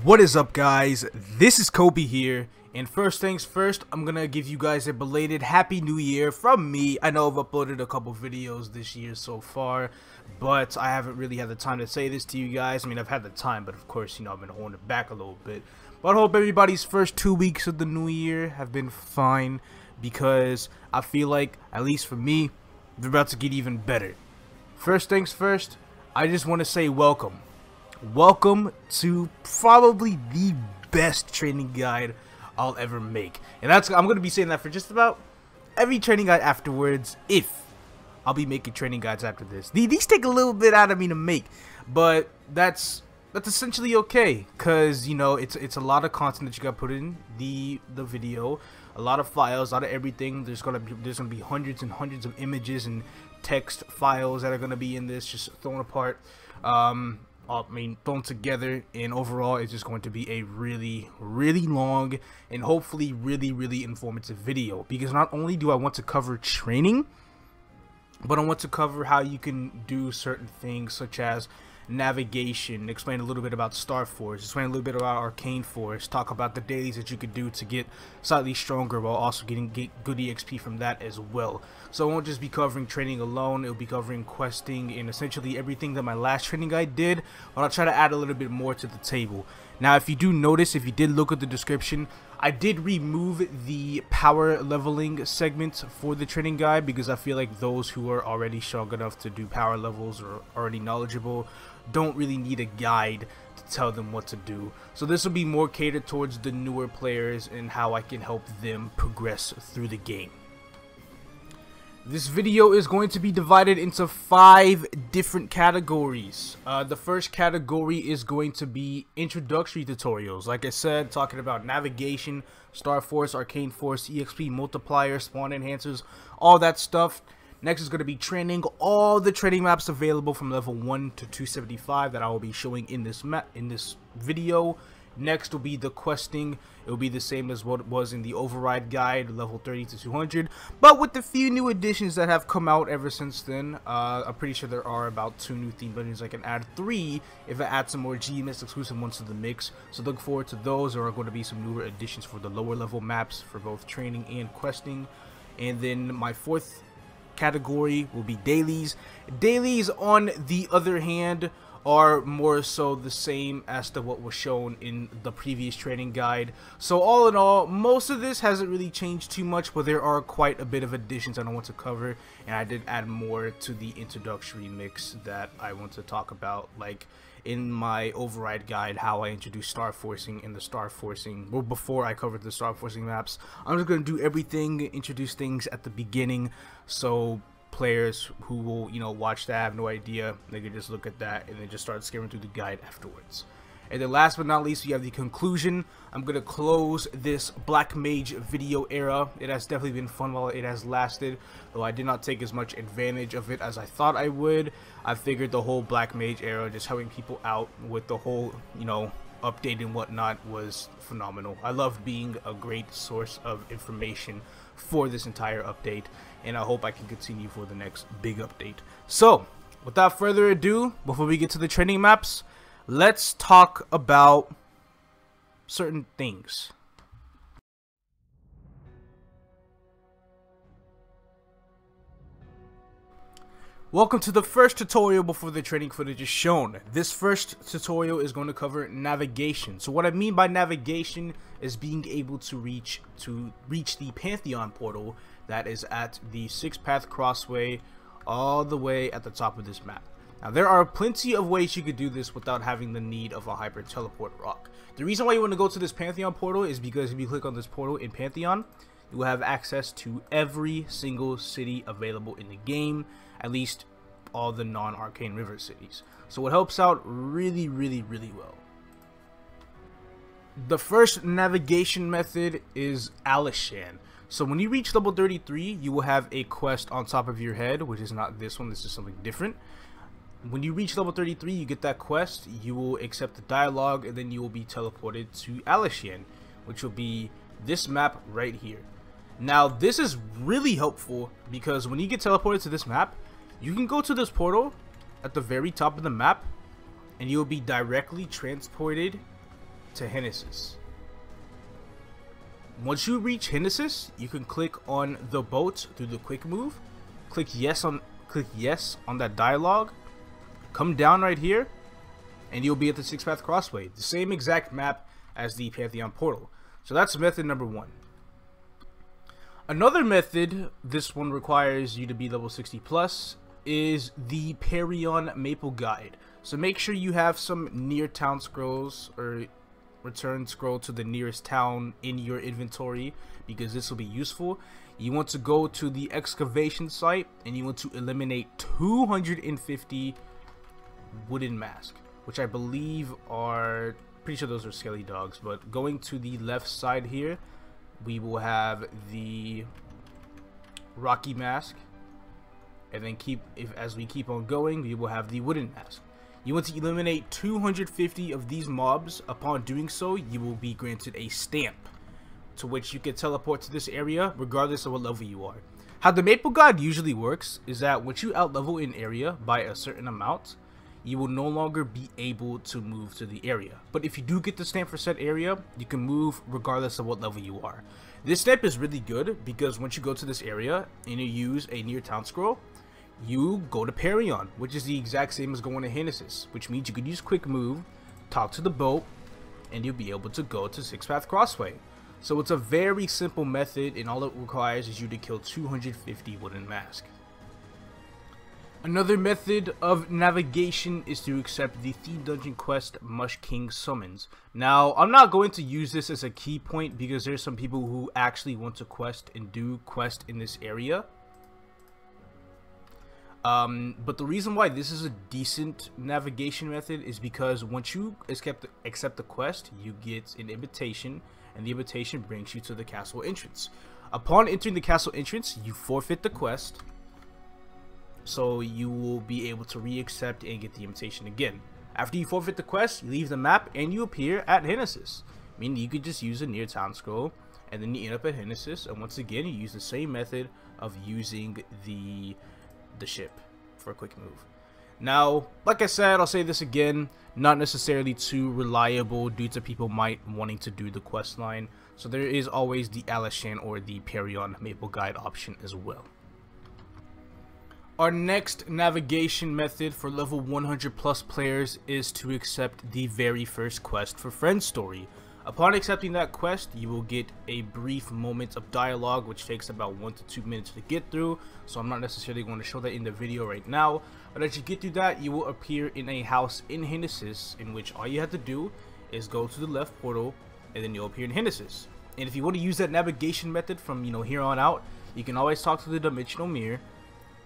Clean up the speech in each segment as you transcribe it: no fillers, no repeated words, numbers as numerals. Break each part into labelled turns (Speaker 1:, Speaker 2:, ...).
Speaker 1: What is up, guys? This is Kobe here, and first things first, I'm gonna give you guys a belated Happy New Year from me. I know I've uploaded a couple videos this year so far, but I haven't really had the time to say this to you guys. I mean, I've had the time, but of course, you know, I've been holding it back a little bit. But I hope everybody's first 2 weeks of the new year have been fine, because I feel like, at least for me, they're about to get even better. First things first, I just want to say welcome. Welcome to probably the best training guide I'll ever make. And I'm going to be saying that for just about every training guide afterwards, if I'll be making training guides after this. These take a little bit out of me to make, but that's essentially okay, because, you know, it's a lot of content that you got to put in the video, a lot of files, a lot of everything. There's gonna be hundreds and hundreds of images and text files that are going to be in this, just thrown apart. Thrown together, and overall it's just going to be a really long and hopefully really informative video, because not only do I want to cover training, but I want to cover how you can do certain things such as navigation, explain a little bit about Star Force, explain a little bit about Arcane Force, talk about the dailies that you could do to get slightly stronger while also getting good EXP from that as well. So I won't just be covering training alone, it'll be covering questing and essentially everything that my last training guide did, but I'll try to add a little bit more to the table. Now, if you do notice, if you did look at the description, I did remove the power leveling segment for the training guide, because I feel like those who are already strong enough to do power levels or already knowledgeable don't really need a guide to tell them what to do. So this will be more catered towards the newer players and how I can help them progress through the game. This video is going to be divided into 5 different categories. The first category is going to be introductory tutorials. Like I said, talking about navigation, Star Force, Arcane Force, EXP Multiplier, spawn enhancers, all that stuff. Next is going to be training, all the training maps available from level 1 to 275 that I will be showing in this video. Next will be the questing. It will be the same as what was in the override guide, level 30 to 200, but with the few new additions that have come out ever since then. I'm pretty sure there are about 2 new theme dungeons. I can add 3 if I add some more GMS exclusive ones to the mix, so look forward to those. There are going to be some newer additions for the lower level maps for both training and questing. And then my 4th category will be dailies. Dailies, on the other hand, are more so the same as to what was shown in the previous training guide. So all in all, most of this hasn't really changed too much, but there are quite a bit of additions I want to cover, and I did add more to the introductory mix that I want to talk about, like in my override guide, how I introduced Star Forcing and the Star Forcing. Well, before I covered the Star Forcing maps, I'm just going to do everything, introduce things at the beginning, so players who will, you know, watch that, have no idea, they can just look at that and then just start skimming through the guide afterwards. And then last but not least, we have the conclusion. I'm going to close this Black Mage video era. It has definitely been fun while it has lasted, though I did not take as much advantage of it as I thought I would. I figured the whole Black Mage era, just helping people out with the whole, you know, update and whatnot, was phenomenal. I love being a great source of information for this entire update, and I hope I can continue for the next big update. So, without further ado, before we get to the training maps, let's talk about certain things. Welcome to the first tutorial before the training footage is shown. This first tutorial is going to cover navigation. So what I mean by navigation is being able to reach the Pantheon portal that is at the 6-path crossway all the way at the top of this map. Now, there are plenty of ways you could do this without having the need of a hyper teleport rock. The reason why you want to go to this Pantheon portal is because if you click on this portal in Pantheon, you will have access to every single city available in the game, at least all the non-Arcane River cities. So it helps out really well. The first navigation method is Aran. So when you reach level 33, you will have a quest on top of your head, which is not this one, this is something different. When you reach level 33, you get that quest, you will accept the dialogue, and then you will be teleported to Aran, which will be this map right here. Now, this is really helpful because when you get teleported to this map, you can go to this portal at the very top of the map, and you'll be directly transported to Genesis. Once you reach Genesis, you can click on the boat through the quick move. Click yes on that dialogue. Come down right here, and you'll be at the Six Path Crossway, the same exact map as the Pantheon portal. So that's method number 1. Another method, this one requires you to be level 60 plus, is the Parion Maple Guide. So make sure you have some near town scrolls or return scroll to the nearest town in your inventory, because this will be useful. You want to go to the excavation site and you want to eliminate 250 wooden masks, which I believe are, pretty sure those are skelly dogs. But going to the left side here, we will have the rocky mask, and then as we keep on going, we will have the wooden mask. You want to eliminate 250 of these mobs. Upon doing so, you will be granted a stamp, to which you can teleport to this area regardless of what level you are. How the Maple Guide usually works is that once you outlevel an area by a certain amount, you will no longer be able to move to the area. But if you do get the stamp for said area, you can move regardless of what level you are. This stamp is really good because once you go to this area and you use a near town scroll, you go to Parion, which is the exact same as going to Genesis, which means you could use quick move, talk to the boat, and you'll be able to go to Six Path Crossway. So it's a very simple method, and all it requires is you to kill 250 wooden masks. Another method of navigation is to accept the Theme Dungeon quest Mush King Summons. Now, I'm not going to use this as a key point because there's some people who actually want to quest and do quest in this area. But the reason why this is a decent navigation method is because once you accept the quest, you get an invitation, and the invitation brings you to the castle entrance. Upon entering the castle entrance, you forfeit the quest, so you will be able to re-accept and get the invitation again. After you forfeit the quest, you leave the map and you appear at Genesis, meaning you could just use a near town scroll, and then you end up at Genesis, and once again you use the same method of using the ship for a quick move. Now, like I said, I'll say this again, not necessarily too reliable due to people wanting to do the quest line, so there is always the Alishan or the Parion Maple Guide option as well. Our next navigation method for level 100 plus players is to accept the very first quest for FriendStory. Upon accepting that quest, you will get a brief moment of dialogue, which takes about 1 to 2 minutes to get through, so I'm not necessarily going to show that in the video right now. But as you get through that, you will appear in a house in Genesis, in which all you have to do is go to the left portal, and then you'll appear in Genesis. And if you want to use that navigation method from here on out, you can always talk to the dimensional mirror,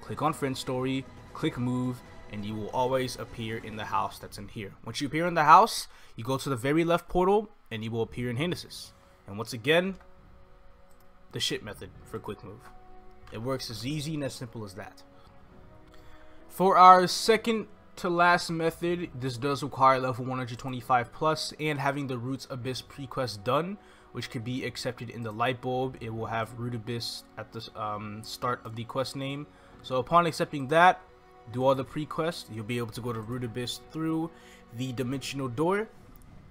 Speaker 1: click on FriendStory, click move, and you will always appear in the house that's in here. Once you appear in the house, you go to the very left portal, and you will appear in Genesis. And once again, the ship method for quick move. It works as easy and as simple as that. For our second to last method, this does require level 125 plus and having the Roots Abyss pre-quest done, which could be accepted in the light bulb. It will have Root Abyss at the start of the quest name. So upon accepting that, do all the pre-quest, you'll be able to go to Root Abyss through the dimensional door.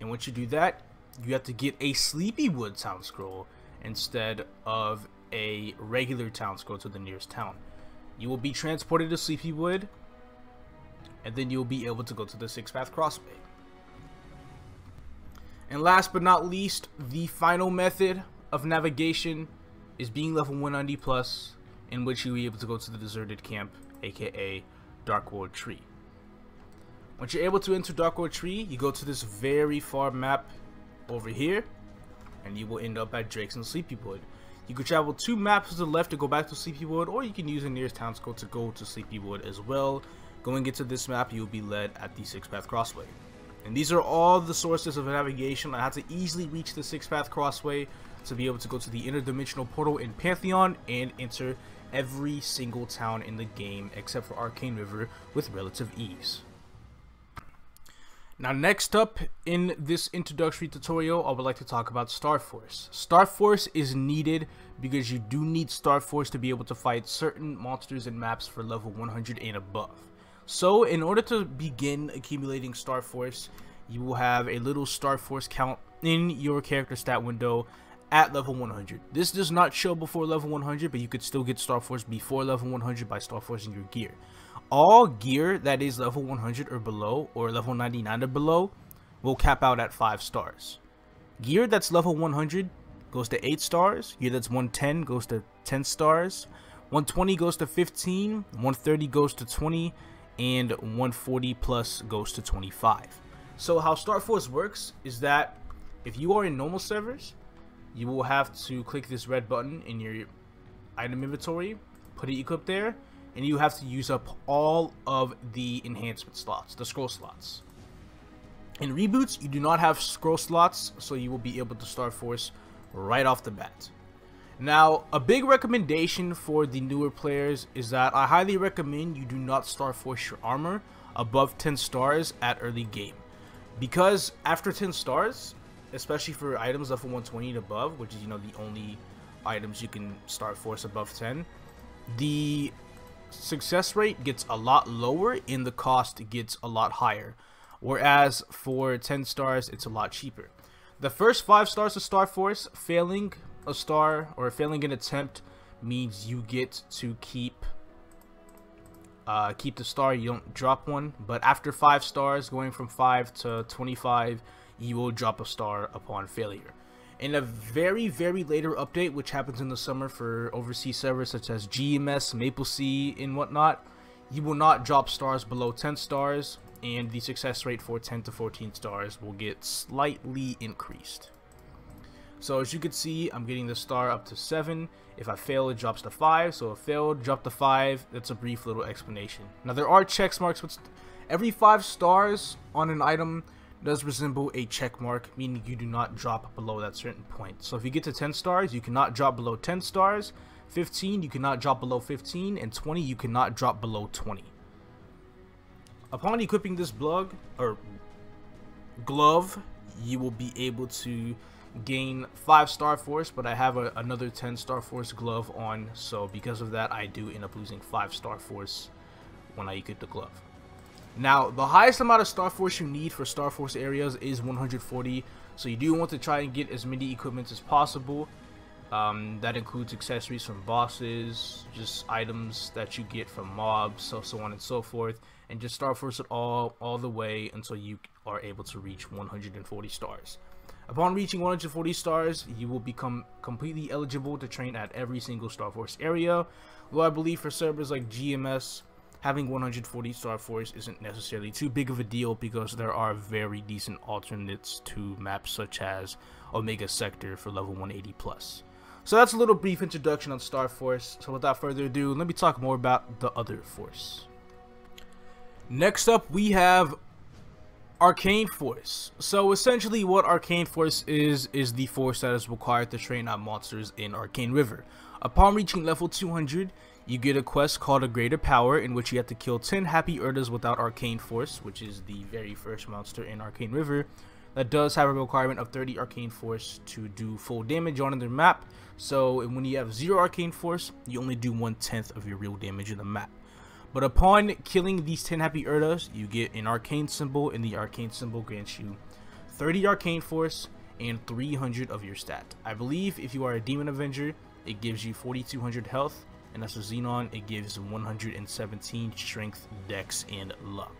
Speaker 1: And once you do that, you have to get a Sleepywood town scroll instead of a regular town scroll to the nearest town. You will be transported to Sleepywood, and then you'll be able to go to the Six Path Crossway. And last but not least, the final method of navigation is being level 190 plus, in which you'll be able to go to the deserted camp, aka Darkwood Tree. Once you're able to enter Darkwood Tree, you go to this very far map over here, and you will end up at Drake's and Sleepywood. You can travel 2 maps to the left to go back to Sleepywood, or you can use the nearest town scroll to go to Sleepywood as well. Going into this map, you will be led at the Six Path Crossway. And these are all the sources of navigation. I had to easily reach the Six Path Crossway to be able to go to the interdimensional portal in Pantheon and enter every single town in the game except for Arcane River with relative ease. Now, next up in this introductory tutorial, I would like to talk about Star Force. Star Force is needed because you do need Star Force to be able to fight certain monsters and maps for level 100 and above. So in order to begin accumulating Star Force, you will have a little Star Force count in your character stat window at level 100. This does not show before level 100, but you could still get Star Force before level 100 by Star Forcing your gear. All gear that is level 100 or below, or level 99 or below, will cap out at 5 stars. Gear that's level 100 goes to 8 stars, gear that's 110 goes to 10 stars, 120 goes to 15, 130 goes to 20, and 140 plus goes to 25. So how Star Force works is that if you are in normal servers, you will have to click this red button in your item inventory, put it equipped there, and you have to use up all of the enhancement slots, the scroll slots. In reboots, you do not have scroll slots, so you will be able to Star Force right off the bat. Now, a big recommendation for the newer players is that I highly recommend you do not Star Force your armor above 10 stars at early game. Because after 10 stars, especially for items level 120 and above, which is, you know, the only items you can Star Force above 10, the success rate gets a lot lower and the cost gets a lot higher. Whereas for 10 stars, it's a lot cheaper. The first 5 stars of Star Force, failing a star or failing an attempt means you get to keep the star, you don't drop one. But after 5 stars, going from 5 to 25, you will drop a star upon failure. In a very later update, which happens in the summer for overseas servers such as GMS, MapleStory, and whatnot, you will not drop stars below 10 stars, and the success rate for 10 to 14 stars will get slightly increased. So as you can see, I'm getting the star up to 7. If I fail, it drops to 5. So if failed, drop to 5. That's a brief little explanation. Now there are check marks, which every 5 stars on an item does resemble a check mark, meaning you do not drop below that certain point. So if you get to 10 stars, you cannot drop below 10 stars. 15, you cannot drop below 15, and 20, you cannot drop below 20. Upon equipping this glove, you will be able to gain 5 Star Force, but I have another 10 Star Force glove on, so because of that, I do end up losing 5 Star Force when I equip the glove. Now, the highest amount of Star Force you need for Star Force areas is 140, so you do want to try and get as many equipments as possible. That includes accessories from bosses, just items that you get from mobs, so on and so forth, and just Star Force it all the way until you are able to reach 140 stars. Upon reaching 140 stars, you will become completely eligible to train at every single Star Force area, though I believe for servers like GMS, having 140 Star Force isn't necessarily too big of a deal because there are very decent alternates to maps such as Omega Sector for level 180 plus. So that's a little brief introduction on Star Force. So without further ado, let me talk more about the other force. Next up, we have Arcane Force. So essentially what Arcane Force is the force that is required to train out monsters in Arcane River. Upon reaching level 200, you get a quest called A Greater Power, in which you have to kill 10 Happy Urdas without Arcane Force, which is the very first monster in Arcane River. That does have a requirement of 30 Arcane Force to do full damage on their map. So when you have 0 Arcane Force, you only do 1/10 of your real damage in the map. But upon killing these 10 Happy Urdas, you get an Arcane symbol, and the Arcane symbol grants you 30 Arcane Force and 300 of your stat. I believe if you are a Demon Avenger, it gives you 4200 health, and as a Xenon, it gives 117 strength, dex, and luck.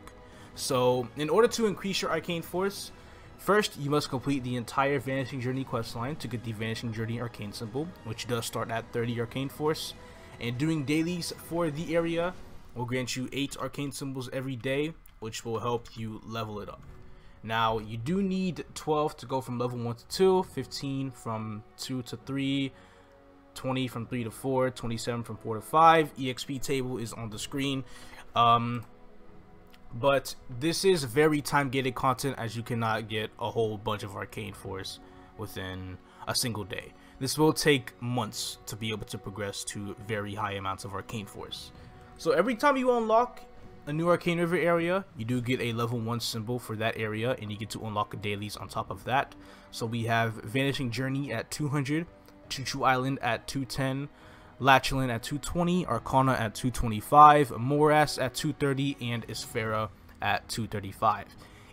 Speaker 1: So in order to increase your Arcane Force, first you must complete the entire Vanishing Journey questline to get the Vanishing Journey Arcane symbol, which does start at 30 Arcane Force, and doing dailies for the area will grant you 8 Arcane symbols every day, which will help you level it up. Now, you do need 12 to go from level 1 to 2, 15 from 2 to 3, 20 from 3 to 4, 27 from 4 to 5. EXP table is on the screen. But this is very time-gated content, as you cannot get a whole bunch of Arcane Force within a single day. This will take months to be able to progress to very high amounts of Arcane Force. So every time you unlock a new Arcane River area, you do get a level 1 symbol for that area, and you get to unlock dailies on top of that. So we have Vanishing Journey at 200, Choo-Choo Island at 210, Lachlan at 220, Arcana at 225, Morass at 230, and Isfera at 235.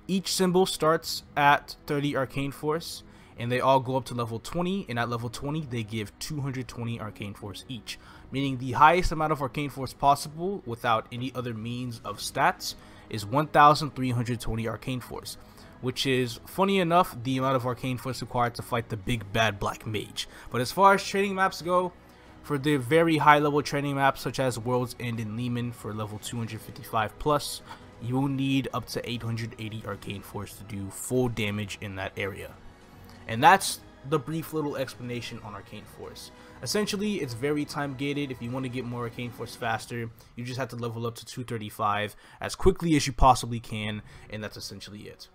Speaker 1: Each symbol starts at 30 Arcane Force, and they all go up to level 20, and at level 20 they give 220 Arcane Force each, meaning the highest amount of Arcane Force possible without any other means of stats is 1320 Arcane Force, which is, funny enough, the amount of Arcane Force required to fight the big bad black mage. But as far as training maps go, for the very high level training maps such as World's End and Limen for level 255 plus, you will need up to 880 Arcane Force to do full damage in that area. And that's the brief little explanation on Arcane Force. Essentially, it's very time gated. If you want to get more Arcane Force faster, you just have to level up to 235 as quickly as you possibly can, and that's essentially it.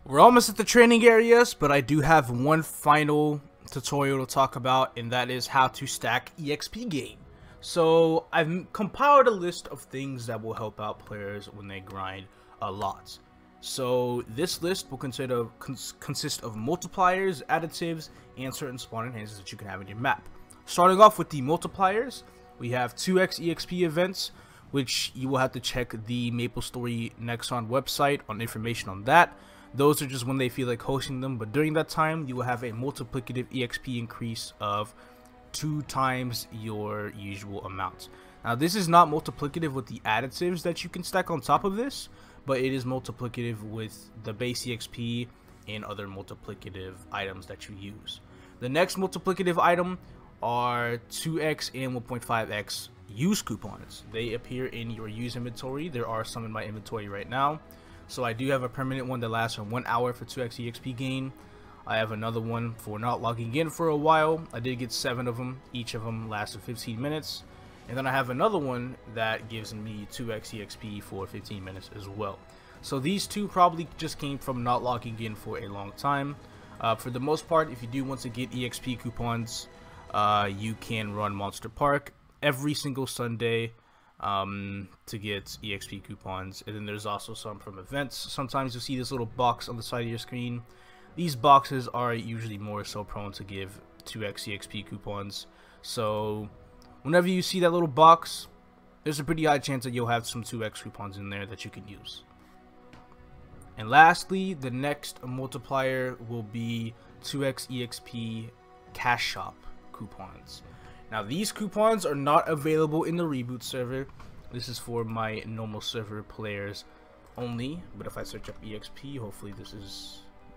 Speaker 1: We're almost at the training areas, but I do have one final tutorial to talk about, and that is how to stack EXP gain. So I've compiled a list of things that will help out players when they grind a lot. So this list will consist of multipliers, additives, and certain spawn enhancers that you can have in your map. Starting off with the multipliers, we have 2x EXP events, which you will have to check the MapleStory Nexon website on information on that. Those are just when they feel like hosting them, but during that time you will have a multiplicative EXP increase of 2 times your usual amount. Now this is not multiplicative with the additives that you can stack on top of this, but it is multiplicative with the base EXP and other multiplicative items that you use. The next multiplicative item are 2x and 1.5x use coupons. They appear in your use inventory. There are some in my inventory right now. So I do have a permanent one that lasts for 1 hour for 2x EXP gain. I have another one for not logging in for a while. I did get 7 of them. Each of them lasted 15 minutes. And then I have another one that gives me 2x EXP for 15 minutes as well. So these two probably just came from not logging in for a long time. For the most part, if you do want to get EXP coupons, you can run Monster Park every single Sunday to get EXP coupons. And then there's also some from events. Sometimes you'll see this little box on the side of your screen. These boxes are usually more so prone to give 2x EXP coupons. So whenever you see that little box, there's a pretty high chance that you'll have some 2x coupons in there that you can use. And lastly, the next multiplier will be 2x EXP cash shop coupons. Now these coupons are not available in the reboot server. This is for my normal server players only. But if I search up EXP, hopefully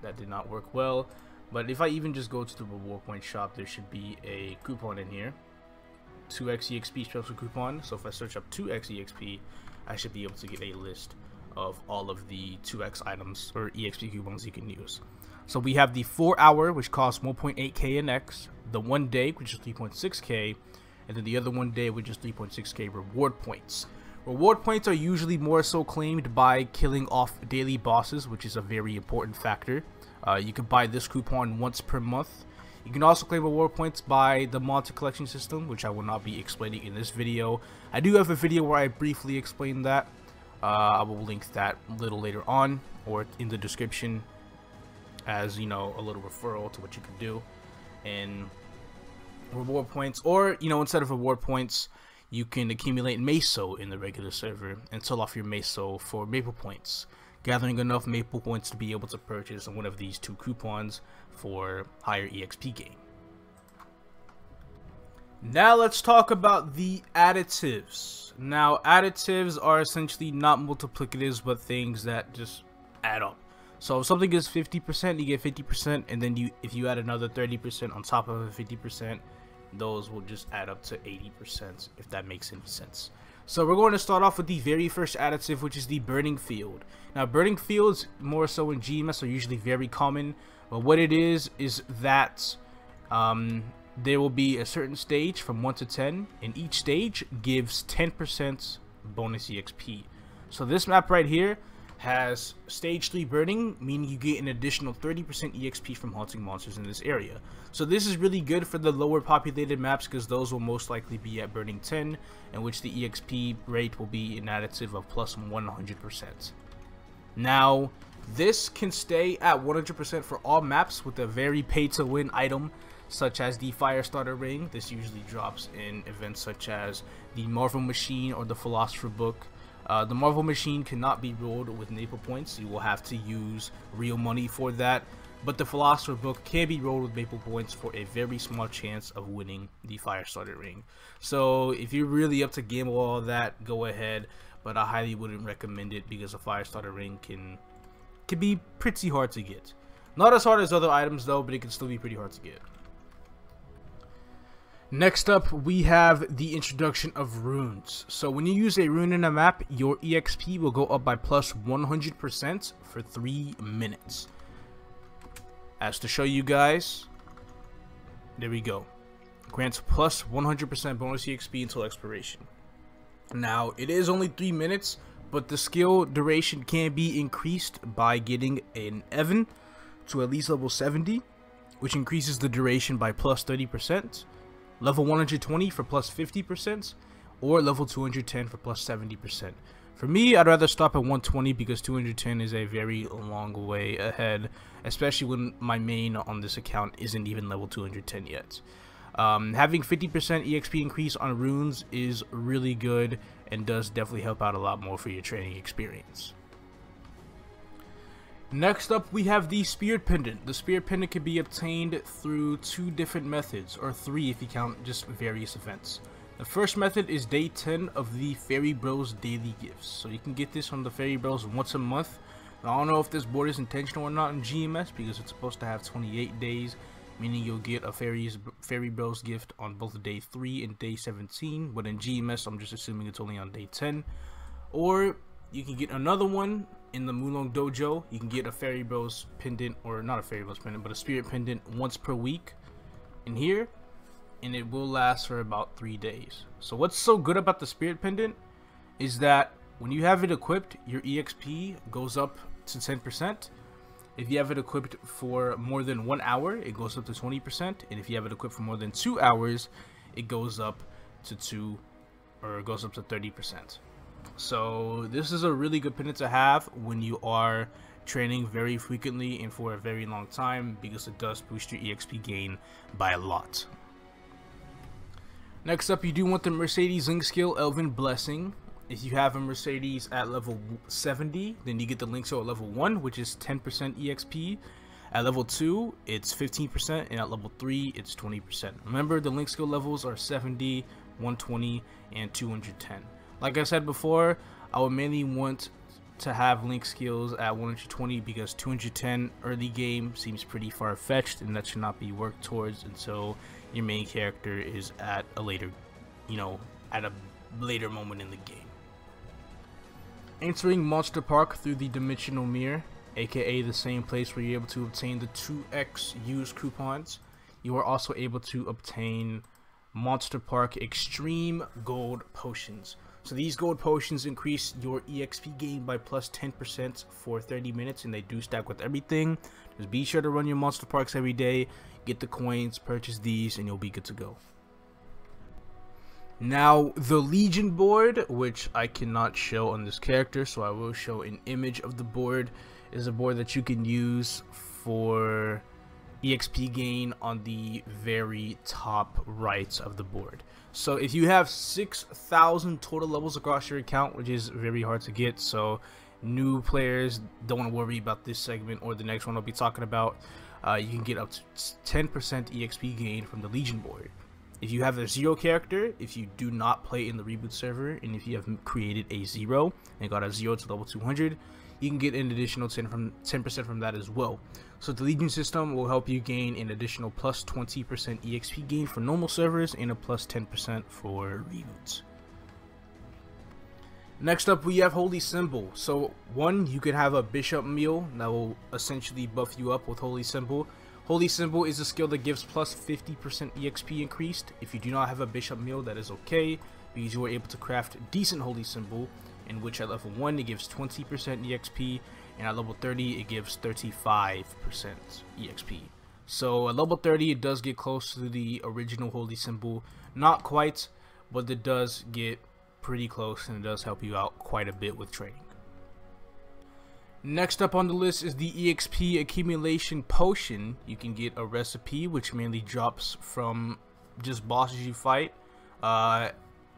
Speaker 1: that did not work well. But if I even just go to the reward point shop, there should be a coupon in here. 2x EXP special coupon. So if I search up 2x EXP, I should be able to get a list of all of the 2x items or EXP coupons you can use. So we have the 4 hour, which costs 1.8k in X, the 1 day, which is 3.6k, and then the other 1 day, which is 3.6k reward points. Reward points are usually more so claimed by killing off daily bosses, which is a very important factor. You can buy this coupon once per month. You can also claim reward points by the monster collection system, which I will not be explaining in this video. I do have a video where I briefly explain that. I will link that a little later on or in the description as, you know, a little referral to what you can do. And reward points, or, you know, instead of reward points, you can accumulate Meso in the regular server and sell off your Meso for Maple points, gathering enough Maple points to be able to purchase one of these 2 coupons for higher EXP gain. Now let's talk about the additives. Now additives are essentially not multiplicatives, but things that just add up. So if something is 50%, you get 50%, and then if you add another 30% on top of a 50%, those will just add up to 80%, if that makes any sense. So we're going to start off with the very first additive, which is the burning field. Now burning fields, more so in GMS, are usually very common, but what it is that there will be a certain stage from 1 to 10, and each stage gives 10% bonus EXP. So this map right here has stage 3 burning, meaning you get an additional 30% EXP from haunting monsters in this area. So this is really good for the lower populated maps, because those will most likely be at burning 10, in which the EXP rate will be an additive of plus 100%. Now this can stay at 100% for all maps with a very pay to win item such as the Fire Starter Ring. This usually drops in events such as the Marvel Machine or the Philosopher Book. The Marvel Machine cannot be rolled with Maple points. You will have to use real money for that. but the Philosopher Book can be rolled with Maple points for a very small chance of winning the Fire Starter ring. So if you're really up to gamble all that, go ahead, but I highly wouldn't recommend it because a Fire Starter ring can be pretty hard to get. Not as hard as other items though, but it can still be pretty hard to get. Next up, we have the introduction of runes. So when you use a rune in a map, your EXP will go up by plus 100% for 3 minutes. As to show you guys, there we go. Grants plus 100% bonus EXP until expiration. Now, it is only 3 minutes, but the skill duration can be increased by getting an Evan to at least level 70, which increases the duration by plus 30%. Level 120 for plus 50%, or level 210 for plus 70%. For me, I'd rather stop at 120 because 210 is a very long way ahead, especially when my main on this account isn't even level 210 yet. Having 50% EXP increase on runes is really good and does definitely help out a lot more for your training experience. Next up, we have the Spirit Pendant. The Spirit Pendant can be obtained through 2 different methods, or 3 if you count just various events. The first method is day 10 of the Fairy Bros daily gifts. So you can get this from the Fairy Bros once a month. Now, I don't know if this board is intentional or not in GMS because it's supposed to have 28 days, meaning you'll get a Fairy Bros gift on both day 3 and day 17. But in GMS, I'm just assuming it's only on day 10. Or you can get another one in the Mulong Dojo. You can get a Fairy Bros pendant, or not a Fairy Bros pendant, but a Spirit Pendant once per week in here, and it will last for about 3 days. So what's so good about the Spirit Pendant is that when you have it equipped, your EXP goes up to 10%. If you have it equipped for more than 1 hour, it goes up to 20%, and if you have it equipped for more than 2 hours, it goes up to 30%. So this is a really good pendant to have when you are training very frequently and for a very long time, because it does boost your EXP gain by a lot. Next up, you do want the Mercedes Link skill, Elven Blessing. If you have a Mercedes at level 70, then you get the Link skill at level 1, which is 10% EXP. At level 2, it's 15%, and at level 3, it's 20%. Remember, the Link skill levels are 70, 120, and 210. Like I said before, I would mainly want to have Link skills at 120 because 210 early game seems pretty far-fetched, and that should not be worked towards until your main character is at a later, at a later moment in the game. Entering Monster Park through the Dimensional Mirror, aka the same place where you're able to obtain the 2x used coupons, you are also able to obtain Monster Park Extreme Gold Potions. So these gold potions increase your EXP gain by plus 10% for 30 minutes, and they do stack with everything. Just be sure to run your Monster Parks every day, get the coins, purchase these, and you'll be good to go. Now, the Legion board, which I cannot show on this character, so I will show an image of the board, is a board that you can use for EXP gain on the very top right of the board. So if you have 6,000 total levels across your account, which is very hard to get, so new players don't want to worry about this segment or the next one I'll be talking about, you can get up to 10% EXP gain from the Legion board. If you have a 0 character, if you do not play in the reboot server, and if you have created a 0 and got a 0 to level 200, you can get an additional 10% from that as well. So the Legion system will help you gain an additional plus 20% EXP gain for normal servers and a plus 10% for reboots. Next up, we have Holy Symbol. So one, you can have a Bishop Meal that will essentially buff you up with Holy Symbol. Holy Symbol is a skill that gives plus 50% EXP increased. If you do not have a Bishop Meal, that is okay, because you are able to craft decent Holy Symbol, in which at level 1 it gives 20% EXP, and at level 30 it gives 35% EXP. So at level 30 it does get close to the original Holy Symbol. Not quite, but it does get pretty close, and it does help you out quite a bit with training. Next up on the list is the EXP Accumulation Potion. You can get a recipe which mainly drops from just bosses you fight.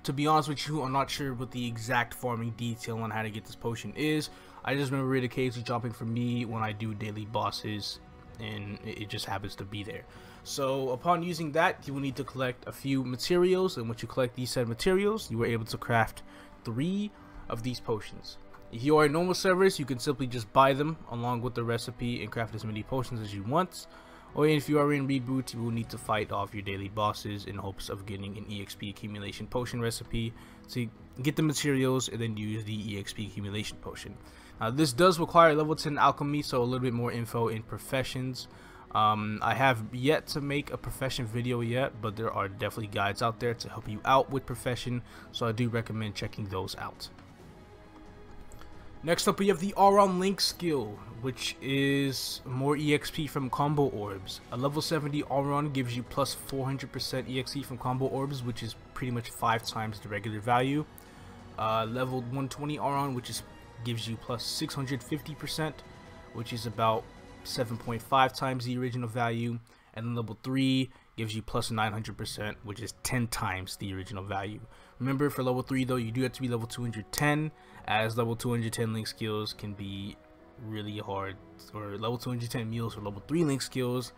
Speaker 1: To be honest with you, I'm not sure what the exact farming detail on how to get this potion is. I just remember it occasionally dropping for me when I do daily bosses and it just happens to be there. So upon using that, you will need to collect a few materials, and once you collect these said materials, you are able to craft 3 of these potions. If you are in normal servers, you can simply just buy them along with the recipe and craft as many potions as you want. Or if you are in Reboot, you will need to fight off your daily bosses in hopes of getting an EXP Accumulation Potion recipe to get the materials and then use the EXP Accumulation Potion. Now this does require level 10 alchemy, so a little bit more info in professions. I have yet to make a profession video yet, but there are definitely guides out there to help you out with profession, so I do recommend checking those out. Next up, we have the Aran Link skill, which is more EXP from combo orbs. A level 70 Aran gives you plus 400% EXP from combo orbs, which is pretty much 5 times the regular value. Level 120 Aran, which gives you plus 650%, which is about 7.5 times the original value. And then level 3 gives you plus 900%, which is 10 times the original value. Remember, for level 3 though, you do have to be level 210, as level 210 link skills can be really hard, or level 210 meals for level 3 link skills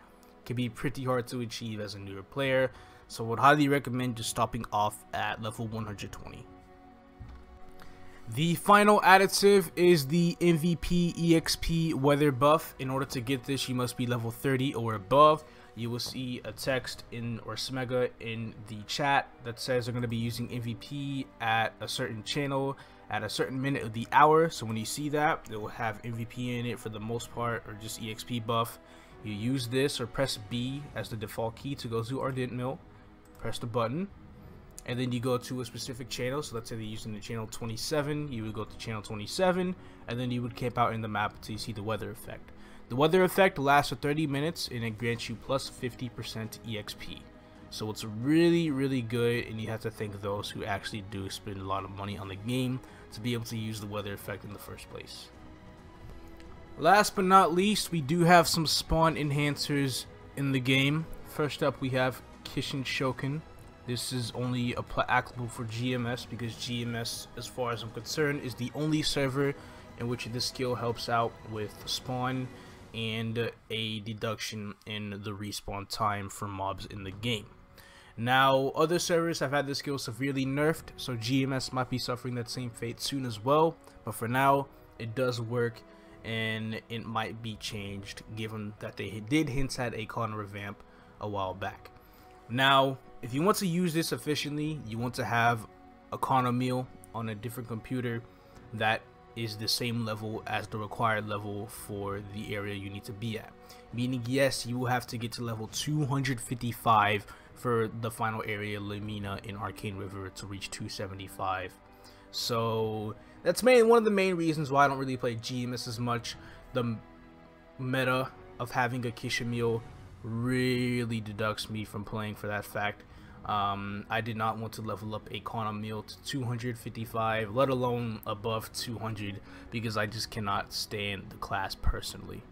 Speaker 1: can be pretty hard to achieve as a newer player, so I would highly recommend just stopping off at level 120. The final additive is the MVP EXP weather buff. In order to get this, you must be level 30 or above. You will see a text or smega in the chat that says they're going to be using MVP at a certain channel at a certain minute of the hour. So when you see that, it will have MVP in it for the most part, or just EXP buff. You use this or press B as the default key to go to Ardent Mill. Press the button, and then you go to a specific channel. So let's say they're using the channel 27, you would go to channel 27, and then you would camp out in the map until you see the weather effect. The weather effect lasts for 30 minutes and it grants you plus 50% EXP. So it's really good, and you have to thank those who actually do spend a lot of money on the game to be able to use the weather effect in the first place. Last but not least, we do have some spawn enhancers in the game. First up, we have Kishin Shoken. This is only applicable for GMS because GMS, as far as I'm concerned, is the only server in which this skill helps out with spawn and a deduction in the respawn time for mobs in the game. Now, other servers have had this skill severely nerfed, so GMS might be suffering that same fate soon as well, but for now, it does work, and it might be changed given that they did hint at a con revamp a while back. Now, if you want to use this efficiently, you want to have a Kana meal on a different computer that is the same level as the required level for the area you need to be at. Meaning, yes, you will have to get to level 255 for the final area, Limina in Arcane River, to reach 275. So that's one of the main reasons why I don't really play GMS as much. The meta of having a Kisha meal really deducts me from playing for that fact. I did not want to level up a Kana meal to 255, let alone above 200, because I just cannot stand the class personally.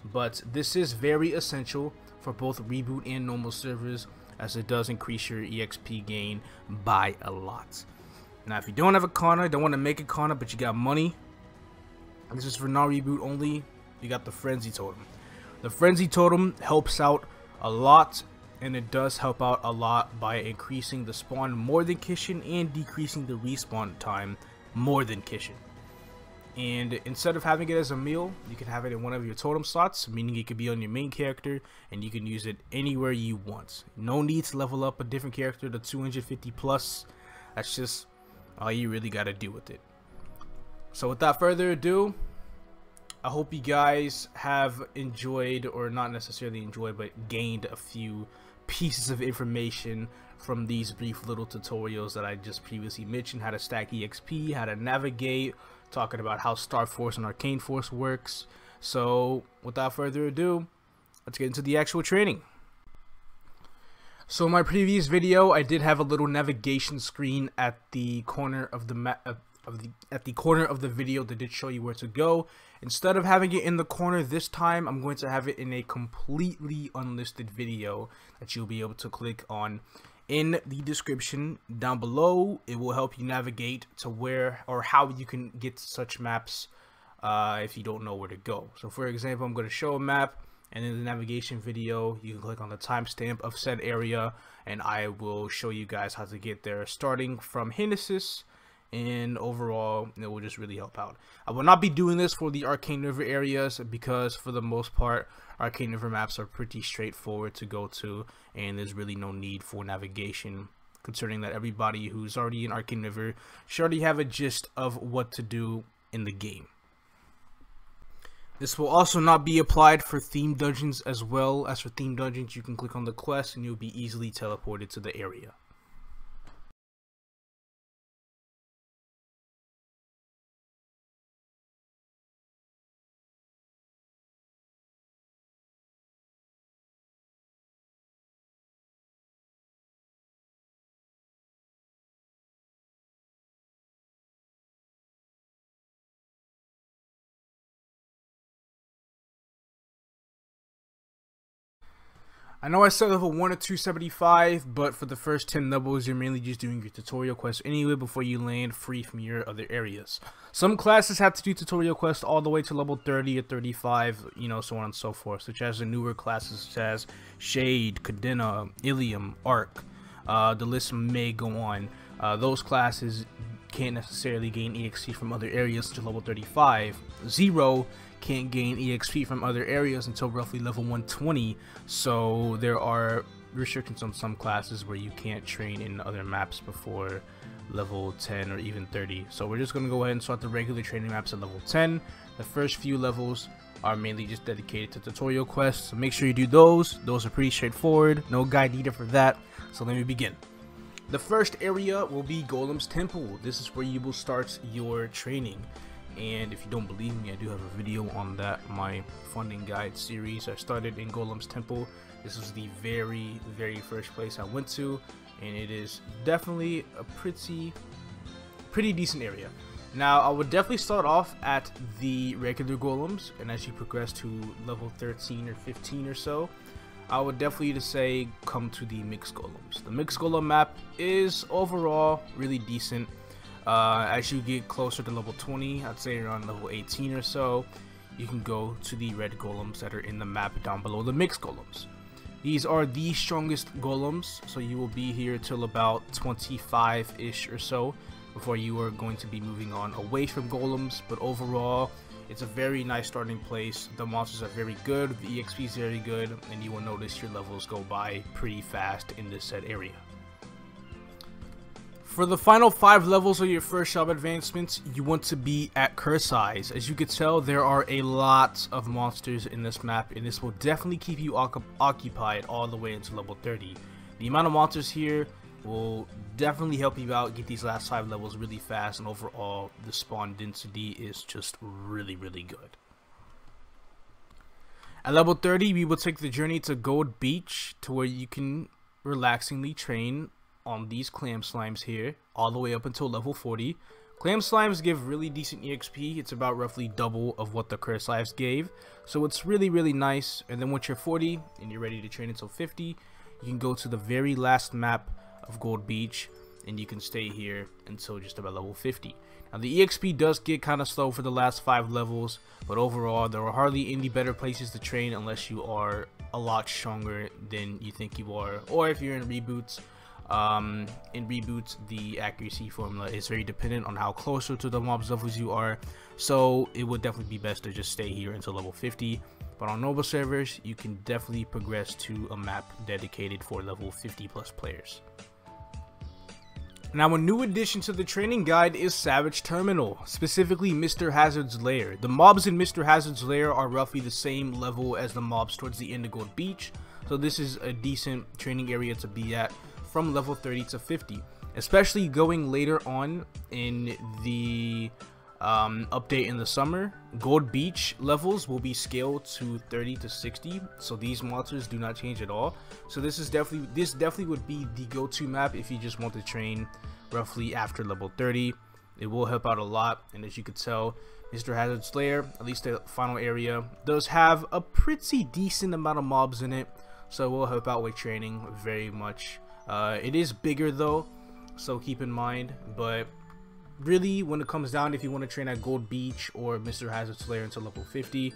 Speaker 1: But this is very essential for both reboot and normal servers, as it does increase your EXP gain by a lot. Now, if you don't have a Kana, don't want to make a Kana, but you got money, this is for non-reboot only, you got the Frenzy Totem. The Frenzy Totem helps out a lot, and it does help out a lot by increasing the spawn more than Kishin and decreasing the respawn time more than Kishin. And instead of having it as a meal, you can have it in one of your totem slots, meaning it could be on your main character and you can use it anywhere you want. No need to level up a different character to 250 plus. That's just all you really got to do with it. So without further ado, I hope you guys have enjoyed, or not necessarily enjoyed, but gained a few pieces of information from these brief little tutorials that I just previously mentioned. How to stack EXP, how to navigate, talking about how Star Force and Arcane Force works. So without further ado, let's get into the actual training. So in my previous video, I did have a little navigation screen at the corner of the map, at the corner of the video that did show you where to go. Instead of having it in the corner this time, I'm going to have it in a completely unlisted video that you'll be able to click on in the description down below. It will help you navigate to where or how you can get such maps if you don't know where to go. So for example, I'm going to show a map and in the navigation video you can click on the timestamp of said area, and I will show you guys how to get there, starting from Genesis, and overall it will just really help out. I will not be doing this for the Arcane River areas because for the most part Arcane River maps are pretty straightforward to go to, and there's really no need for navigation, considering that everybody who's already in Arcane River should already have a gist of what to do in the game. This will also not be applied for theme dungeons as well. As for theme dungeons, you can click on the quest and you'll be easily teleported to the area. I know I said level 1 to 275, but for the first 10 levels, you're mainly just doing your tutorial quests anyway before you land free from your other areas. Some classes have to do tutorial quests all the way to level 30 or 35, you know, so on and so forth, such as the newer classes such as Shade, Cadena, Ilium, Arc. The list may go on. Those classes can't necessarily gain EXP from other areas until level 35. Zero can't gain EXP from other areas until roughly level 120, so there are restrictions on some classes where you can't train in other maps before level 10 or even 30. So we're just going to go ahead and start the regular training maps at level 10. The first few levels are mainly just dedicated to tutorial quests, so make sure you do those. Those are pretty straightforward, no guide needed for that, so let me begin. The first area will be Golem's Temple. This is where you will start your training. And if you don't believe me, I do have a video on that, my funding guide series. I started in Golem's Temple. This was the very first place I went to, and it is definitely a pretty decent area. Now, I would definitely start off at the regular golems, and as you progress to level 13 or 15 or so, I would definitely just say come to the mixed golems. The mixed golem map is overall really decent. As you get closer to level 20, I'd say around level 18 or so, you can go to the red golems that are in the map down below the mixed golems. These are the strongest golems, so you will be here till about 25-ish or so before you are going to be moving on away from golems. But overall, it's a very nice starting place. The monsters are very good, the EXP is very good, and you will notice your levels go by pretty fast in this said area. For the final 5 levels of your first shop advancements, you want to be at curse eyes. As you can tell, there are a lot of monsters in this map, and this will definitely keep you occupied all the way into level 30. The amount of monsters here will definitely help you out, get these last 5 levels really fast, and overall the spawn density is just really good. At level 30, we will take the journey to Gold Beach, to where you can relaxingly train on these clam slimes here all the way up until level 40. Clam slimes give really decent EXP. It's about roughly double of what the curse lives gave, so it's really nice. And then once you're 40 and you're ready to train until 50, you can go to the very last map of Gold Beach, and you can stay here until just about level 50. Now the EXP does get kind of slow for the last 5 levels, but overall there are hardly any better places to train unless you are a lot stronger than you think you are, or if you're in reboots. In reboots, the accuracy formula is very dependent on how closer to the mobs levels you are, so it would definitely be best to just stay here until level 50. But on normal servers, you can definitely progress to a map dedicated for level 50 plus players. Now, a new addition to the training guide is Savage Terminal, specifically Mr. Hazard's Lair. The mobs in Mr. Hazard's Lair are roughly the same level as the mobs towards the end of Gold Beach, so this is a decent training area to be at from level 30 to 50, especially going later on in the update in the summer. Gold Beach levels will be scaled to 30 to 60, so these monsters do not change at all. So this definitely would be the go-to map if you just want to train roughly after level 30. It will help out a lot, and as you could tell, Mr. Hazard's Lair, at least the final area, does have a pretty decent amount of mobs in it, so it will help out with training very much. It is bigger though, so keep in mind, but really when it comes down, if you want to train at Gold Beach or Mr. Hazard's Lair until level 50,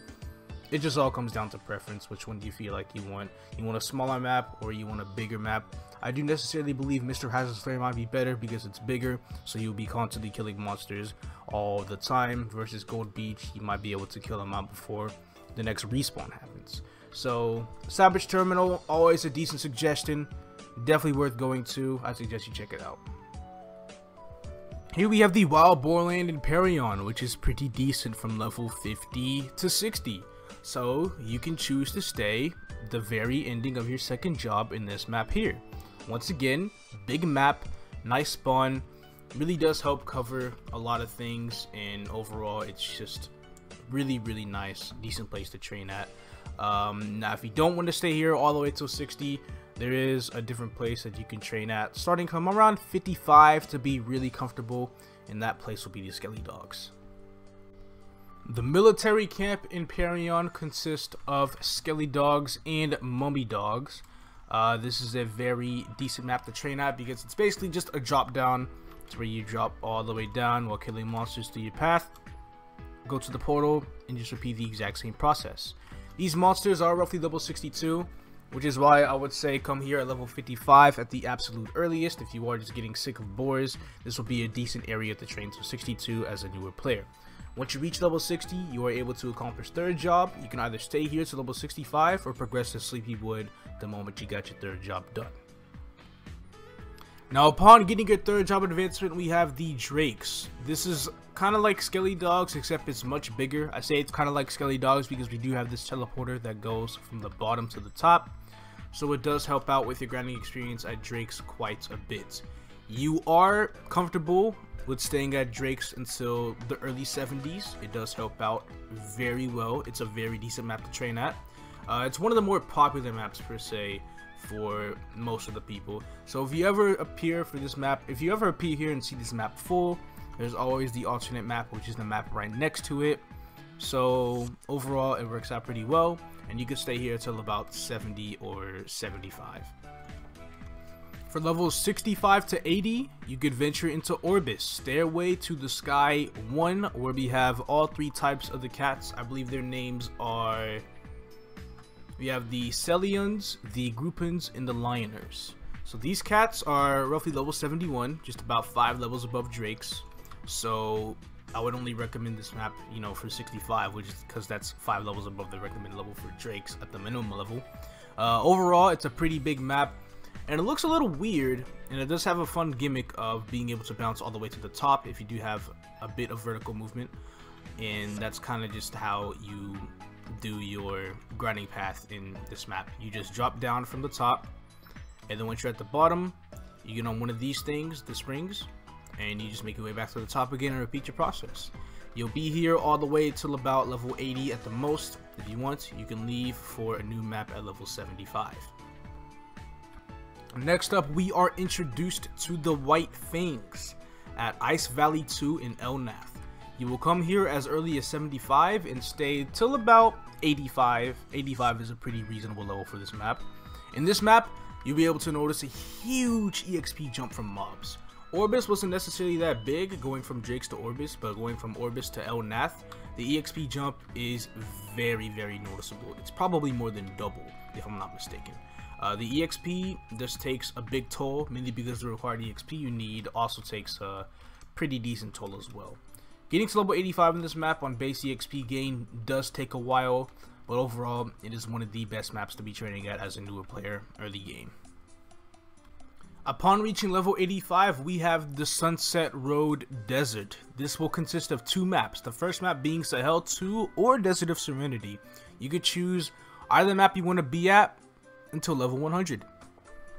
Speaker 1: it just all comes down to preference. Which one do you feel like you want? You want a smaller map or you want a bigger map? I do necessarily believe Mr. Hazard's Flare might be better because it's bigger, so you'll be constantly killing monsters all the time, versus Gold Beach, you might be able to kill them out before the next respawn happens. So Savage Terminal, always a decent suggestion, definitely worth going to. I suggest you check it out. Here we have the Wild Boarland in Parion, which is pretty decent from level 50 to 60. So you can choose to stay the very ending of your second job in this map here. Once again, big map, nice spawn, really does help cover a lot of things, and overall it's just really nice, decent place to train at. Now if you don't want to stay here all the way till 60, there is a different place that you can train at, starting from around 55 to be really comfortable, and that place will be the Skelly Dogs. The military camp in Parion consists of Skelly Dogs and Mummy Dogs. This is a very decent map to train at because it's basically just a drop down. It's where you drop all the way down while killing monsters through your path. Go to the portal and just repeat the exact same process. These monsters are roughly level 62, which is why I would say come here at level 55 at the absolute earliest. If you are just getting sick of boars, this will be a decent area to train to 62 as a newer player. Once you reach level 60, you are able to accomplish third job. You can either stay here to level 65 or progress to Sleepy Wood the moment you got your third job done. Now upon getting your third job advancement, we have the Drakes. This is kind of like Skelly Dogs, except it's much bigger. I say it's kind of like Skelly Dogs because we do have this teleporter that goes from the bottom to the top. So it does help out with your grinding experience at Drakes quite a bit. You are comfortable with staying at Drakes until the early 70s. It does help out very well. It's a very decent map to train at. It's one of the more popular maps per se for most of the people. So if you ever appear for this map, if you ever appear here and see this map full, there's always the alternate map, which is the map right next to it. So overall it works out pretty well, and you can stay here till about 70 or 75. For levels 65 to 80, you could venture into Orbis, Stairway to the Sky 1, where we have all three types of the cats. I believe their names are, we have the Celions, the Groupons, and the Lioners. So these cats are roughly level 71, just about 5 levels above Drakes. So I would only recommend this map, you know, for 65, which is because that's 5 levels above the recommended level for Drakes at the minimum level. Overall, it's a pretty big map. And it looks a little weird, and it does have a fun gimmick of being able to bounce all the way to the top if you do have a bit of vertical movement. And that's kind of just how you do your grinding path in this map. You just drop down from the top, and then once you're at the bottom, you get on one of these things, the springs, and you just make your way back to the top again and repeat your process. You'll be here all the way till about level 80 at the most. If you want, you can leave for a new map at level 75. Next up, we are introduced to the White Fangs at Ice Valley 2 in Elnath. You will come here as early as 75 and stay till about 85. 85 is a pretty reasonable level for this map. In this map, you'll be able to notice a huge EXP jump from mobs. Orbis wasn't necessarily that big, going from Drakes to Orbis, but going from Orbis to Elnath, the EXP jump is very noticeable. It's probably more than double, if I'm not mistaken. The EXP just takes a big toll, mainly because the required EXP you need also takes a pretty decent toll as well. Getting to level 85 in this map on base EXP gain does take a while, but overall it is one of the best maps to be training at as a newer player early game. Upon reaching level 85, we have the Sunset Road Desert. This will consist of 2 maps, the first map being Sahel 2 or Desert of Serenity. You could choose either map you want to be at until level 100.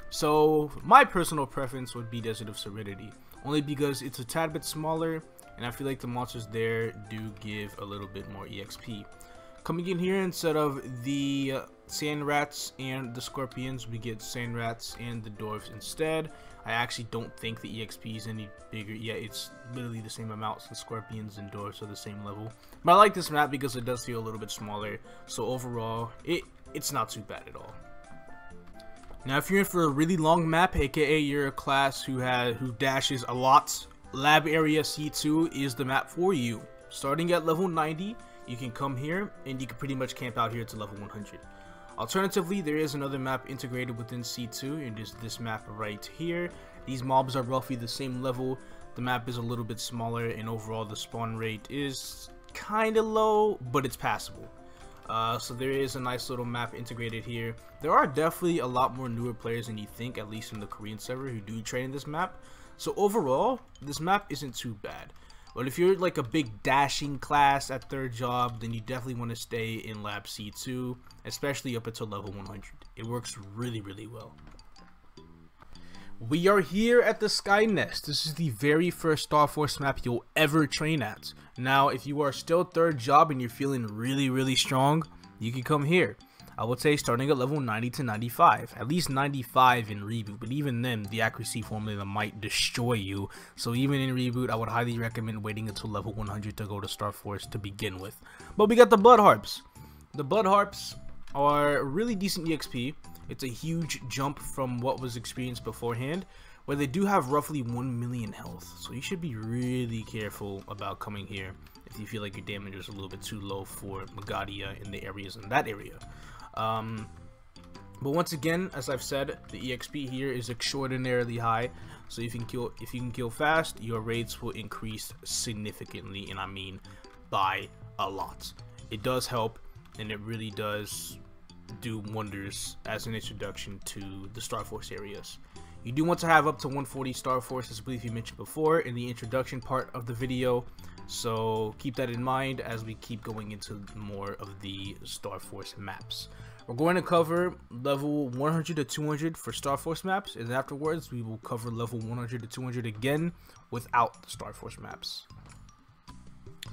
Speaker 1: So my personal preference would be Desert of Serenity, only because it's a tad bit smaller and I feel like the monsters there do give a little bit more EXP. Coming in here, instead of the sand rats and the scorpions, we get sand rats and the dwarves instead. I actually don't think the EXP is any bigger. Yeah, it's literally the same amount since scorpions and dwarves are the same level. But I like this map because it does feel a little bit smaller, so overall it's not too bad at all. Now if you're in for a really long map, aka you're a class who dashes a lot, Lab Area C2 is the map for you. Starting at level 90, you can come here and you can pretty much camp out here to level 100. Alternatively, there is another map integrated within C2, and it is this map right here. These mobs are roughly the same level. The map is a little bit smaller, and overall the spawn rate is kind of low, but it's passable. So there is a nice little map integrated here. There are definitely a lot more newer players than you think, at least in the Korean server, who do train in this map. So overall, this map isn't too bad. But if you're like a big dashing class at third job, then you definitely want to stay in Lab C2, especially up until level 100. It works really, really well. We are here at the Sky Nest. This is the very first Star Force map you'll ever train at. Now, if you are still third job and you're feeling really, really strong, you can come here. I would say starting at level 90 to 95, at least 95 in Reboot, but even then, the accuracy formula might destroy you. So even in Reboot, I would highly recommend waiting until level 100 to go to Star Force to begin with. But we got the Blood Harps. The Blood Harps are really decent EXP. It's a huge jump from what was experienced beforehand, where they do have roughly 1 million health. So you should be really careful about coming here if you feel like your damage is a little bit too low for Magadia in the areas in that area. But once again, as I've said, the EXP here is extraordinarily high. So if you can kill fast, your rates will increase significantly, and I mean by a lot. It does help, and it really does do wonders as an introduction to the Star Force areas. You do want to have up to 140 Star Force, as I believe you mentioned before in the introduction part of the video. So keep that in mind as we keep going into more of the Star Force maps. We're going to cover level 100 to 200 for Star Force maps, and afterwards we will cover level 100 to 200 again without the Star Force maps.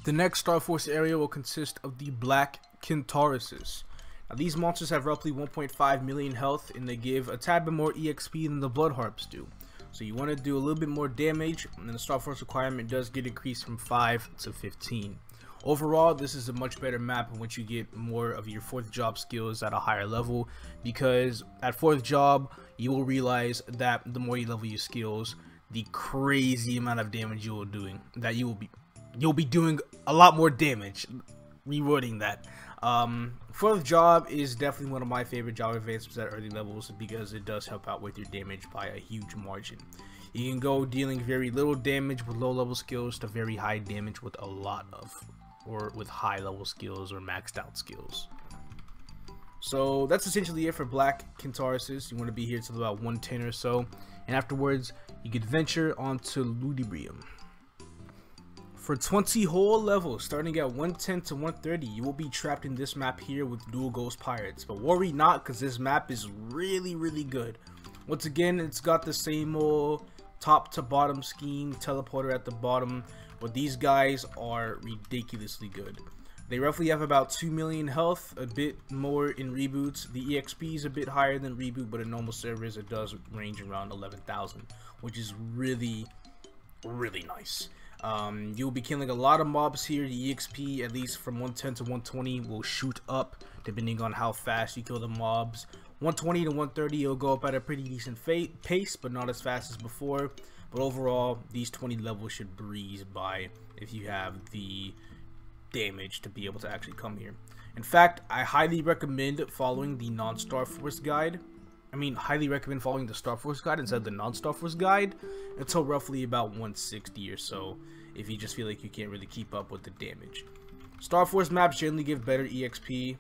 Speaker 1: The next Star Force area will consist of the Black Kentauruses. Now, these monsters have roughly 1.5 million health, and they give a tad bit more EXP than the Blood Harps do. So you want to do a little bit more damage, and the Star Force requirement does get increased from 5 to 15. Overall, this is a much better map once you get more of your 4th job skills at a higher level, because at 4th job, you will realize that the more you level your skills, the crazy amount of damage you'll be doing a lot more damage. Rewording that. 4th job is definitely one of my favorite job advancements at early levels, because it does help out with your damage by a huge margin. You can go dealing very little damage with low level skills to very high damage with a lot of, or with high level skills or maxed out skills. So that's essentially it for Black Kentauruses. You want to be here till about 110 or so, and afterwards you could venture onto Ludibrium. For 20 whole levels, starting at 110 to 130, you will be trapped in this map here with dual ghost pirates. But worry not, because this map is really, really good. Once again, it's got the same old top to bottom scheme, teleporter at the bottom, but these guys are ridiculously good. They roughly have about 2 million health, a bit more in reboots. The EXP is a bit higher than reboot, but in normal servers it does range around 11,000, which is really, really nice. You'll be killing a lot of mobs here. The EXP, at least from 110 to 120, will shoot up depending on how fast you kill the mobs. 120 to 130, it'll go up at a pretty decent pace, but not as fast as before. But overall, these 20 levels should breeze by if you have the damage to be able to actually come here. In fact, I highly recommend following the non-Star Force guide. Highly recommend following the Star Force guide instead of the non-Star Force guide until roughly about 160 or so, if you just feel like you can't really keep up with the damage. Star Force maps generally give better EXP,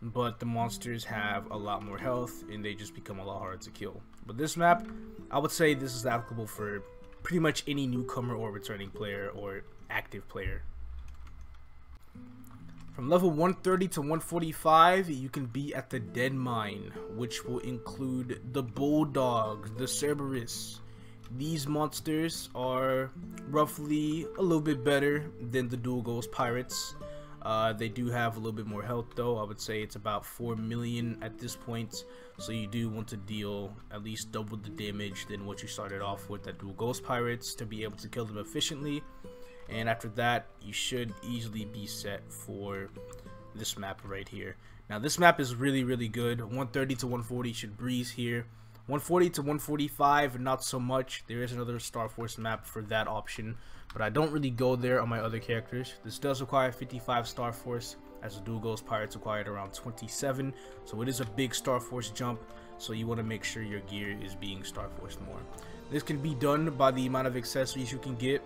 Speaker 1: but the monsters have a lot more health and they just become a lot harder to kill. But this map, I would say this is applicable for pretty much any newcomer or returning player or active player. From level 130 to 145, you can be at the Dead Mine, which will include the Bulldogs, the Cerberus. These monsters are roughly a little bit better than the Dual Ghost Pirates. They do have a little bit more health though. I would say it's about 4 million at this point, so you do want to deal at least double the damage than what you started off with at Dual Ghost Pirates to be able to kill them efficiently. And after that, you should easily be set for this map right here. Now this map is really, really good. 130 to 140 should breeze here. 140 to 145, not so much. There is another Star Force map for that option, but I don't really go there on my other characters. This does require 55 Star Force, as the dual ghost pirates required around 27, so it is a big Star Force jump, so you want to make sure your gear is being Star Force more. This can be done by the amount of accessories you can get.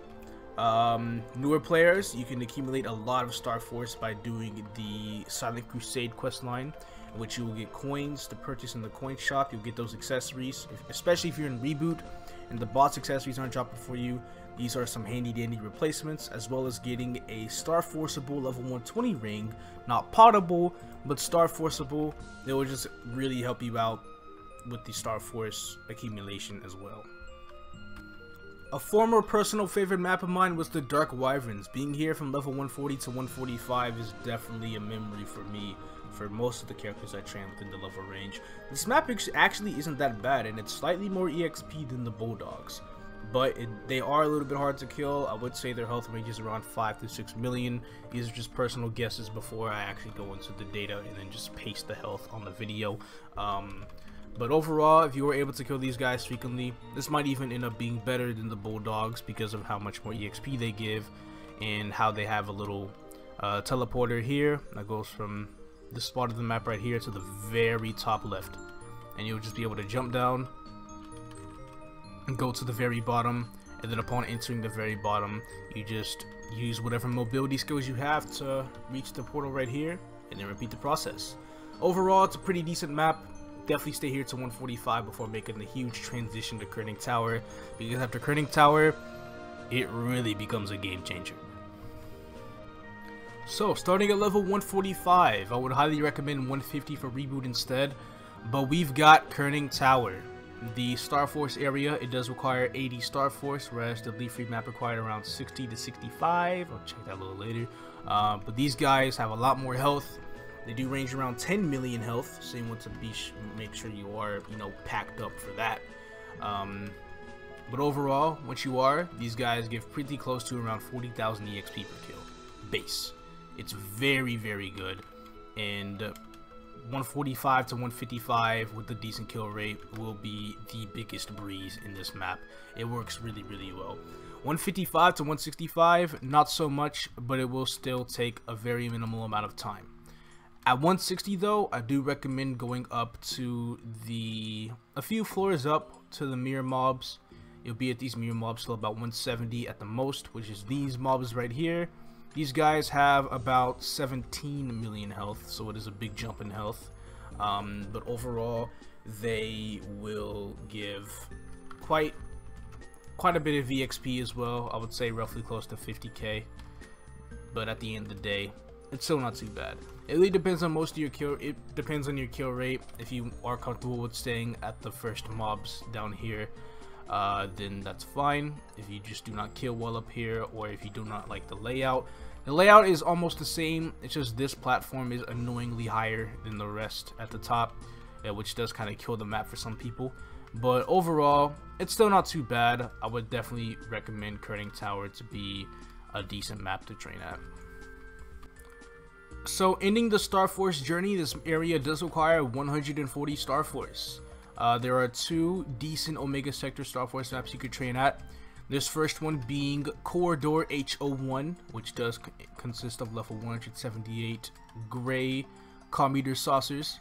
Speaker 1: Newer players, you can accumulate a lot of Star Force by doing the Silent Crusade questline, in which you will get coins to purchase in the coin shop. You'll get those accessories, especially if you're in Reboot and the boss accessories aren't dropping for you. These are some handy dandy replacements, as well as getting a Star Forceable level 120 ring, not potable, but Star Forceable. It will just really help you out with the Star Force accumulation as well. A former personal favorite map of mine was the Dark Wyverns. Being here from level 140 to 145 is definitely a memory for me for most of the characters I train within the level range. This map actually isn't that bad, and it's slightly more EXP than the Bulldogs, but they are a little bit hard to kill. I would say their health range is around 5 to 6 million. These are just personal guesses before I actually go into the data and then just paste the health on the video. But overall, if you were able to kill these guys frequently, this might even end up being better than the Bulldogs because of how much more EXP they give and how they have a little teleporter here that goes from this spot of the map right here to the very top left, and you'll just be able to jump down and go to the very bottom, and then upon entering the very bottom, you just use whatever mobility skills you have to reach the portal right here, and then repeat the process. Overall, it's a pretty decent map. Definitely stay here to 145 before making the huge transition to Kerning Tower, because after Kerning Tower, it really becomes a game changer. So, starting at level 145, I would highly recommend 150 for Reboot instead, but we've got Kerning Tower. The Star Force area, it does require 80 Star Force, whereas the Leaf Free map required around 60 to 65. I'll check that a little later. But these guys have a lot more health. They do range around 10 million health, so you want to make sure you are, packed up for that. But overall, once you are, these guys give pretty close to around 40,000 EXP per kill base. It's very, very good, and 145 to 155 with a decent kill rate will be the biggest breeze in this map. It works really, really well. 155 to 165, not so much, but it will still take a very minimal amount of time. At 160 though, I do recommend going up to a few floors up to the mirror mobs. You'll be at these mirror mobs till about 170 at the most, which is these mobs right here. These guys have about 17 million health, so it is a big jump in health. But overall, they will give quite a bit of EXP as well. I would say roughly close to 50k. But at the end of the day, it's still not too bad. It really depends on most of your kill. It depends on your kill rate. If you are comfortable with staying at the first mobs down here, then that's fine. If you just do not kill well up here, or if you do not like the layout is almost the same. It's just this platform is annoyingly higher than the rest at the top, which does kind of kill the map for some people. But overall, it's still not too bad. I would definitely recommend Kerning Tower to be a decent map to train at. So ending the Star Force journey, this area does require 140 Star Force. There are two decent Omega Sector Star Force maps you could train at. This first one being Corridor H01, which does consist of level 178 gray commuter saucers.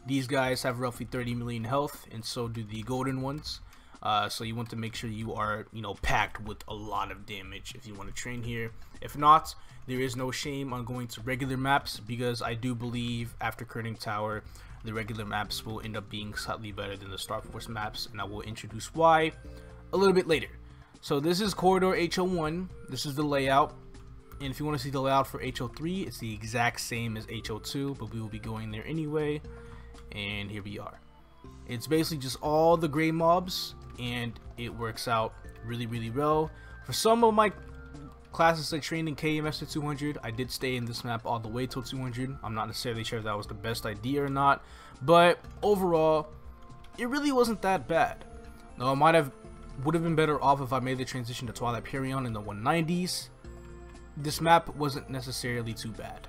Speaker 1: These guys have roughly 30 million health, and so do the golden ones. So you want to make sure you are, packed with a lot of damage if you want to train here. If not, there is no shame on going to regular maps, because I do believe after Kerning Tower, the regular maps will end up being slightly better than the Star Force maps, and I will introduce why a little bit later. So this is Corridor H01. This is the layout, and if you want to see the layout for H03, it's the exact same as H02, but we will be going there anyway. And here we are. It's basically just all the gray mobs, and it works out really, really well. For some of my classes I trained in KMS to 200, I did stay in this map all the way till 200. I'm not necessarily sure if that was the best idea or not, but overall, it really wasn't that bad. Now, would have been better off if I made the transition to Twilight Perion in the 190s. This map wasn't necessarily too bad,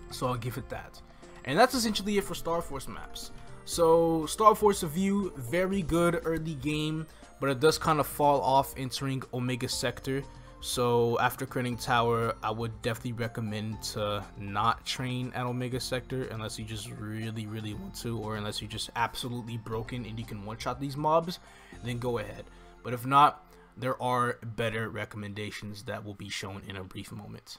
Speaker 1: so I'll give it that. And that's essentially it for Star Force maps. So Star Force View, very good early game, but it does kind of fall off entering Omega Sector. So after Critting Tower, I would definitely recommend to not train at Omega Sector unless you just really want to, or unless you're just absolutely broken and you can one-shot these mobs, then go ahead. But if not, there are better recommendations that will be shown in a brief moment.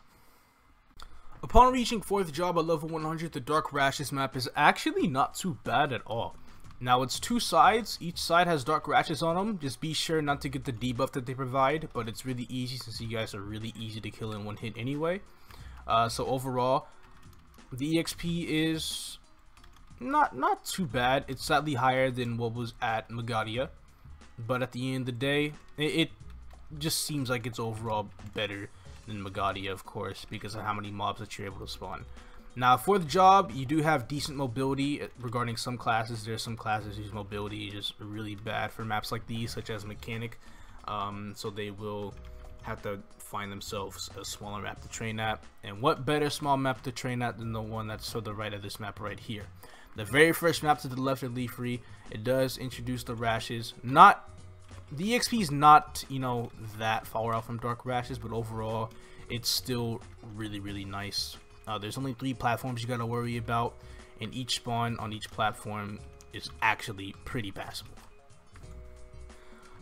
Speaker 1: Upon reaching 4th job at level 100, the Dark Rashes map is actually not too bad at all. Now it's 2 sides, each side has Dark Rashes on them. Just be sure not to get the debuff that they provide, but it's really easy since you guys are really easy to kill in one hit anyway. So overall, the EXP is not too bad. It's slightly higher than what was at Magadia, but at the end of the day, it just seems like it's overall better than Magadia, of course, because of how many mobs that you're able to spawn. Now, for the job, you do have decent mobility regarding some classes. There's some classes whose mobility is just really bad for maps like these, such as Mechanic. So they will have to find themselves a smaller map to train at. And what better small map to train at than the one that's to the right of this map right here? The very first map to the left of Leaf Free, it does introduce the Rashes. The EXP is not, you know, that far out from Dark Rashes, but overall, it's still really nice. There's only 3 platforms you gotta worry about, and each spawn on each platform is actually pretty passable.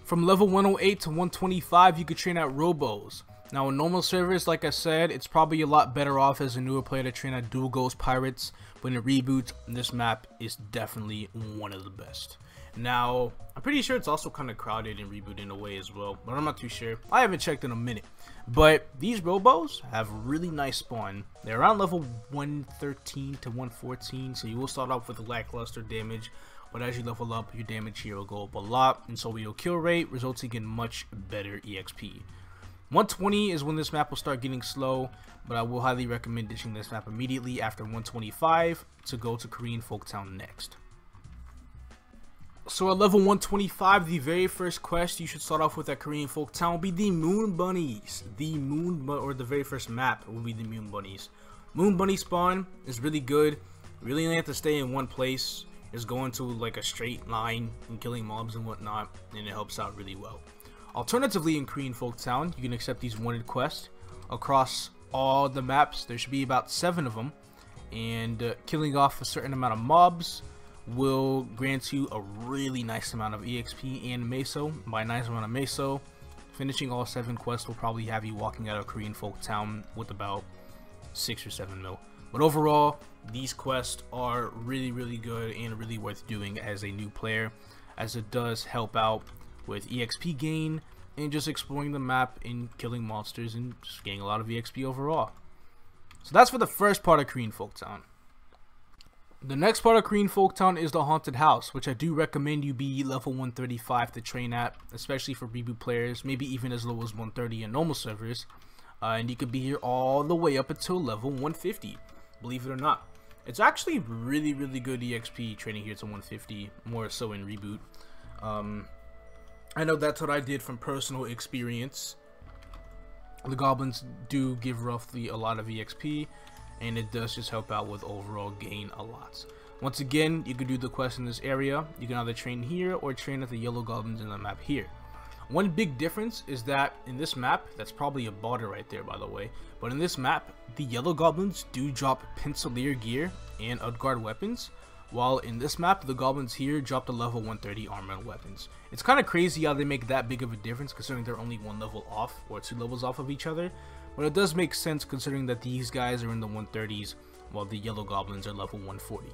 Speaker 1: From level 108 to 125, you could train at Robos. Now, in normal servers, like I said, it's probably a lot better off as a newer player to train at Dual Ghost Pirates, but in reboots, this map is definitely one of the best. Now, I'm pretty sure it's also kind of crowded in Reboot in a way as well, but I'm not too sure. I haven't checked in a minute. But these Robos have really nice spawn. They're around level 113 to 114, so you will start off with lackluster damage, but as you level up, your damage here will go up a lot, and so will your kill rate, resulting in much better EXP. 120 is when this map will start getting slow, but I will highly recommend ditching this map immediately after 125 to go to Korean Folktown next. So at level 125, the very first quest you should start off with at Korean Folktown will be the Moon Bunnies. Or the very first map will be the Moon Bunnies. Moon Bunny spawn is really good. You really only have to stay in one place. Just going to like a straight line and killing mobs and whatnot, and it helps out really well. Alternatively, in Korean Folktown, you can accept these wanted quests across all the maps. There should be about 7 of them, and killing off a certain amount of mobs will grant you a really nice amount of EXP and Meso. By nice amount of Meso, finishing all 7 quests will probably have you walking out of Korean Folktown with about 6 or 7 mil. But overall, these quests are really good and really worth doing as a new player, as it does help out with EXP gain and just exploring the map and killing monsters and just getting a lot of EXP overall. So that's for the first part of Korean Folktown. The next part of Korean Folktown is the Haunted House, which I do recommend you be level 135 to train at, especially for reboot players, maybe even as low as 130 in normal servers. And you could be here all the way up until level 150, believe it or not. It's actually really good EXP training here to 150, more so in reboot. I know that's what I did from personal experience. The goblins do give roughly a lot of EXP, and it does just help out with overall gain a lot. Once again, you can do the quest in this area. You can either train here or train at the yellow goblins in the map here. One big difference is that in this map, that's probably a border right there by the way, but in this map, the yellow goblins do drop Pencilier gear and Utgard weapons, while in this map, the goblins here drop the level 130 armor and weapons. It's kind of crazy how they make that big of a difference considering they're only 1 level off or 2 levels off of each other. But it does make sense considering that these guys are in the 130s while the yellow goblins are level 140.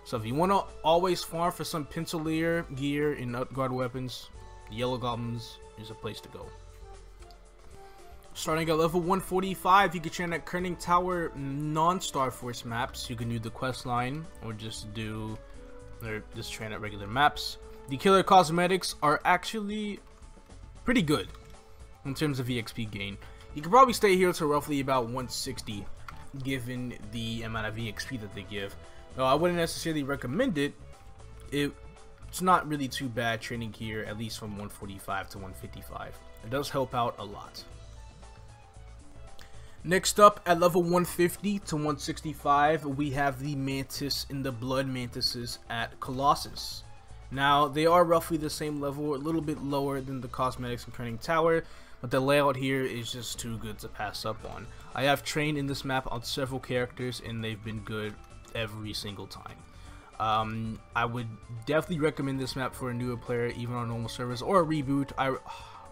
Speaker 1: So if you want to always farm for some Pencilier gear and Utgard weapons, the yellow goblins is a place to go. Starting at level 145, you can train at Critting Tower non-Star Force maps. You can do the quest line or just train at regular maps. The killer cosmetics are actually pretty good in terms of EXP gain. You can probably stay here to roughly about 160 given the amount of EXP that they give. Though I wouldn't necessarily recommend it. It's not really too bad training here, at least from 145 to 155. It does help out a lot. Next up, at level 150 to 165, we have the Mantis and the Blood Mantises at Colossus. Now, they are roughly the same level, a little bit lower than the Cosmetics and Kerning Tower, but the layout here is just too good to pass up on. I have trained in this map on several characters, and they've been good every single time. I would definitely recommend this map for a newer player, even on normal servers or a reboot. I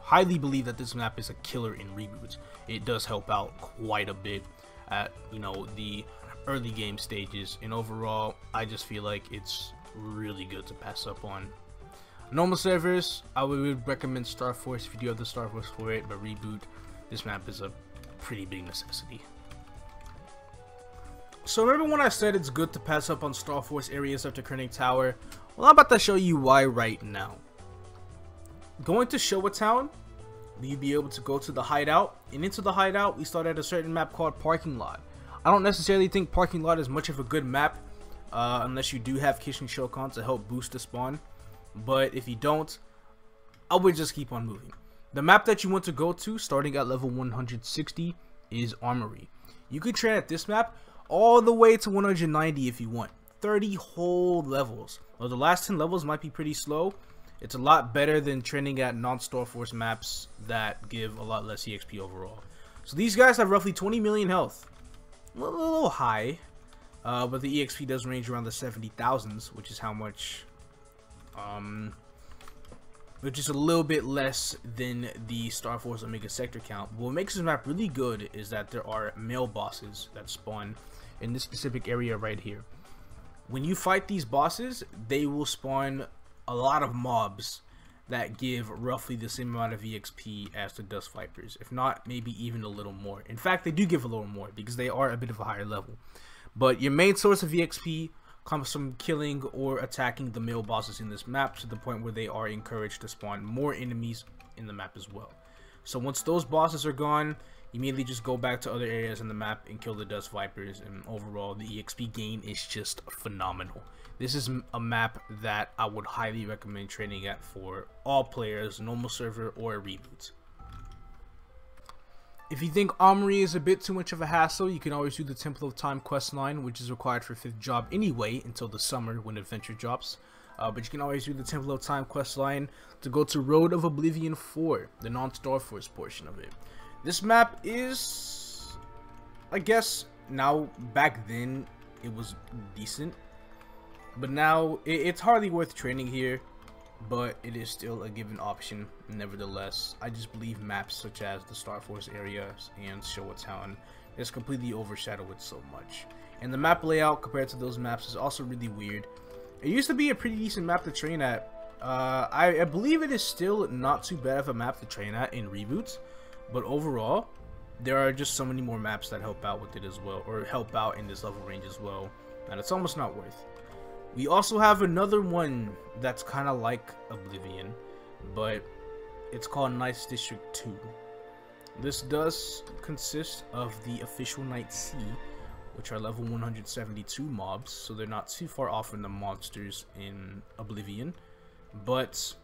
Speaker 1: highly believe that this map is a killer in reboots. It does help out quite a bit at, the early game stages, and overall I just feel like it's really good to pass up on. Normal servers, I would recommend Star Force if you do have the Star Force for it, but reboot, this map is a pretty big necessity. So remember when I said it's good to pass up on Star Force areas after Kerning Tower? Well, I'm about to show you why right now. Going to Showa Town, you'd be able to go to the hideout, and into the hideout we start at a certain map called Parking Lot. I don't necessarily think Parking Lot is much of a good map unless you do have Kishin Shokan to help boost the spawn, but if you don't, I would just keep on moving. The map that you want to go to starting at level 160 is Armory. You can train at this map all the way to 190 if you want. 30 whole levels. Well, the last 10 levels might be pretty slow. It's a lot better than training at non-Star Force maps that give a lot less EXP overall. So these guys have roughly 20 million health. A little high, but the EXP does range around the 70,000s, which is how much, which is a little bit less than the Star Force Omega sector count. But what makes this map really good is that there are male bosses that spawn in this specific area right here. When you fight these bosses, they will spawn a lot of mobs that give roughly the same amount of EXP as the Dust Vipers, if not maybe even a little more. In fact, they do give a little more because they are a bit of a higher level. But your main source of EXP comes from killing or attacking the male bosses in this map, to the point where they are encouraged to spawn more enemies in the map as well. So once those bosses are gone, you immediately just go back to other areas in the map and kill the Dust Vipers, and overall the EXP gain is just phenomenal. This is a map that I would highly recommend training at for all players, normal server or reboots. If you think Armory is a bit too much of a hassle, you can always do the Temple of Time questline, which is required for 5th job anyway until the summer when Adventure drops. But you can always do the Temple of Time questline to go to Road of Oblivion 4, the non-Star Force portion of it. This map is, I guess, now, back then it was decent, but now it's hardly worth training here, but it is still a given option nevertheless. I just believe maps such as the Star Force areas and Showa Town just completely overshadow it so much. And the map layout compared to those maps is also really weird. It used to be a pretty decent map to train at. I believe it is still not too bad of a map to train at in reboots, but overall there are just so many more maps that help out with it as well, or help out in this level range as well, and it's almost not worth. We also have another one that's kind of like Oblivion, but it's called Knights District 2. This does consist of the official Knight C, which are level 172 mobs, so they're not too far off from the monsters in Oblivion, but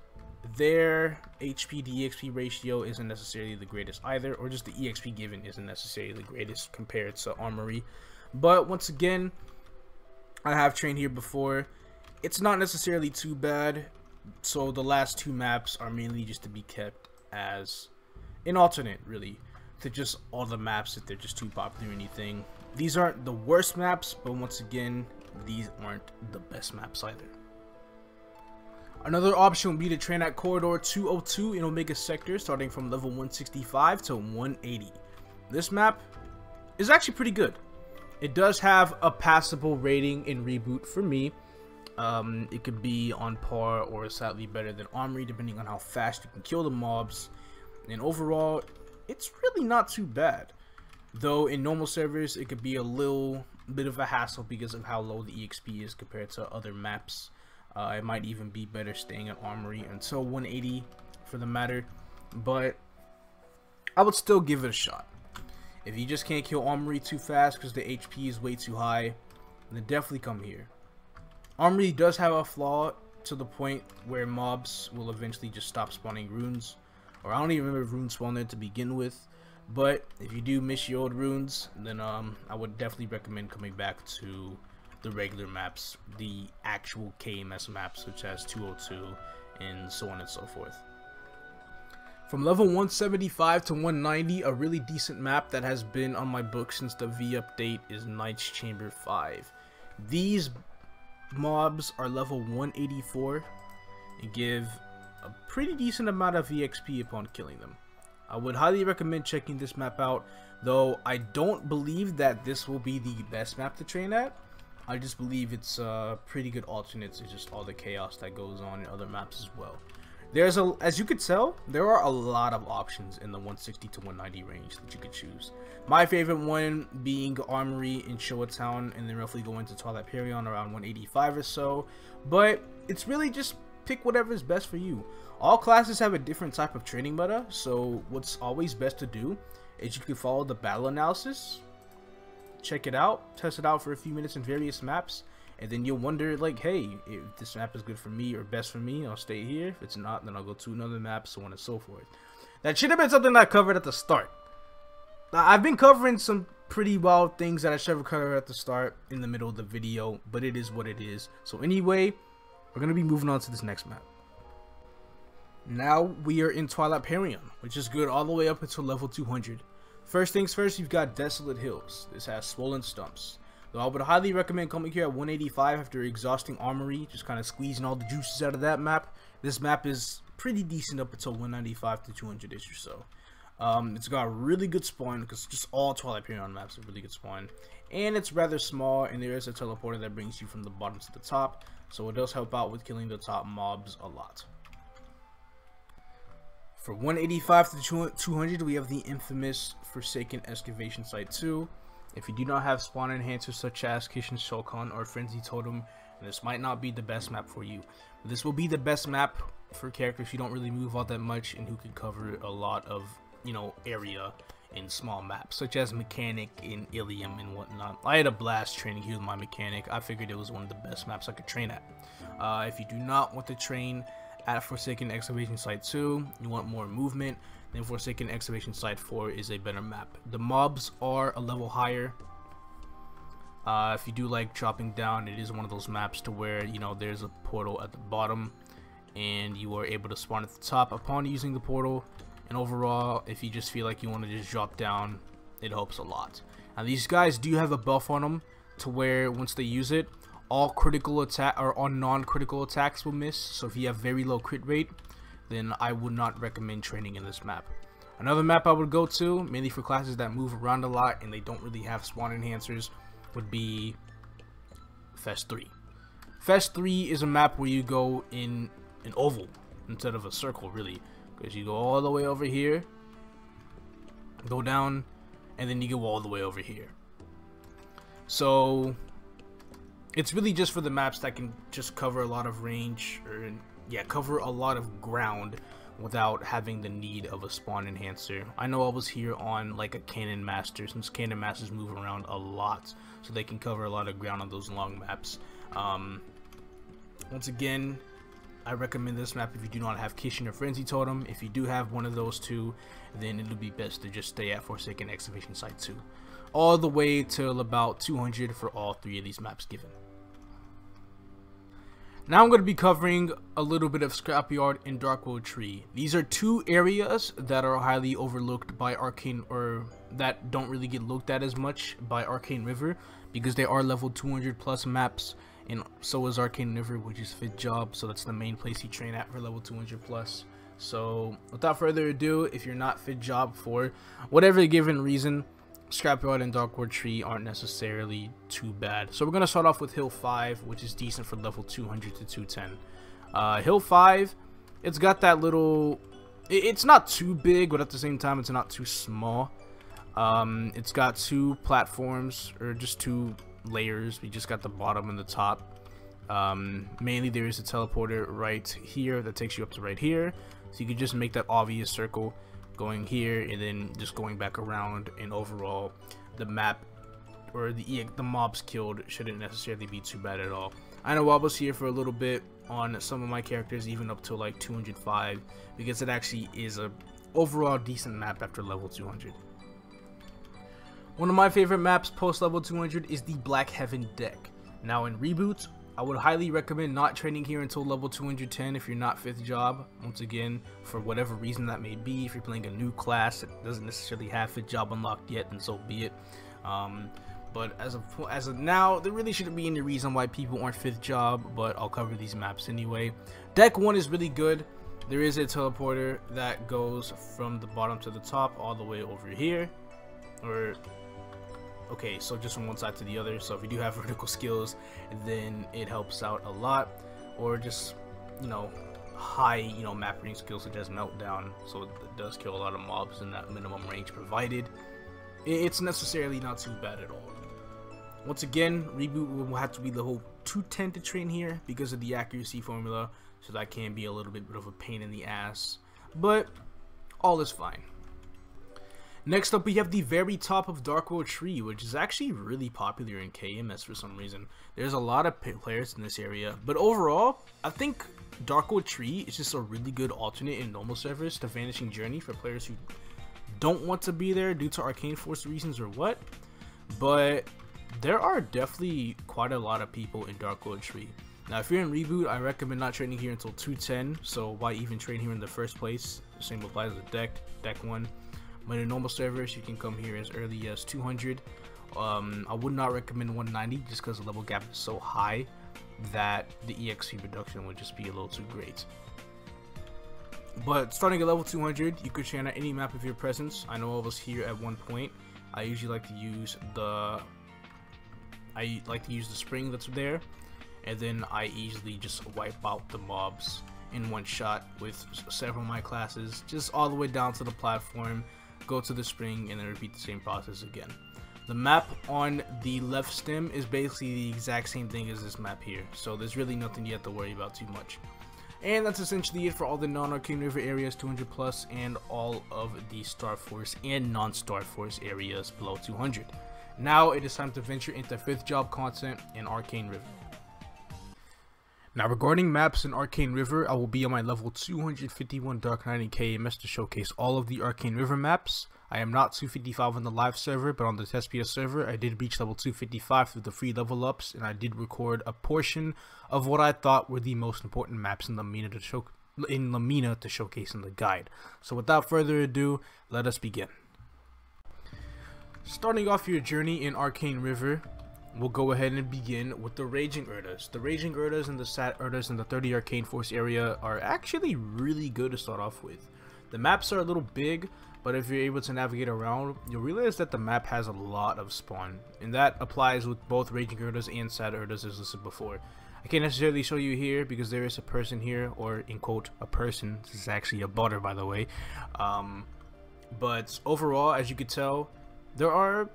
Speaker 1: their HP to EXP ratio isn't necessarily the greatest either, or just the EXP given isn't necessarily the greatest compared to Armory. But once again, I have trained here before. It's not necessarily too bad, so the last two maps are mainly just to be kept as an alternate, really, to just all the maps if they're just too popular or anything. These aren't the worst maps, but once again, these aren't the best maps either. Another option would be to train at Corridor 202 in Omega Sector, starting from level 165 to 180. This map is actually pretty good. It does have a passable rating in reboot for me. It could be on par or slightly better than Armory, depending on how fast you can kill the mobs. And overall, it's really not too bad. Though in normal servers, it could be a little bit of a hassle because of how low the EXP is compared to other maps. It might even be better staying at Armory until 180 for the matter, but I would still give it a shot. If you just can't kill Armory too fast because the HP is way too high, then definitely come here. Armory does have a flaw to the point where mobs will eventually just stop spawning runes, or I don't even remember if runes spawn there to begin with, But if you do miss your old runes, then I would definitely recommend coming back to the regular maps, the actual KMS maps, such as 202 and so on and so forth. From level 175 to 190, a really decent map that has been on my book since the V update is Knight's Chamber 5. These mobs are level 184 and give a pretty decent amount of EXP upon killing them. I would highly recommend checking this map out, though I don't believe that this will be the best map to train at. I just believe it's a pretty good alternate to just all the chaos that goes on in other maps as well. As you could tell, there are a lot of options in the 160 to 190 range that you could choose. My favorite one being Armory in Showa Town, and then roughly go into Twilight Perion around 185 or so. But it's really just pick whatever is best for you. All classes have a different type of training meta, so what's always best to do is you can follow the battle analysis, check it out, test it out for a few minutes in various maps, and then you'll wonder, like, hey, if this map is good for me or best for me, I'll stay here. If it's not, then I'll go to another map, so on and so forth. That should have been something I covered at the start. I've been covering some pretty wild things that I should have covered at the start in the middle of the video, but it is what it is. So anyway, we're going to be moving on to this next map. Now we are in Twilight Perion, which is good all the way up until level 200. First things first, you've got Desolate Hills. This has swollen stumps. Though I would highly recommend coming here at 185 after exhausting Armory, just kind of squeezing all the juices out of that map. This map is pretty decent up until 195 to 200-ish or so. It's got a really good spawn, because just all Twilight Perion maps have really good spawn. And it's rather small, and there is a teleporter that brings you from the bottom to the top, so it does help out with killing the top mobs a lot. For 185 to 200, we have the infamous Forsaken Excavation Site 2. If you do not have spawn enhancers such as Kishin Shokan or Frenzy Totem, this might not be the best map for you. But this will be the best map for characters who don't really move all that much and who can cover a lot of, area in small maps, such as Mechanic in Ilium and whatnot. I had a blast training here with my Mechanic. I figured it was one of the best maps I could train at. If you do not want to train at Forsaken Excavation Site 2, you want more movement, then Forsaken Excavation Site 4 is a better map. The mobs are a level higher. If you do like dropping down, it is one of those maps to where, there's a portal at the bottom and you are able to spawn at the top upon using the portal. And overall, if you just feel like you want to just drop down, it helps a lot. Now these guys do have a buff on them to where once they use it, all critical attack or all non-critical attacks will miss. So if you have very low crit rate, then I would not recommend training in this map. Another map I would go to, mainly for classes that move around a lot and they don't really have spawn enhancers, would be Fest 3. Fest 3 is a map where you go in an oval instead of a circle, really, because you go all the way over here, go down, and then you go all the way over here. So it's really just for the maps that can just cover a lot of range, or cover a lot of ground without having the need of a spawn enhancer. I know I was here on like a Cannon Master, since Cannon Masters move around a lot, so they can cover a lot of ground on those long maps. Once again, I recommend this map if you do not have Kishin or Frenzy Totem. If you do have one of those two, then it'll be best to just stay at Forsaken Excavation Site 2. All the way till about 200 for all three of these maps given. Now I'm going to be covering a little bit of Scrapyard and Darkwood Tree. These are two areas that are highly overlooked by Arcane, or that don't really get looked at as much by Arcane River, because they are level 200 plus maps, and so is Arcane River, which is Fit Job, so that's the main place you train at for level 200 plus. So without further ado, if you're not Fit Job for whatever given reason, Scrapyard and Darkwood Tree aren't necessarily too bad. So we're going to start off with Hill 5, which is decent for level 200 to 210. Hill 5, it's got that little, it's not too big, but at the same time it's not too small. It's got two platforms, or just two layers. We just got the bottom and the top. Mainly there is a teleporter right here that takes you up to right here, so you can just make that obvious circle going here and then just going back around, and overall the map or the mobs killed shouldn't necessarily be too bad at all. I know I was here for a little bit on some of my characters, even up to like 205, because it actually is a overall decent map after level 200. One of my favorite maps post level 200 is the Black Heaven deck. Now in reboots, I would highly recommend not training here until level 210 if you're not 5th job. Once again, for whatever reason that may be, if you're playing a new class that doesn't necessarily have 5th job unlocked yet, then so be it. But as of now, there really shouldn't be any reason why people aren't 5th job, but I'll cover these maps anyway. Deck 1 is really good. There is a teleporter that goes from the bottom to the top all the way over here. Okay, so just from one side to the other. So if you do have vertical skills, then it helps out a lot. Or just, you know, high, map reading skills such as Meltdown. So it does kill a lot of mobs in that minimum range provided. It's necessarily not too bad at all. Once again, reboot will have to be level 210 to train here because of the accuracy formula. So that can be a little bit of a pain in the ass. But all is fine. Next up, we have the very top of Darkworld Tree, which is actually really popular in KMS for some reason. There's a lot of players in this area, but overall, I think Darkworld Tree is just a really good alternate in normal servers to Vanishing Journey for players who don't want to be there due to Arcane Force reasons or what. But there are definitely quite a lot of people in Darkworld Tree. Now, if you're in reboot, I recommend not training here until 210. So why even train here in the first place? The same applies to deck 1. But in normal servers, you can come here as early as 200. I would not recommend 190 just because the level gap is so high that the EXP production would just be a little too great. But starting at level 200, you could train at any map of your presence. I know I was here at one point. I usually like to use the spring that's there, and then I easily just wipe out the mobs in one shot with several of my classes, just all the way down to the platform. Go to the spring and then repeat the same process again. The map on the left stem is basically the exact same thing as this map here, so there's really nothing you have to worry about too much. And that's essentially it for all the non-Arcane River areas 200 plus and all of the Star Force and non-Star Force areas below 200. Now it is time to venture into 5th job content in Arcane River. Now regarding maps in Arcane River, I will be on my level 251 Dark Knight in KMS to showcase all of the Arcane River maps. I am not 255 on the live server, but on the test beta server, I did reach level 255 through the free level ups, and I did record a portion of what I thought were the most important maps in Limina to showcase in the guide. So without further ado, let us begin. Starting off your journey in Arcane River, we'll go ahead and begin with the Raging Urdas. The Raging Urdas and the Sat Urdas in the 30 Arcane Force area are actually really good to start off with. The maps are a little big, but if you're able to navigate around, you'll realize that the map has a lot of spawn, and that applies with both Raging Urdas and Sat Urdas as listed before. I can't necessarily show you here because there is a person here, or in quote, a person. This is actually a butter, by the way. But overall, as you could tell, there are,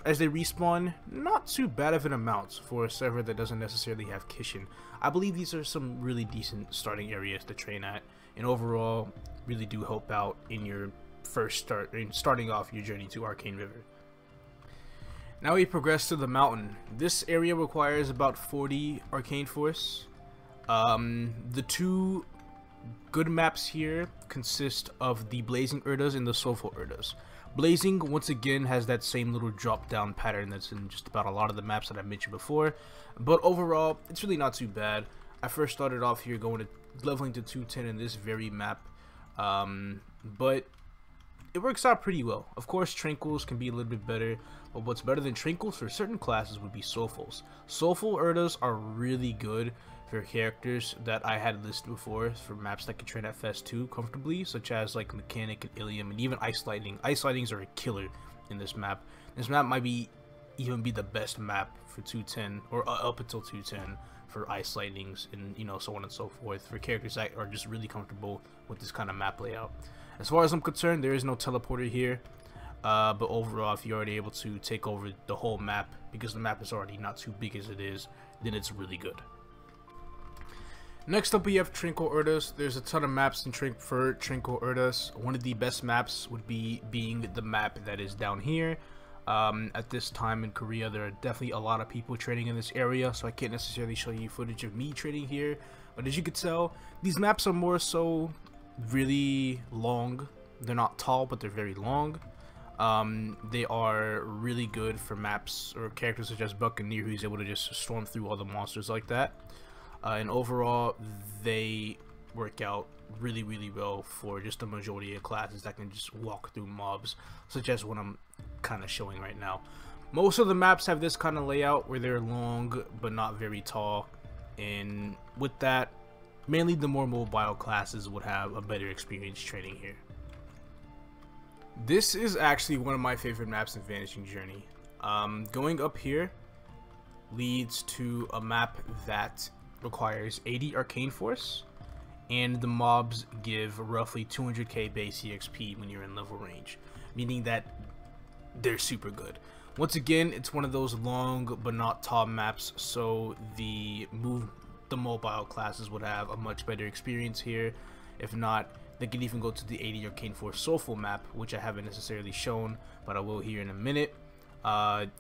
Speaker 1: as they respawn, not too bad of an amount for a server that doesn't necessarily have Kishin. I believe these are some really decent starting areas to train at, and overall really do help out in your starting off your journey to Arcane River. Now we progress to the mountain. This area requires about 40 Arcane Force. The two good maps here consist of the Blazing Urdas and the Soulful Urdas. Blazing, once again, has that same little drop down pattern that's in just about a lot of the maps that I mentioned before, but overall it's really not too bad. I first started off here going to leveling to 210 in this very map, but it works out pretty well. Of course, Tranquils can be a little bit better, but what's better than Tranquils for certain classes would be Soulfuls. Soulful Urdas are really good for characters that I had listed before for maps that can train at Fest 2 comfortably, such as like Mechanic and Ilium, and even Ice Lightning. Ice Lightnings are a killer in this map. This map might even be the best map for 210, or up until 210 for Ice Lightnings, and so on and so forth, for characters that are just really comfortable with this kind of map layout. As far as I'm concerned, there is no teleporter here, but overall, if you're already able to take over the whole map, because the map is already not too big as it is, then it's really good. Next up, we have Tranquil Urdas. There's a ton of maps for Tranquil Urdas. One of the best maps would be being the map that is down here. At this time in Korea, there are definitely a lot of people trading in this area, so I can't necessarily show you footage of me trading here. But as you can tell, these maps are more so really long. They're not tall, but they're very long. They are really good for maps or characters such as Buccaneer, who's able to just storm through all the monsters like that. And overall, they work out really well for just the majority of classes that can just walk through mobs, such as what I'm kind of showing right now. Most of the maps have this kind of layout where they're long but not very tall, and with that, mainly the more mobile classes would have a better experience training here. This is actually one of my favorite maps in Vanishing Journey. Going up here leads to a map that requires 80 Arcane Force, and the mobs give roughly 200k base EXP when you're in level range, meaning that they're super good. Once again, it's one of those long but not tall maps, so the mobile classes would have a much better experience here. If not, they could even go to the 80 Arcane Force Soulful map, which I haven't necessarily shown, but I will here in a minute.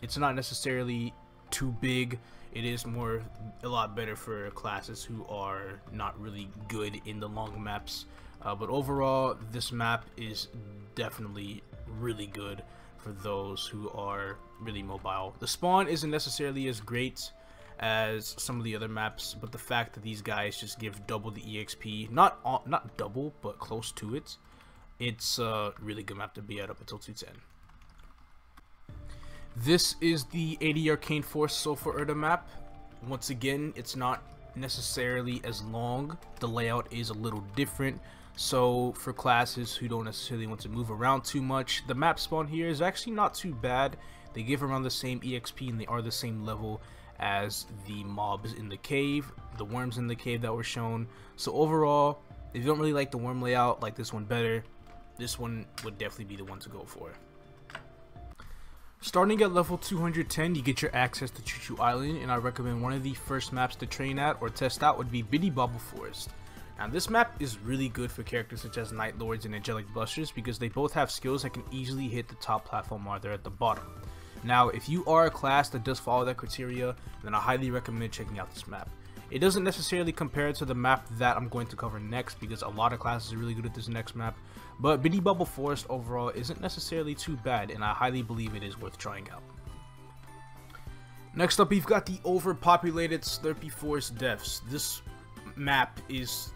Speaker 1: It's not necessarily too big. It is a lot better for classes who are not really good in the long maps. But overall, this map is definitely really good for those who are really mobile. The spawn isn't necessarily as great as some of the other maps, but the fact that these guys just give double the EXP, not double, but close to it, it's a really good map to be at up until 210. This is the 80 Arcane Force Sulfur Urda map. Once again, it's not necessarily as long. The layout is a little different. So for classes who don't necessarily want to move around too much, the map spawn here is actually not too bad. They give around the same EXP and they are the same level as the mobs in the cave, the worms in the cave that were shown. So overall, if you don't really like the worm layout, like this one better, this one would definitely be the one to go for. Starting at level 210, you get your access to Choo Choo Island, and I recommend one of the first maps to train at or test out would be Biddy-Bobble Forest. Now this map is really good for characters such as Night Lords and Angelic Busters because they both have skills that can easily hit the top platform while they're at the bottom. Now if you are a class that does follow that criteria, then I highly recommend checking out this map. It doesn't necessarily compare to the map that I'm going to cover next because a lot of classes are really good at this next map, but Biddy-Bobble Forest overall isn't necessarily too bad, and I highly believe it is worth trying out. Next up, we've got the overpopulated Slurpy Forest Depths. This map is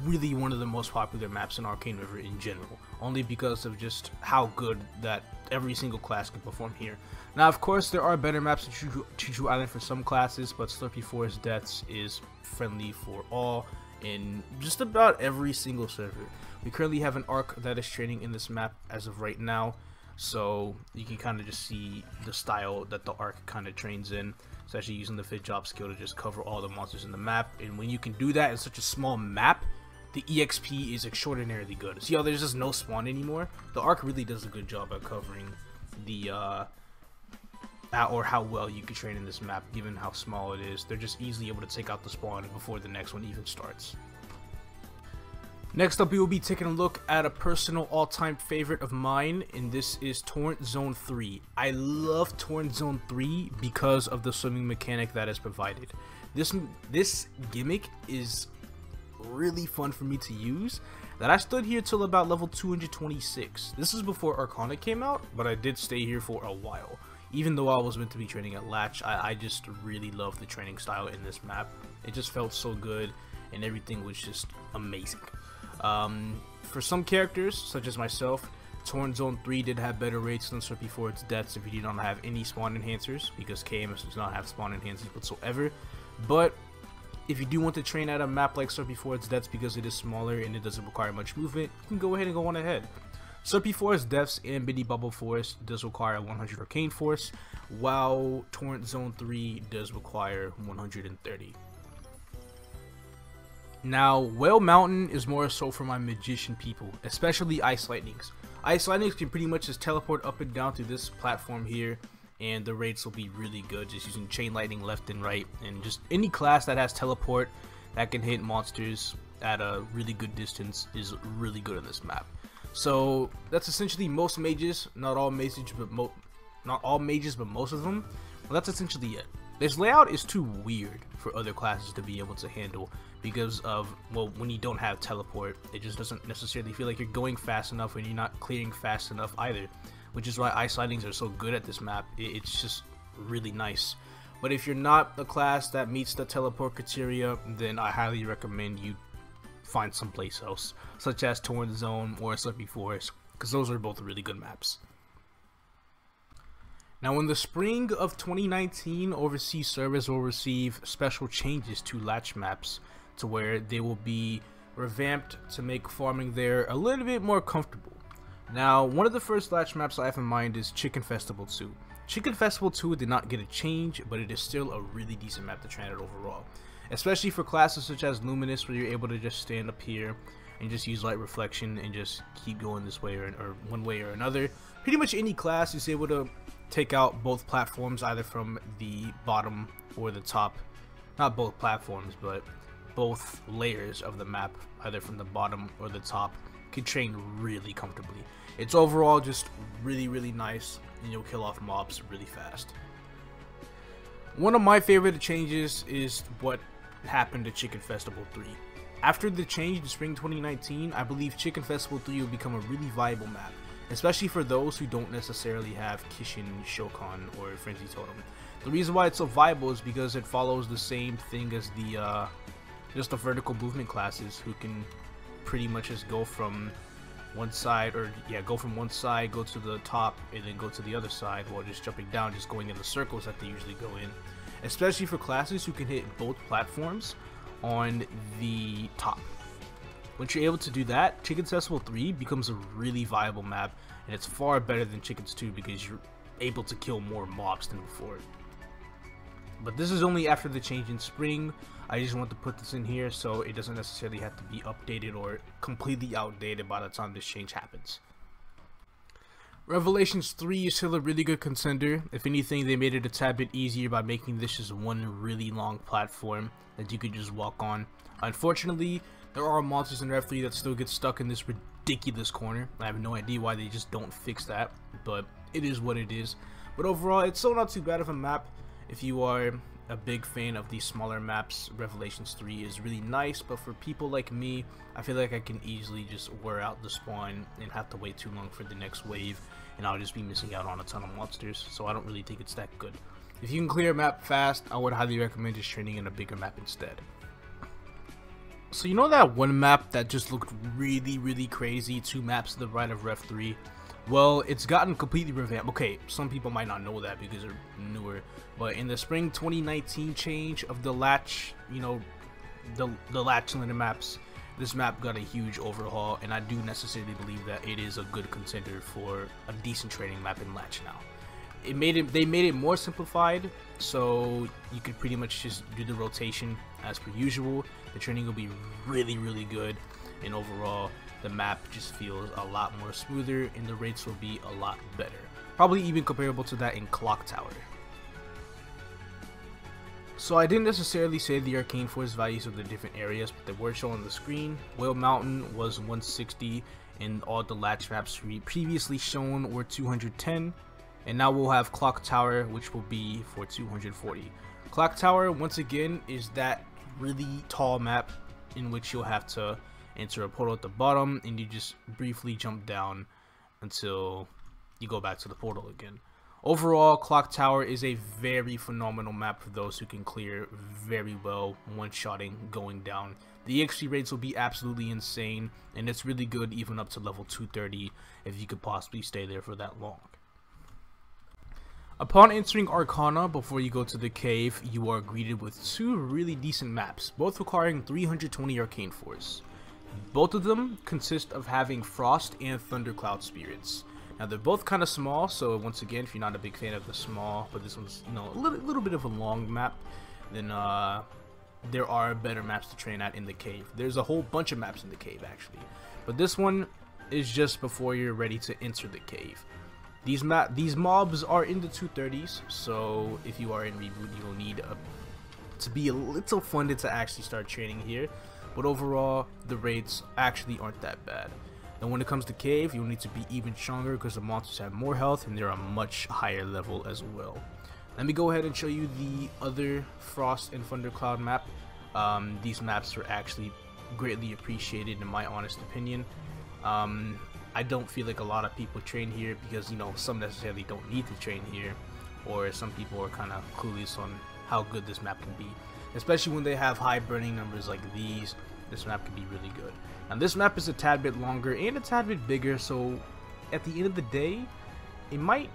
Speaker 1: really one of the most popular maps in Arcane River in general, only because of just how good that every single class can perform here. Now of course there are better maps in Choo Choo Island for some classes, but Slurpy Forest Depths is friendly for all in just about every single server. We currently have an arc that is training in this map as of right now, so you can kind of just see the style that the arc kind of trains in. It's actually using the Fit Job skill to just cover all the monsters in the map, and when you can do that in such a small map, the EXP is extraordinarily good. See how there's just no spawn anymore? The arc really does a good job at covering the or how well you can train in this map given how small it is. They're just easily able to take out the spawn before the next one even starts. Next up, we will be taking a look at a personal all-time favorite of mine, and this is Torrent Zone 3. I love Torrent Zone 3 because of the swimming mechanic that is provided. This gimmick is really fun for me to use, that I stood here till about level 226. This is before Arcana came out, but I did stay here for a while. Even though I was meant to be training at Latch, I just really love the training style in this map. It just felt so good, and everything was just amazing. For some characters, such as myself, Torrent Zone 3 did have better rates than Slurpy Forest Depths if you did not have any spawn enhancers, because KMS does not have spawn enhancers whatsoever. But if you do want to train at a map like Slurpy Forest Depths because it is smaller and it doesn't require much movement, you can go ahead and go on ahead. Slurpy Forest Depths and Biddy-Bobble Forest does require 100 Arcane Force, while Torrent Zone 3 does require 130. Now, Whale Mountain is more so for my magician people, especially Ice Lightnings. Ice Lightnings can pretty much just teleport up and down to this platform here, and the rates will be really good just using Chain Lightning left and right, and just any class that has teleport that can hit monsters at a really good distance is really good on this map. So that's essentially most mages, not all mages, but most of them. Well, that's essentially it. This layout is too weird for other classes to be able to handle because of, well, when you don't have teleport, it just doesn't necessarily feel like you're going fast enough and you're not clearing fast enough either, which is why ice slidings are so good at this map. It's just really nice. But if you're not a class that meets the teleport criteria, then I highly recommend you find someplace else, such as Torn Zone or Slippery Forest, because those are both really good maps. Now, in the spring of 2019, overseas servers will receive special changes to latch maps to where they will be revamped to make farming there a little bit more comfortable. Now, one of the first latch maps I have in mind is Chicken Festival 2. Chicken Festival 2 did not get a change, but it is still a really decent map to train at overall, especially for classes such as Luminous, where you're able to just stand up here and just use light reflection and just keep going this way or one way or another. Pretty much any class is able to take out both platforms, either from the bottom or the top. Not both platforms, but both layers of the map, either from the bottom or the top, can train really comfortably. It's overall just really nice, and you'll kill off mobs really fast. One of my favorite changes is what happened to Chicken Festival 3. After the change in spring 2019, I believe Chicken Festival 3 will become a really viable map, especially for those who don't necessarily have Kishin, Shokan, or Frenzy Totem. The reason why it's so viable is because it follows the same thing as the just the vertical movement classes, who can pretty much just go from one side, or go from one side, go to the top, and then go to the other side while just jumping down, just going in the circles that they usually go in. Especially for classes who can hit both platforms on the top. Once you're able to do that, Chicken Festival 3 becomes a really viable map, and it's far better than Chickens 2 because you're able to kill more mobs than before. But this is only after the change in spring. I just want to put this in here so it doesn't necessarily have to be updated or completely outdated by the time this change happens. Revelations 3 is still a really good contender. If anything, they made it a tad bit easier by making this just one really long platform that you could just walk on. Unfortunately, there are monsters in Rev 3 that still get stuck in this ridiculous corner. I have no idea why they just don't fix that, but it is what it is. But overall, it's still not too bad of a map. If you are a big fan of these smaller maps, Revelations 3 is really nice, but for people like me, I feel like I can easily just wear out the spawn and have to wait too long for the next wave, and I'll just be missing out on a ton of monsters, so I don't really think it's that good. If you can clear a map fast, I would highly recommend just training in a bigger map instead. So you know that one map that just looked really crazy 2 maps to the right of Rev 3? Well, it's gotten completely revamped. Okay, some people might not know that because they're newer, but in the spring 2019 change of the latch, you know, the latch cylinder maps, this map got a huge overhaul, and I do necessarily believe that it is a good contender for a decent training map in latch now. They made it more simplified, so you could pretty much just do the rotation as per usual. The training will be really good, and overall the map just feels a lot more smoother, and the rates will be a lot better, probably even comparable to that in Clock Tower. So I didn't necessarily say the Arcane Force values of the different areas, but they were shown on the screen. Whale Mountain was 160, and all the latch maps previously shown were 210, and now we'll have Clock Tower, which will be for 240. Clock Tower, once again, is that really tall map in which you'll have to enter a portal at the bottom, and you just briefly jump down until you go back to the portal again. Overall, Clock Tower is a very phenomenal map for those who can clear very well one-shotting going down. The EXP rates will be absolutely insane, and it's really good even up to level 230 if you could possibly stay there for that long. Upon entering Arcana, before you go to the cave, you are greeted with 2 really decent maps, both requiring 320 Arcane Force. Both of them consist of having Frost and Thundercloud Spirits. Now they're both kind of small, so once again, if you're not a big fan of the small, but this one's, you know, a little bit of a long map, then there are better maps to train at in the cave. There's a whole bunch of maps in the cave actually, but this one is just before you're ready to enter the cave. These mobs are in the 230s, so if you are in reboot, you'll need to be a little funded to actually start training here. But overall, the rates actually aren't that bad. And when it comes to cave, you'll need to be even stronger because the monsters have more health and they're a much higher level as well. Let me go ahead and show you the other Frost and Thundercloud map. These maps are actually greatly appreciated in my honest opinion. I don't feel like a lot of people train here because, you know, some necessarily don't need to train here, or some people are kind of clueless on how good this map can be. Especially when they have high burning numbers like these, this map can be really good. And this map is a tad bit longer and a tad bit bigger, so at the end of the day, it might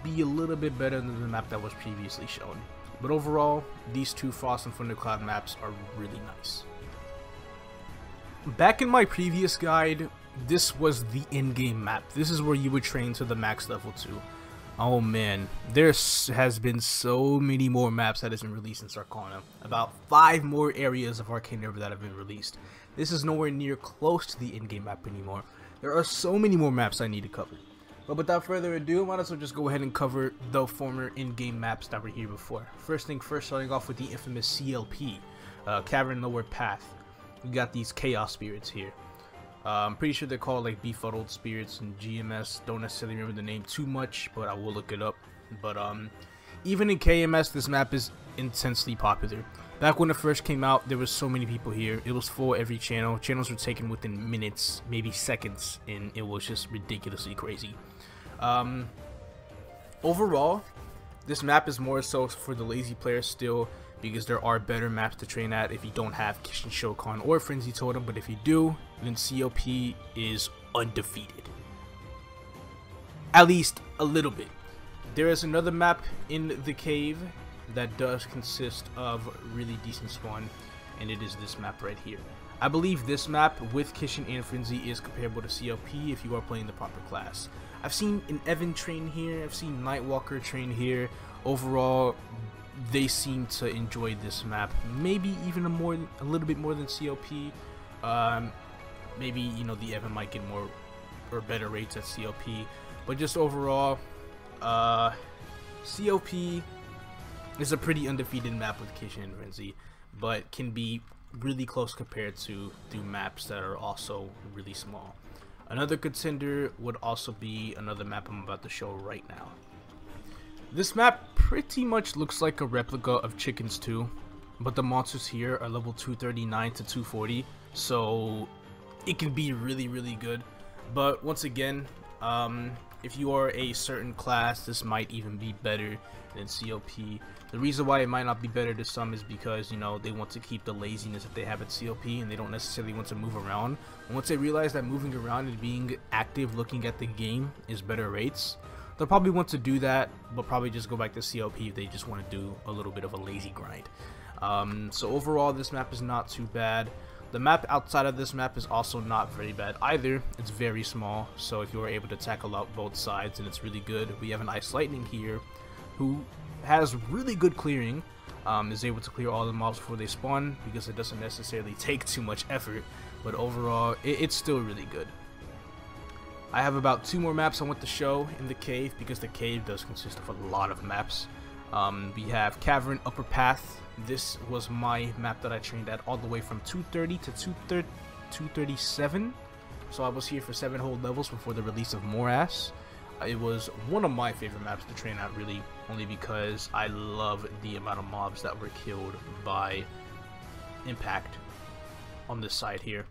Speaker 1: be a little bit better than the map that was previously shown. But overall, these two Frost and Thundercloud maps are really nice. Back in my previous guide, this was the in-game map. This is where you would train to the max level 2. Oh man, there has been so many more maps that has been released in Arcane. About 5 more areas of Arcane that have been released. This is nowhere near close to the in-game map anymore. There are so many more maps I need to cover. But without further ado, I might as well just go ahead and cover the former in-game maps that were here before. First thing first, starting off with the infamous CLP, Cavern Lower Path. We got these Chaos Spirits here. I'm pretty sure they're called like Befuddled Spirits and GMS. Don't necessarily remember the name too much, but I will look it up. But even in KMS, this map is intensely popular. Back when it first came out, there was so many people here. It was full every channel. Channels were taken within minutes, maybe seconds, and it was just ridiculously crazy. Overall, this map is more so for the lazy players still, because there are better maps to train at if you don't have Kishin Shokan or Frenzy Totem, but if you do, then CLP is undefeated. At least a little bit. There is another map in the cave that does consist of really decent spawn, and it is this map right here. I believe this map with Kishin and Frenzy is comparable to CLP if you are playing the proper class. I've seen an Evan train here, I've seen Nightwalker train here. Overall, they seem to enjoy this map, maybe even a little bit more than CLP. Maybe, you know, the Evan might get more or better rates at CLP, but just overall, CLP is a pretty undefeated map with Kishin and Frenzy, but can be really close compared to maps that are also really small. Another contender would also be another map I'm about to show right now. This map pretty much looks like a replica of Chickens 2, but the monsters here are level 239 to 240, so it can be really good. But once again, if you are a certain class, this might even be better than CLP. The reason why it might not be better to some is because, you know, they want to keep the laziness that they have at CLP and they don't necessarily want to move around. And once they realize that moving around and being active looking at the game is better rates, they'll probably want to do that, but probably just go back to CLP if they just want to do a little bit of a lazy grind. So overall, this map is not too bad. The map outside of this map is also not very bad either. It's very small, so if you are able to tackle out both sides, then it's really good. We have an Ice Lightning here who has really good clearing, is able to clear all the mobs before they spawn because it doesn't necessarily take too much effort, but overall it's still really good. I have about 2 more maps I want to show in the cave because the cave does consist of a lot of maps. We have Cavern Upper Path. This was my map that I trained at all the way from 230 to 237, so I was here for 7 whole levels before the release of Morass. It was one of my favorite maps to train at, really, only because I love the amount of mobs that were killed by impact on this side here.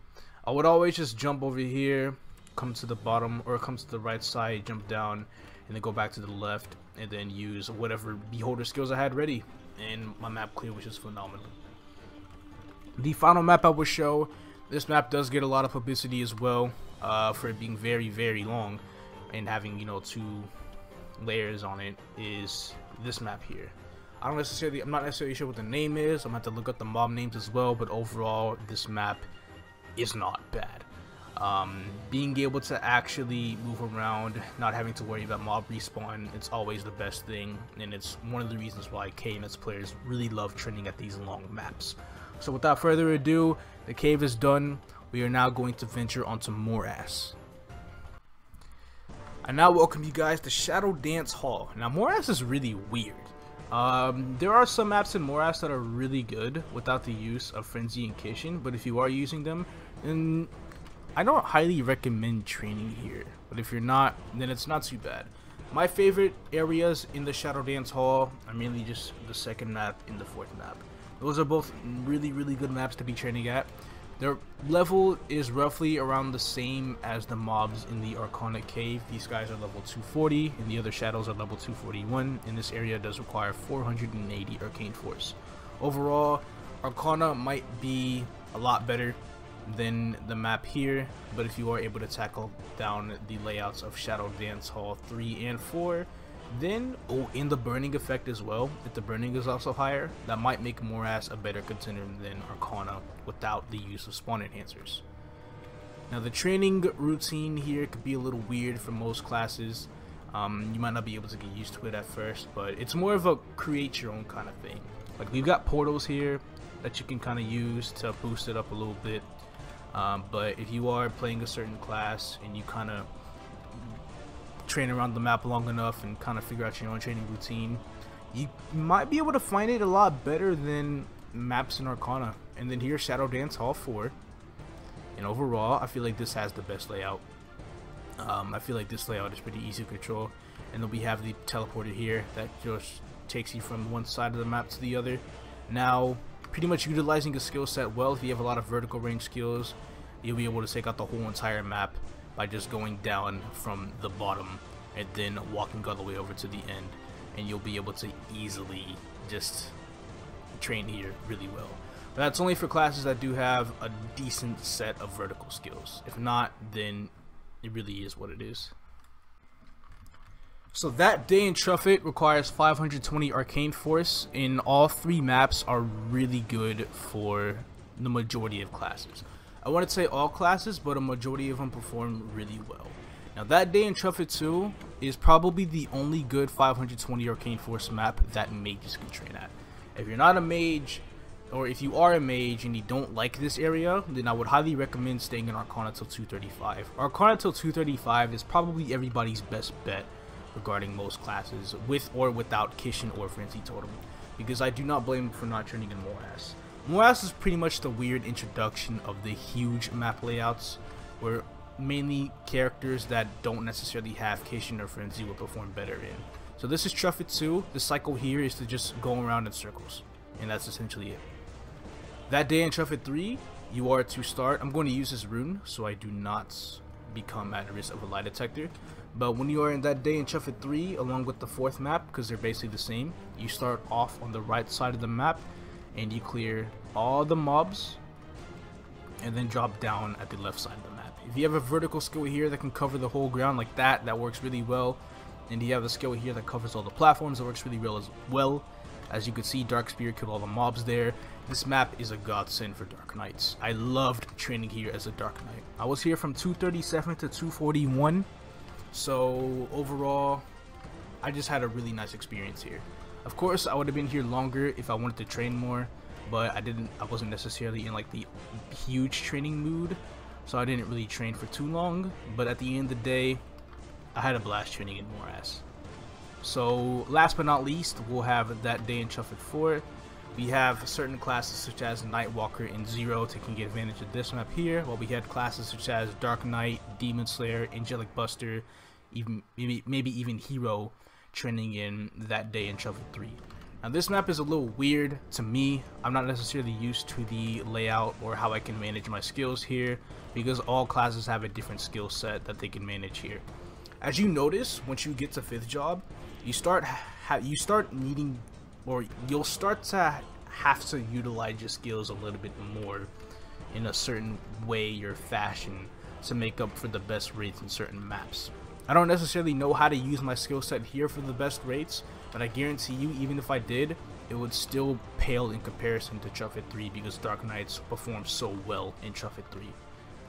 Speaker 1: I would always just jump over here, come to the bottom, or come to the right side, jump down, and then go back to the left, and then use whatever beholder skills I had ready, and my map clear was just phenomenal. The final map I will show, this map does get a lot of publicity as well, for it being very long and having, you know, 2 layers on it, is this map here. I'm not necessarily sure what the name is. I'm gonna have to look up the mob names as well, but overall this map is not bad. Being able to actually move around, not having to worry about mob respawn, it's always the best thing, and it's one of the reasons why KMS players really love training at these long maps. So without further ado, the cave is done. We are now going to venture onto Morass. I now welcome you guys to Shadow Dance Hall. Now Morass is really weird. There are some maps in Morass that are really good without the use of Frenzy and Kishin, but if you are using them, then I don't highly recommend training here. But if you're not, then it's not too bad. My favorite areas in the Shadow Dance Hall are mainly just the second map and the fourth map. Those are both really good maps to be training at. Their level is roughly around the same as the mobs in the Arcane Cave. These guys are level 240 and the other shadows are level 241, and this area does require 480 Arcane Force. Overall, Arcana might be a lot better than the map here, but if you are able to tackle down the layouts of Shadow Dance Hall 3 and 4, then in the burning effect as well, if the burning is also higher, that might make Morass a better contender than Arcana without the use of spawn enhancers. Now the training routine here could be a little weird for most classes. You might not be able to get used to it at first, but it's more of a create your own kind of thing. Like, we've got portals here that you can kind of use to boost it up a little bit. But if you are playing a certain class and you kind of train around the map long enough and kind of figure out your own training routine, you might be able to find it a lot better than maps in Arcana. And then here's Shadow Dance Hall 4, and overall I feel like this has the best layout. I feel like this layout is pretty easy to control, and then we have the teleporter here that just takes you from one side of the map to the other. Now, pretty much utilizing a skill set well, if you have a lot of vertical range skills, you'll be able to take out the whole entire map by just going down from the bottom and then walking all the way over to the end, and you'll be able to easily just train here really well. But that's only for classes that do have a decent set of vertical skills. If not, then it really is what it is. So that day in Truffet requires 520 Arcane Force, and all three maps are really good for the majority of classes. I wouldn't say all classes, but a majority of them perform really well. Now that day in Truffet 2 is probably the only good 520 Arcane Force map that mages can train at. If you're not a mage, or if you are a mage and you don't like this area, then I would highly recommend staying in Arcana till 235. Arcana till 235 is probably everybody's best bet regarding most classes, with or without Kishin or Frenzy Totem, because I do not blame him for not training in Morass. Morass is pretty much the weird introduction of the huge map layouts, where mainly characters that don't necessarily have Kishin or Frenzy will perform better in. So this is Truffet 2. The cycle here is to just go around in circles, and that's essentially it. That day in Truffet 3, you are to start. I'm going to use this rune so I do not become at risk of a lie detector. But when you are in that day in Truffet 3, along with the fourth map, because they're basically the same, you start off on the right side of the map and you clear all the mobs and then drop down at the left side of the map. If you have a vertical skill here that can cover the whole ground like that, that works really well. And you have a skill here that covers all the platforms, that works really well as well. As you can see, Dark Spear killed all the mobs there. This map is a godsend for Dark Knights. I loved training here as a Dark Knight. I was here from 237 to 241. So overall, I just had a really nice experience here. Of course, I would have been here longer if I wanted to train more, but I wasn't necessarily in like the huge training mood, so I didn't really train for too long. But at the end of the day, I had a blast training in Morass. So last but not least, we'll have that day in Truffet 4. We have certain classes such as Nightwalker and Zero taking advantage of this map here, while we had classes such as Dark Knight, Demon Slayer, Angelic Buster, maybe even Hero training in that day in Truffet 3. Now this map is a little weird to me. I'm not necessarily used to the layout or how I can manage my skills here, because all classes have a different skill set that they can manage here. As you notice, once you get to 5th job, you'll start to have to utilize your skills a little bit more in a certain way or fashion to make up for the best rates in certain maps. I don't necessarily know how to use my skill set here for the best rates, but I guarantee you, even if I did, it would still pale in comparison to Truffet 3, because Dark Knights perform so well in Truffet 3.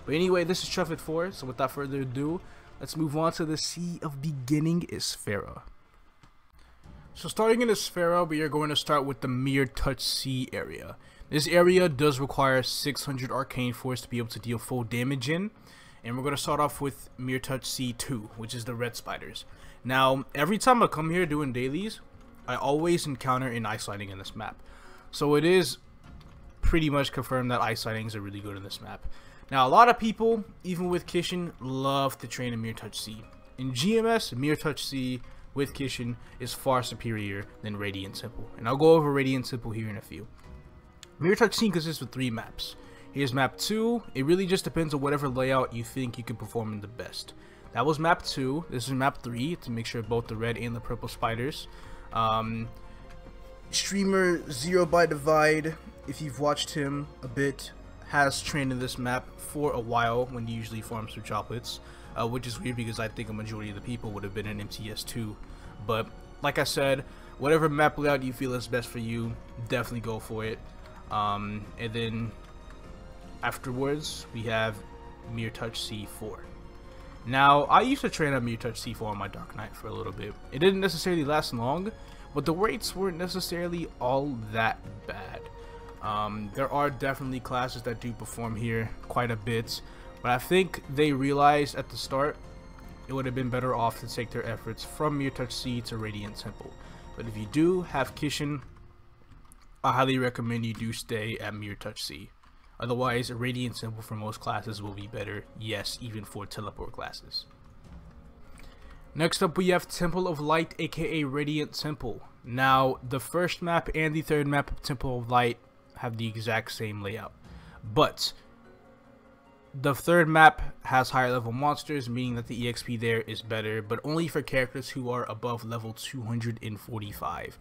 Speaker 1: But anyway, this is Truffet 4, so without further ado, let's move on to the Sea of Beginning Isfera. So starting in Isfera, we are going to start with the Mere Touch Sea area. This area does require 600 Arcane Force to be able to deal full damage in. And we're going to start off with Mere Touch Sea 2, which is the red spiders. Now, every time I come here doing dailies, I always encounter an ice sliding in this map. So it is pretty much confirmed that ice slidings are really good in this map. Now, a lot of people, even with Kishin, love to train in Mere Touch Sea. In GMS, Mere Touch Sea with Kishin is far superior than Radiant Temple. And I'll go over Radiant Temple here in a few. Mirror Touch Scene consists of 3 maps. Here's map 2. It really just depends on whatever layout you think you can perform in the best. That was map 2. This is map 3 to make sure both the red and the purple spiders. Streamer Zero by Divide, if you've watched him a bit, has trained in this map for a while when he usually farms through chocolates, which is weird because I think a majority of the people would have been in MTS2. But like I said, whatever map layout you feel is best for you, definitely go for it. And then afterwards we have Mirror Touch C4. Now, I used to train on Mirror Touch C4 on my Dark Knight for a little bit. It didn't necessarily last long, but the rates weren't necessarily all that bad. There are definitely classes that do perform here quite a bit, but I think they realized at the start it would have been better off to take their efforts from Mirror Touch C to Radiant Temple. But if you do have Kishin, I highly recommend you do stay at Mirror Touch C. Otherwise, Radiant Temple for most classes will be better, yes, even for teleport classes. Next up we have Temple of Light, aka Radiant Temple. Now, the first map and the third map of Temple of Light have the exact same layout, but the third map has higher level monsters, meaning that the EXP there is better, but only for characters who are above level 245.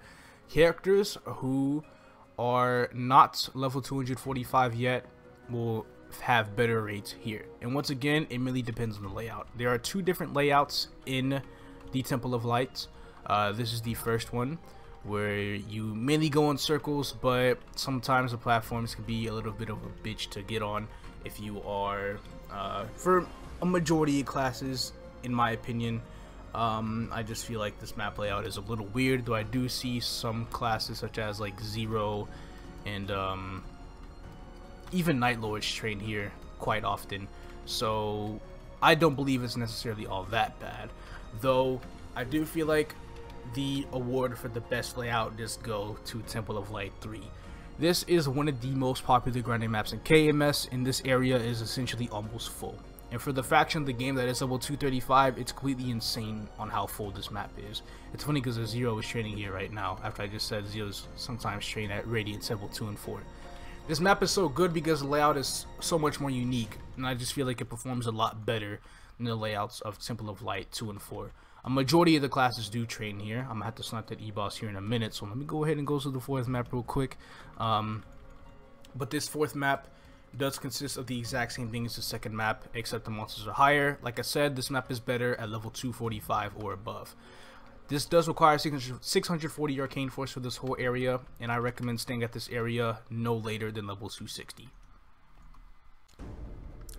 Speaker 1: Characters who are not level 245 yet will have better rates here. And once again, it really depends on the layout. There are 2 different layouts in the Temple of Light. This is the first one, where you mainly go in circles, but sometimes the platforms can be a little bit of a bitch to get on if you are, for a majority of classes, in my opinion. I just feel like this map layout is a little weird, though I do see some classes such as like Zero and even Night Lords train here quite often, so I don't believe it's necessarily all that bad, though I do feel like the award for the best layout does go to Temple of Light 3. This is one of the most popular grinding maps in KMS, and this area is essentially almost full. And for the faction of the game that is level 235, it's completely insane on how full this map is. It's funny because Zero is training here right now, after I just said Zero's sometimes train at Radiant Temple 2 and 4. This map is so good because the layout is so much more unique, and I just feel like it performs a lot better than the layouts of Temple of Light 2 and 4. A majority of the classes do train here. I'm gonna have to snipe that E-boss here in a minute, so let me go ahead and go to the 4th map real quick. But this 4th map does consist of the exact same thing as the 2nd map, except the monsters are higher. Like I said, this map is better at level 245 or above. This does require 640 Arcane Force for this whole area, and I recommend staying at this area no later than level 260.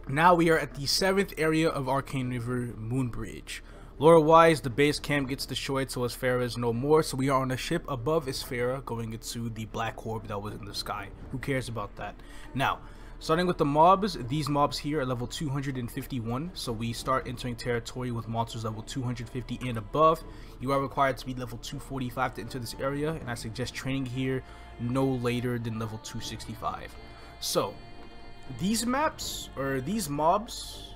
Speaker 1: Now we are at the 7th area of Arcane River, Moonbridge. Lore-wise, the base camp gets destroyed, so Esfera is no more, so we are on a ship above Esfera going into the black orb that was in the sky. Who cares about that? Now, starting with the mobs, these mobs here are level 251, so we start entering territory with monsters level 250 and above. You are required to be level 245 to enter this area, and I suggest training here no later than level 265. So, these maps, or these mobs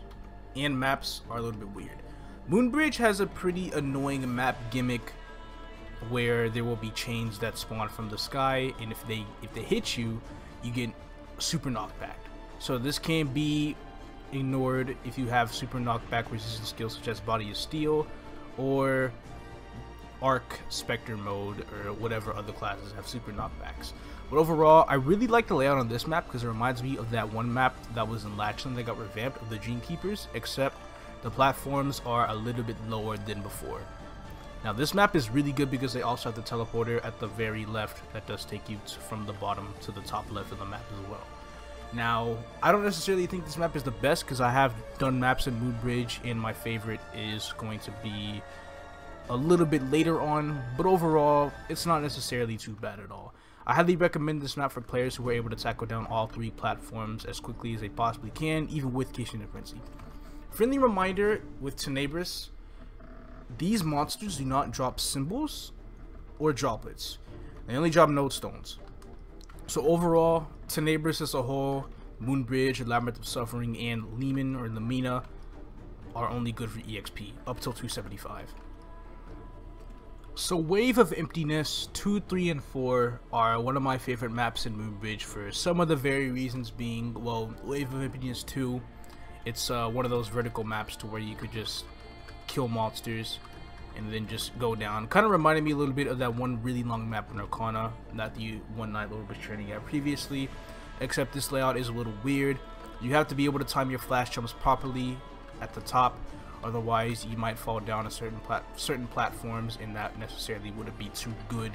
Speaker 1: and maps are a little bit weird. Moonbridge has a pretty annoying map gimmick where there will be chains that spawn from the sky, and if they hit you, you get super knockback. So this can be ignored if you have super knockback resistant skills such as Body of Steel or Arc Spectre mode or whatever other classes have super knockbacks. But overall, I really like the layout on this map because it reminds me of that one map that was in Latchland that got revamped of the Dream Keepers, except the platforms are a little bit lower than before. Now this map is really good because they also have the teleporter at the very left that does take you from the bottom to the top left of the map as well. Now, I don't necessarily think this map is the best because I have done maps in Moonbridge, and my favorite is going to be a little bit later on, but overall, it's not necessarily too bad at all. I highly recommend this map for players who are able to tackle down all 3 platforms as quickly as they possibly can, even with Kishin and Frenzy. Friendly reminder with Tenebris, these monsters do not drop symbols or droplets. They only drop node stones. So overall, Tenebris as a whole, Moonbridge, Labyrinth of Suffering, and Limen or Limina are only good for EXP up till 275. So Wave of Emptiness 2, 3, and 4 are one of my favorite maps in Moonbridge for some of the very reasons being, well, Wave of Emptiness 2, it's one of those vertical maps to where you could just kill monsters and then just go down. Kind of reminded me a little bit of that one really long map in Arcane that the one Night Lord was training at previously, except this layout is a little weird. You have to be able to time your flash jumps properly at the top. Otherwise, you might fall down a certain platforms, and that necessarily wouldn't be too good.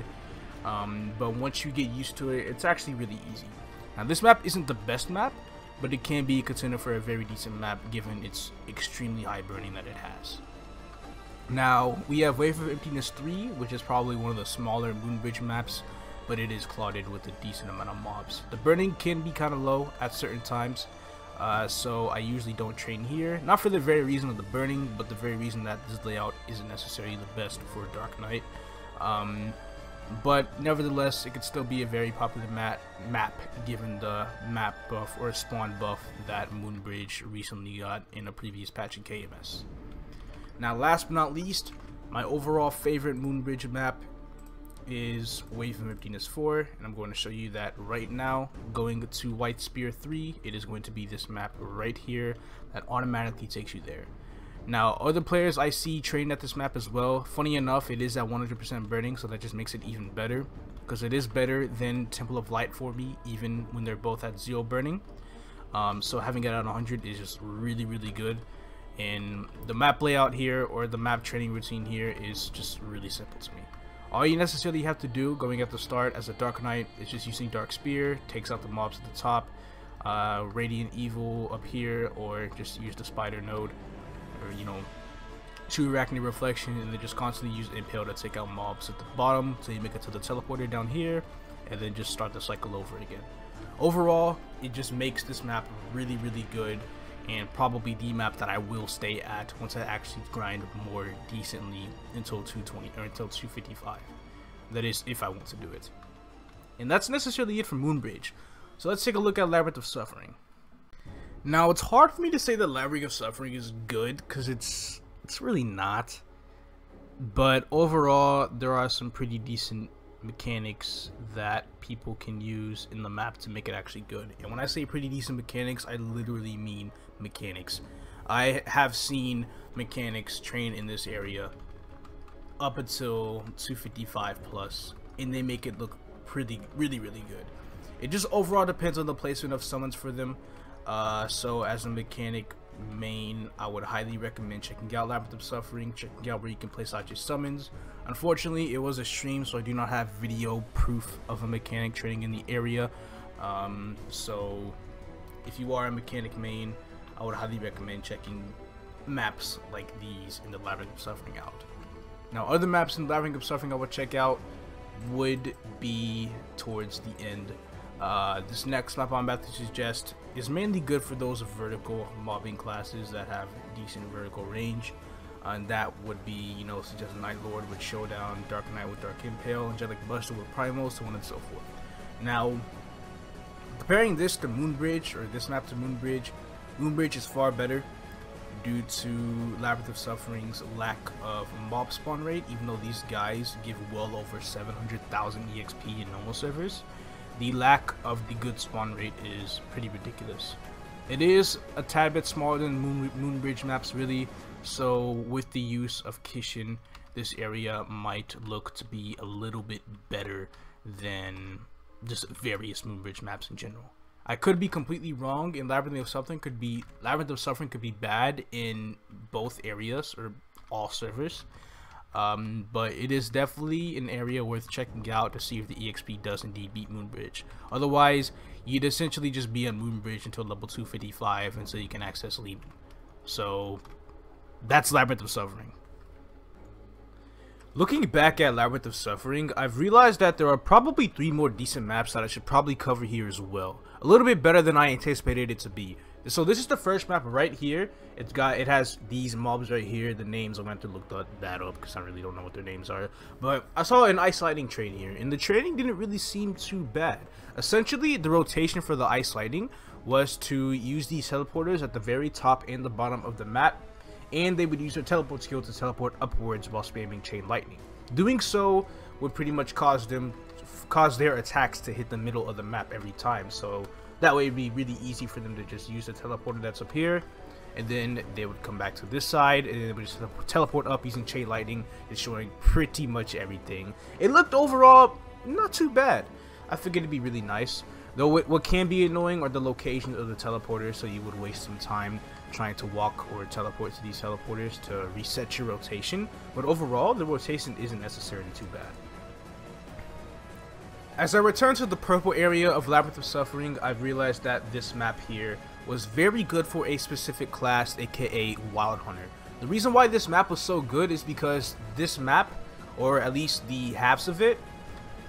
Speaker 1: But once you get used to it, it's actually really easy. Now, this map isn't the best map, but it can be a contender for a very decent map given its extremely high burning that it has. Now, we have Wave of Emptiness 3, which is probably one of the smaller Moonbridge maps, but it is clouded with a decent amount of mobs. The burning can be kind of low at certain times. So I usually don't train here, not for the very reason of the burning, but the very reason that this layout isn't necessarily the best for Dark Knight. But nevertheless, it could still be a very popular map given the map buff or spawn buff that Moonbridge recently got in a previous patch in KMS. Now, last but not least, my overall favorite Moonbridge map is Wave of Emptiness 4, and I'm going to show you that right now. Going to White Spear 3, it is going to be this map right here that automatically takes you there. Now, other players I see train at this map as well. Funny enough, it is at 100% burning, so that just makes it even better, because it is better than Temple of Light for me, even when they're both at 0 burning. So having it at 100 is just really good. And the map layout here, or the map training routine here, is just really simple to me. All you necessarily have to do going at the start as a Dark Knight is just using Dark Spear, takes out the mobs at the top, Radiant Evil up here, or just use the Spider node, or True Arachnid Reflection, and then just constantly use Impale to take out mobs at the bottom till you make it to the teleporter down here, and then just start the cycle over again. Overall, it just makes this map really good, and probably the map that I will stay at once I actually grind more decently until 220 or until 255. That is, if I want to do it. And that's necessarily it for Moonbridge. So let's take a look at Labyrinth of Suffering. Now, it's hard for me to say that Labyrinth of Suffering is good because it's really not. But overall, there are some pretty decent mechanics that people can use in the map to make it actually good. And when I say pretty decent mechanics, I literally mean mechanics. I have seen mechanics train in this area up until 255 plus, and they make it look really good. It just overall depends on the placement of summons for them. So as a mechanic main, I would highly recommend checking out Labyrinth of Suffering, checking out where you can place out your summons. Unfortunately, it was a stream, so I do not have video proof of a mechanic training in the area. So if you are a mechanic main, I would highly recommend checking maps like these in the Labyrinth of Suffering out. Now, other maps in Labyrinth of Suffering I would check out would be towards the end. This next map I'm about to suggest is mainly good for those vertical mobbing classes that have decent vertical range, and that would be, such as Night Lord with Showdown, Dark Knight with Dark Impale, Angelic Buster with Primal, so on and so forth. Now, comparing this to Moonbridge, or this map to Moonbridge, Moonbridge is far better due to Labyrinth of Suffering's lack of mob spawn rate. Even though these guys give well over 700,000 EXP in normal servers, the lack of the good spawn rate is pretty ridiculous. It is a tad bit smaller than Moonbridge maps really, so with the use of Kishin, this area might look to be a little bit better than just various Moonbridge maps in general. I could be completely wrong, and Labyrinth of Suffering could be bad in both areas or all servers. But it is definitely an area worth checking out to see if the EXP does indeed beat Moonbridge. Otherwise, you'd essentially just be on Moonbridge until level 255 until you can access Limen. So that's Labyrinth of Suffering. Looking back at Labyrinth of Suffering, I've realized that there are probably 3 more decent maps that I should probably cover here as well. A little bit better than I anticipated it to be. So this is the first map right here. It has these mobs right here. The names, I'm going to look that up because I really don't know what their names are. But I saw an ice lighting train here, and the training didn't really seem too bad. Essentially, the rotation for the ice lighting was to use these teleporters at the very top and the bottom of the map, and they would use their teleport skill to teleport upwards while spamming chain lightning. Doing so would pretty much cause their attacks to hit the middle of the map every time, so that way it'd be really easy for them to just use the teleporter that's up here, and then they would come back to this side, and then they would just teleport up using chain lightning, destroying pretty much everything. It looked overall not too bad. I figured it'd be really nice. Though what can be annoying are the locations of the teleporters, so you would waste some time trying to walk or teleport to these teleporters to reset your rotation. But overall, the rotation isn't necessarily too bad. As I return to the purple area of Labyrinth of Suffering, I've realized that this map here was very good for a specific class, aka Wild Hunter. The reason why this map was so good is because this map, or at least the halves of it,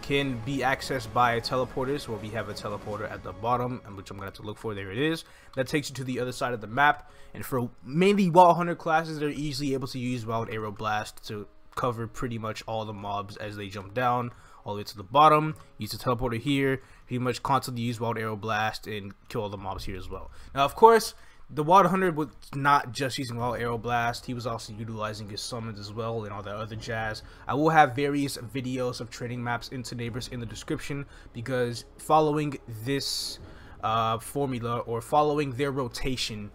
Speaker 1: can be accessed by teleporters, where we have a teleporter at the bottom, and which I'm gonna have to look for. There it is. That takes you to the other side of the map, and for mainly Wild Hunter classes, they're easily able to use Wild Arrow Blast to cover pretty much all the mobs as they jump down all the way to the bottom. Use the teleporter here, pretty much constantly use Wild Arrow Blast and kill all the mobs here as well. Now, of course, the Wild Hunter was not just using Wild Arrow Blast, he was also utilizing his summons as well and all that other jazz. I will have various videos of training maps in Tenebris in the description, because following this formula, or following their rotation,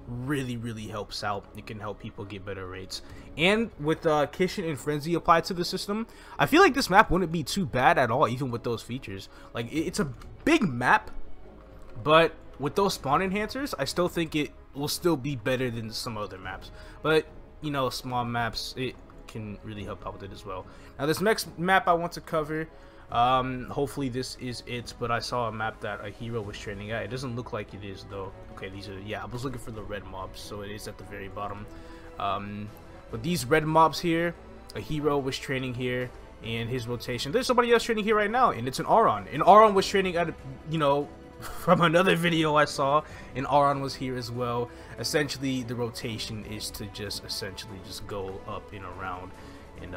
Speaker 1: really helps out. It can help people get better rates. And with Kishin and Frenzy applied to the system, I feel like this map wouldn't be too bad at all, even with those features. Like, it's a big map, but with those spawn enhancers, I still think it will still be better than some other maps. But, you know, small maps, it can really help out with it as well. Now, this next map I want to cover, hopefully this is it, but I saw a map that a hero was training at. It doesn't look like it is, though. Okay, these are, yeah, I was looking for the red mobs, so it is at the very bottom. But these red mobs here, a hero was training here, and his rotation, there's somebody else training here right now, and it's an Aran. And Aran was training at, you know, from another video I saw, and Aran was here as well. Essentially, the rotation is to just go up and around, and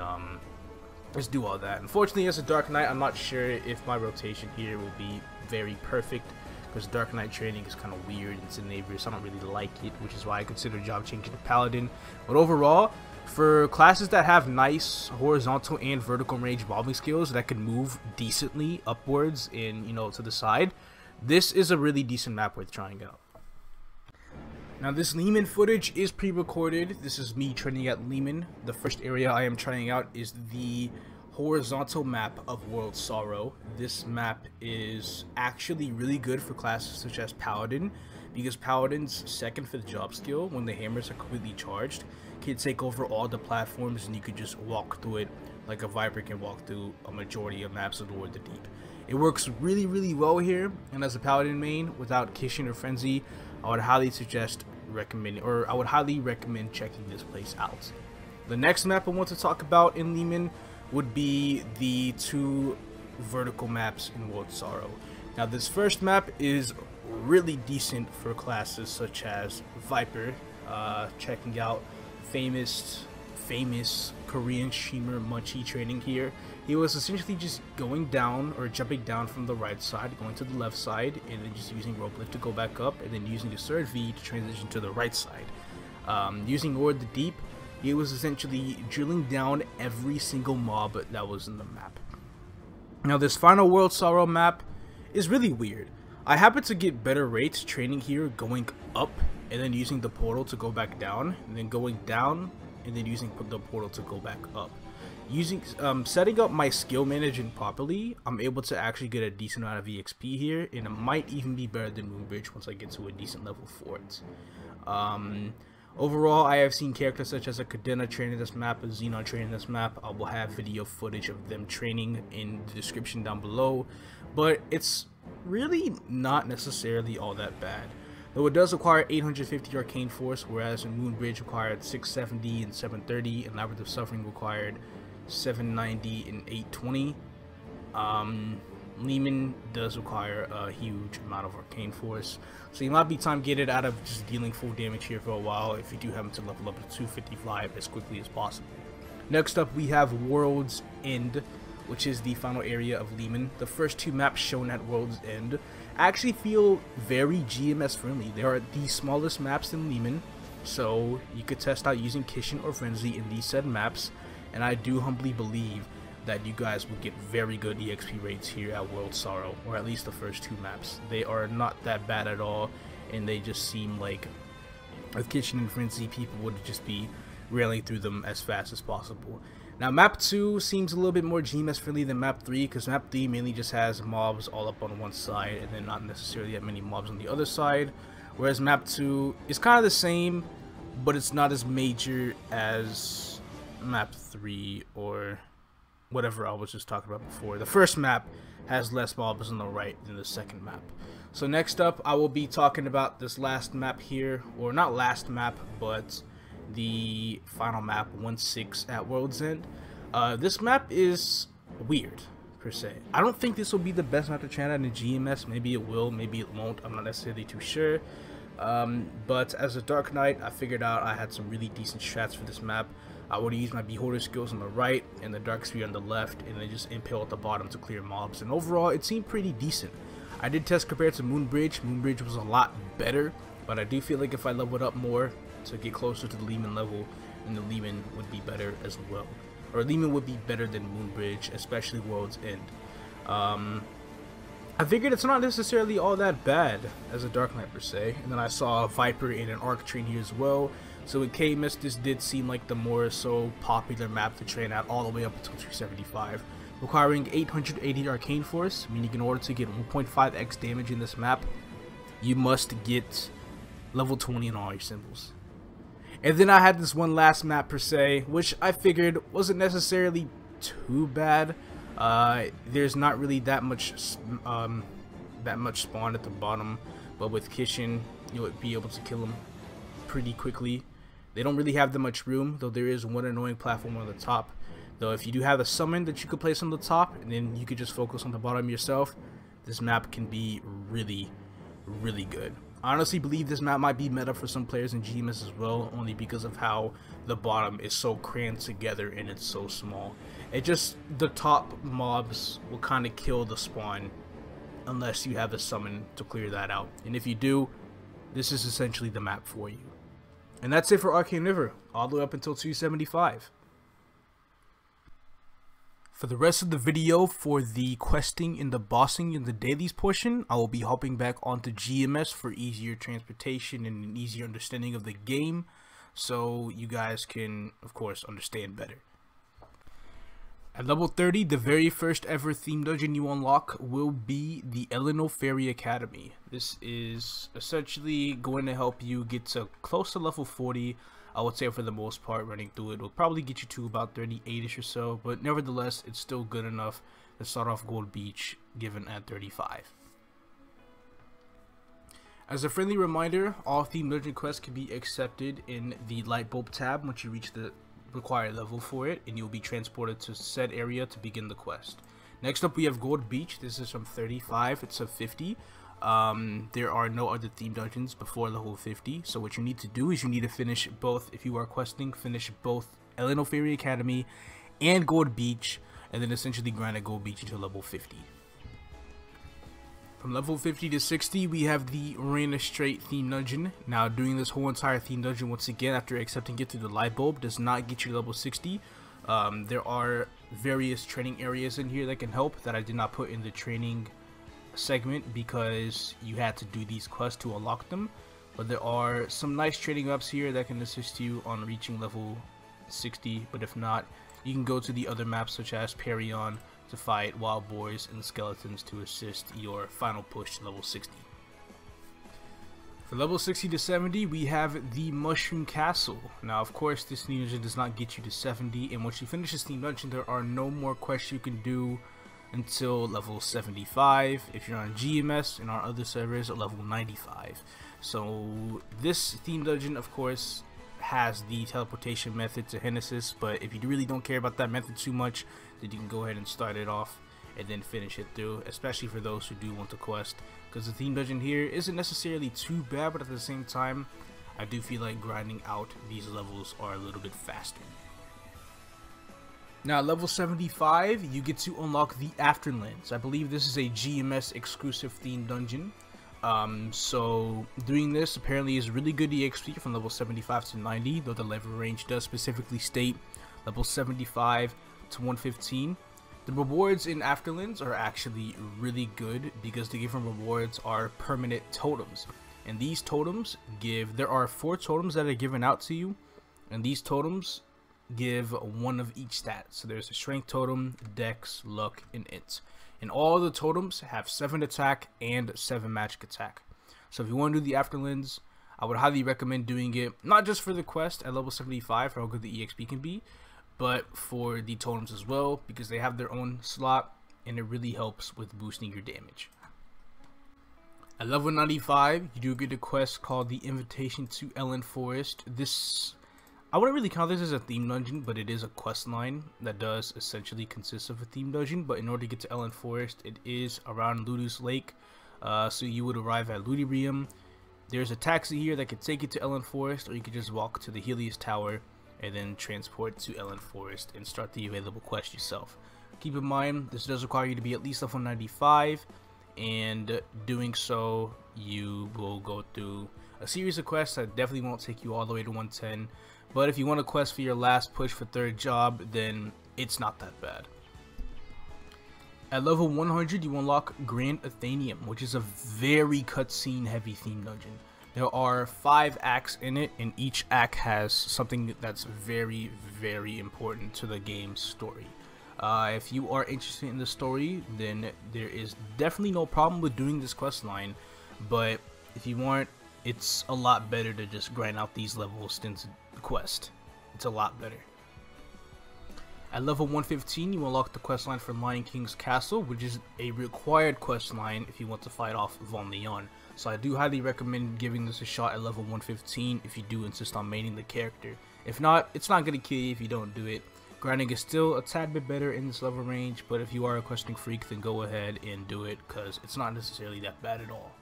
Speaker 1: just do all that. Unfortunately, as a Dark Knight, I'm not sure if my rotation here will be very perfect, because Dark Knight training is kind of weird in Tenebris. I don't really like it, which is why I consider job changing to Paladin. But overall, for classes that have nice horizontal and vertical range mobbing skills that can move decently upwards and, you know, to the side, this is a really decent map worth trying out. Now, this Limen footage is pre-recorded. This is me training at Limen. The first area I am trying out is the horizontal map of World Sorrow. This map is actually really good for classes such as Paladin, because Paladin's 2nd, 5th job skill, when the hammers are completely charged, can take over all the platforms, and you could just walk through it like a Viper can walk through a majority of maps of Lord of the Deep. It works really well here, and as a Paladin main, without Kishin or Frenzy, I would highly recommend checking this place out. The next map I want to talk about in Limen would be the 2 vertical maps in World Sorrow. Now, this first map is really decent for classes such as Viper, checking out famous Korean streamer Munchie training here. He was essentially just going down, or jumping down from the right side, going to the left side, and then just using rope lift to go back up, and then using the third V to transition to the right side. Using Lord of the Deep, he was essentially drilling down every single mob that was in the map. Now, this final World Sorrow map is really weird. I happen to get better rates training here going up, and then using the portal to go back down, and then going down, and then using the portal to go back up. Setting up my skill management properly, I'm able to actually get a decent amount of EXP here, and it might even be better than Moonbridge once I get to a decent level for it. Overall, I have seen characters such as a Cadena training this map, a Xenon training this map. I will have video footage of them training in the description down below, but it's really not necessarily all that bad. Though it does require 850 Arcane Force, whereas in Moonbridge required 670 and 730, and Labyrinth of Suffering required 790 and 820. Limen does require a huge amount of Arcane Force, so you might be time gated out of just dealing full damage here for a while if you do happen to level up to 255 as quickly as possible. Next up, we have World's End, which is the final area of Limen. The first 2 maps shown at World's End actually feel very GMS friendly. They are the smallest maps in Limen, so you could test out using Kishin or Frenzy in these said maps. and I do humbly believe that you guys will get very good EXP rates here at World Sorrow, or at least the first 2 maps. They are not that bad at all, and they just seem like with Kitchen and Frenzy, people would just be railing through them as fast as possible. Now map 2 seems a little bit more GMS friendly than map 3, because map 3 mainly just has mobs all up on one side and then not necessarily that many mobs on the other side, whereas map 2 is kind of the same, but it's not as major as map 3 or whatever I was just talking about before. The first map has less mobs on the right than the second map. So next up, I will be talking about this last map here, or not last map, but the final map, 1-6 at World's End. This map is weird, per se. I don't think this will be the best map to try out in GMS. Maybe it will, maybe it won't. I'm not necessarily too sure. But as a Dark Knight, I figured out I had some really decent strats for this map. I would use my Beholder skills on the right and the Dark Sphere on the left, and then just impale at the bottom to clear mobs. And overall, it seemed pretty decent. I did test compared to Moonbridge. Moonbridge was a lot better, but I do feel like if I leveled up more to get closer to the Limen level, then the Limen would be better as well. Or Limen would be better than Moonbridge, especially World's End. I figured it's not necessarily all that bad as a Dark Knight per se, and then I saw a Viper and an Arc train here as well. So with KMS, this did seem like the more so popular map to train at all the way up until 275, requiring 880 Arcane Force, meaning in order to get 1.5x damage in this map, you must get level 20 in all your symbols. And then I had this one last map per se, which I figured wasn't necessarily too bad. There's not really that much spawn at the bottom, but with Kitchen, you'll be able to kill them pretty quickly. They don't really have that much room, though there is one annoying platform on the top. Though if you do have a summon that you could place on the top, and then you could just focus on the bottom yourself, this map can be really, really good. I honestly believe this map might be meta for some players in GMS as well, only because of how the bottom is so crammed together and it's so small. It just, the top mobs will kind of kill the spawn unless you have a summon to clear that out. And if you do, this is essentially the map for you. And that's it for Arcane River, all the way up until 275. For the rest of the video, for the questing and the bossing in the dailies portion, I will be hopping back onto GMS for easier transportation and an easier understanding of the game, so you guys can, of course, understand better. At level 30, the very first ever theme dungeon you unlock will be the Eleanor Fairy Academy. This is essentially going to help you get to close to level 40. I would say for the most part, running through it will probably get you to about 38ish or so, but nevertheless, it's still good enough to start off Gold Beach given at 35. As a friendly reminder, all theme dungeon quests can be accepted in the light bulb tab once you reach the required level for it, and you'll be transported to said area to begin the quest. Next up, we have Gold Beach. This is from 35 to 50. There are no other theme dungeons before level 50, so what you need to do is you need to finish both. If you are questing, finish both Eleanor Fairy Academy and Gold Beach, and then essentially grind at Gold Beach until level 50. From level 50 to 60, we have the Arena Straight theme dungeon. Now, doing this whole entire theme dungeon once again after accepting it through the light bulb does not get you to level 60. There are various training areas in here that can help that I did not put in the training segment because you had to do these quests to unlock them. But there are some nice training maps here that can assist you on reaching level 60. But if not, you can go to the other maps such as Perion to fight wild boars and skeletons to assist your final push to level 60. For level 60 to 70, we have the Mushroom Castle. Now, of course, this theme dungeon does not get you to 70, and once you finish this theme dungeon, there are no more quests you can do until level 75 if you're on GMS, and our other servers at level 95. So this theme dungeon, of course, has the teleportation method to Genesis, but if you really don't care about that method too much, then you can go ahead and start it off and then finish it through, especially for those who do want to quest, because the theme dungeon here isn't necessarily too bad, but at the same time I do feel like grinding out these levels are a little bit faster. Now at level 75, you get to unlock the Afterlands. I believe this is a GMS exclusive theme dungeon. So doing this apparently is really good EXP from level 75 to 90, though the level range does specifically state level 75 to 115. The rewards in Afterlands are actually really good because the given rewards are permanent totems. And these totems there are 4 totems that are given out to you, and these totems give one of each stat. So there's a strength totem, dex, luck, and int. And all the totems have 7 attack and 7 magic attack. So if you want to do the Afterlands, I would highly recommend doing it, not just for the quest at level 75 for how good the EXP can be, but for the totems as well, because they have their own slot and it really helps with boosting your damage. At level 95, you do get a quest called the Invitation to Ellen Forest. This, I wouldn't really count this as a theme dungeon, but it is a quest line that does essentially consist of a theme dungeon. But in order to get to Ellen Forest, it is around Ludus Lake. So you would arrive at Ludibrium. There's a taxi here that could take you to Ellen Forest, or you could just walk to the Helios Tower and then transport to Ellen Forest and start the available quest yourself. Keep in mind, this does require you to be at least level 95, and doing so, you will go through a series of quests that definitely won't take you all the way to 110. But if you want a quest for your last push for 3rd job, then it's not that bad. At level 100, you unlock Grand Athenium, which is a very cutscene heavy theme dungeon. There are 5 acts in it, and each act has something that's very, very important to the game's story. If you are interested in the story, then there is definitely no problem with doing this quest line, but if you aren't, it's a lot better to just grind out these levels than the quest. It's a lot better. At level 115, you unlock the quest line for Lion King's Castle, which is a required quest line if you want to fight off Von Leon. So I do highly recommend giving this a shot at level 115 if you do insist on maining the character. If not, it's not going to kill you if you don't do it. Grinding is still a tad bit better in this level range, but if you are a questing freak, then go ahead and do it, because it's not necessarily that bad at all.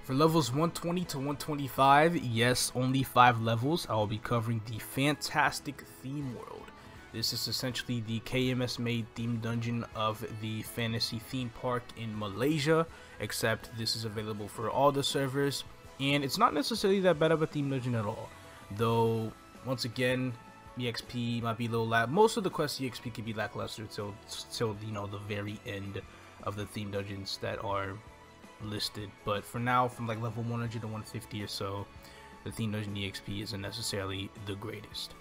Speaker 1: For levels 120 to 125, yes, only 5 levels, I will be covering the Fantastic Theme World. This is essentially the KMS made theme dungeon of the fantasy theme park in Malaysia, except this is available for all the servers, and it's not necessarily that bad of a theme dungeon at all. Though, once again, EXP might be a little most of the quests EXP can be lackluster till you know, the very end of the theme dungeons that are listed. But for now, from like level 100 to 150 or so, the theme dungeon EXP isn't necessarily the greatest.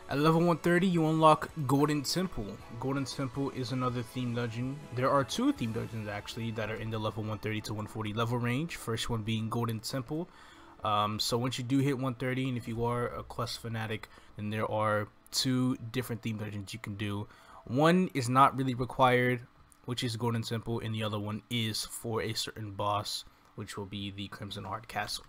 Speaker 1: At level 130, you unlock Golden Temple. Golden Temple is another theme dungeon. There are 2 theme dungeons actually that are in the level 130 to 140 level range. First one being Golden Temple. So once you do hit 130, and if you are a quest fanatic, then there are 2 different theme dungeons you can do. One is not really required, which is Golden Temple, and the other one is for a certain boss, which will be the Crimson Heart Castle.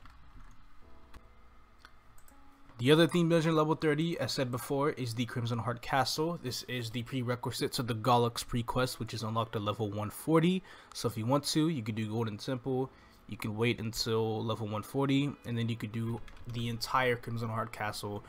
Speaker 1: The other theme dungeon, level 30, as said before, is the Crimson Heart Castle. This is the prerequisite to the Gollux pre-quest, which is unlocked at level 140. So if you want to, you can do Golden Temple. You can wait until level 140, and then you could do the entire Crimson Heart Castle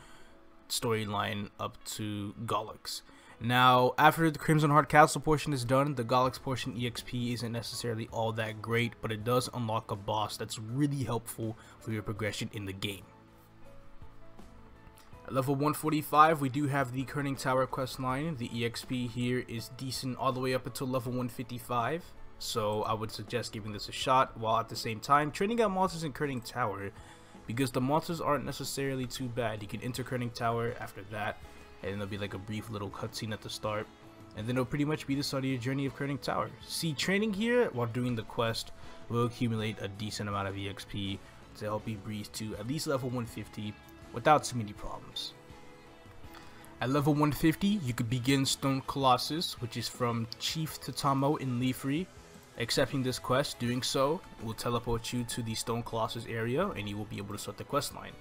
Speaker 1: storyline up to Gollux. Now, after the Crimson Heart Castle portion is done, the Gollux portion EXP isn't necessarily all that great, but it does unlock a boss that's really helpful for your progression in the game. At level 145, we do have the Kerning Tower quest line. The EXP here is decent all the way up until level 155. So I would suggest giving this a shot, while at the same time training out monsters in Kerning Tower, because the monsters aren't necessarily too bad. You can enter Kerning Tower after that, and then there'll be like a brief little cutscene at the start, and then it'll pretty much be the start of your journey of Kerning Tower. See, training here while doing the quest will accumulate a decent amount of EXP to help you breeze to at least level 150 without too many problems. At level 150, you could begin Stone Colossus, which is from Chief Tatamo in Leafree. Accepting this quest, doing so will teleport you to the Stone Colossus area, and you will be able to start the quest line.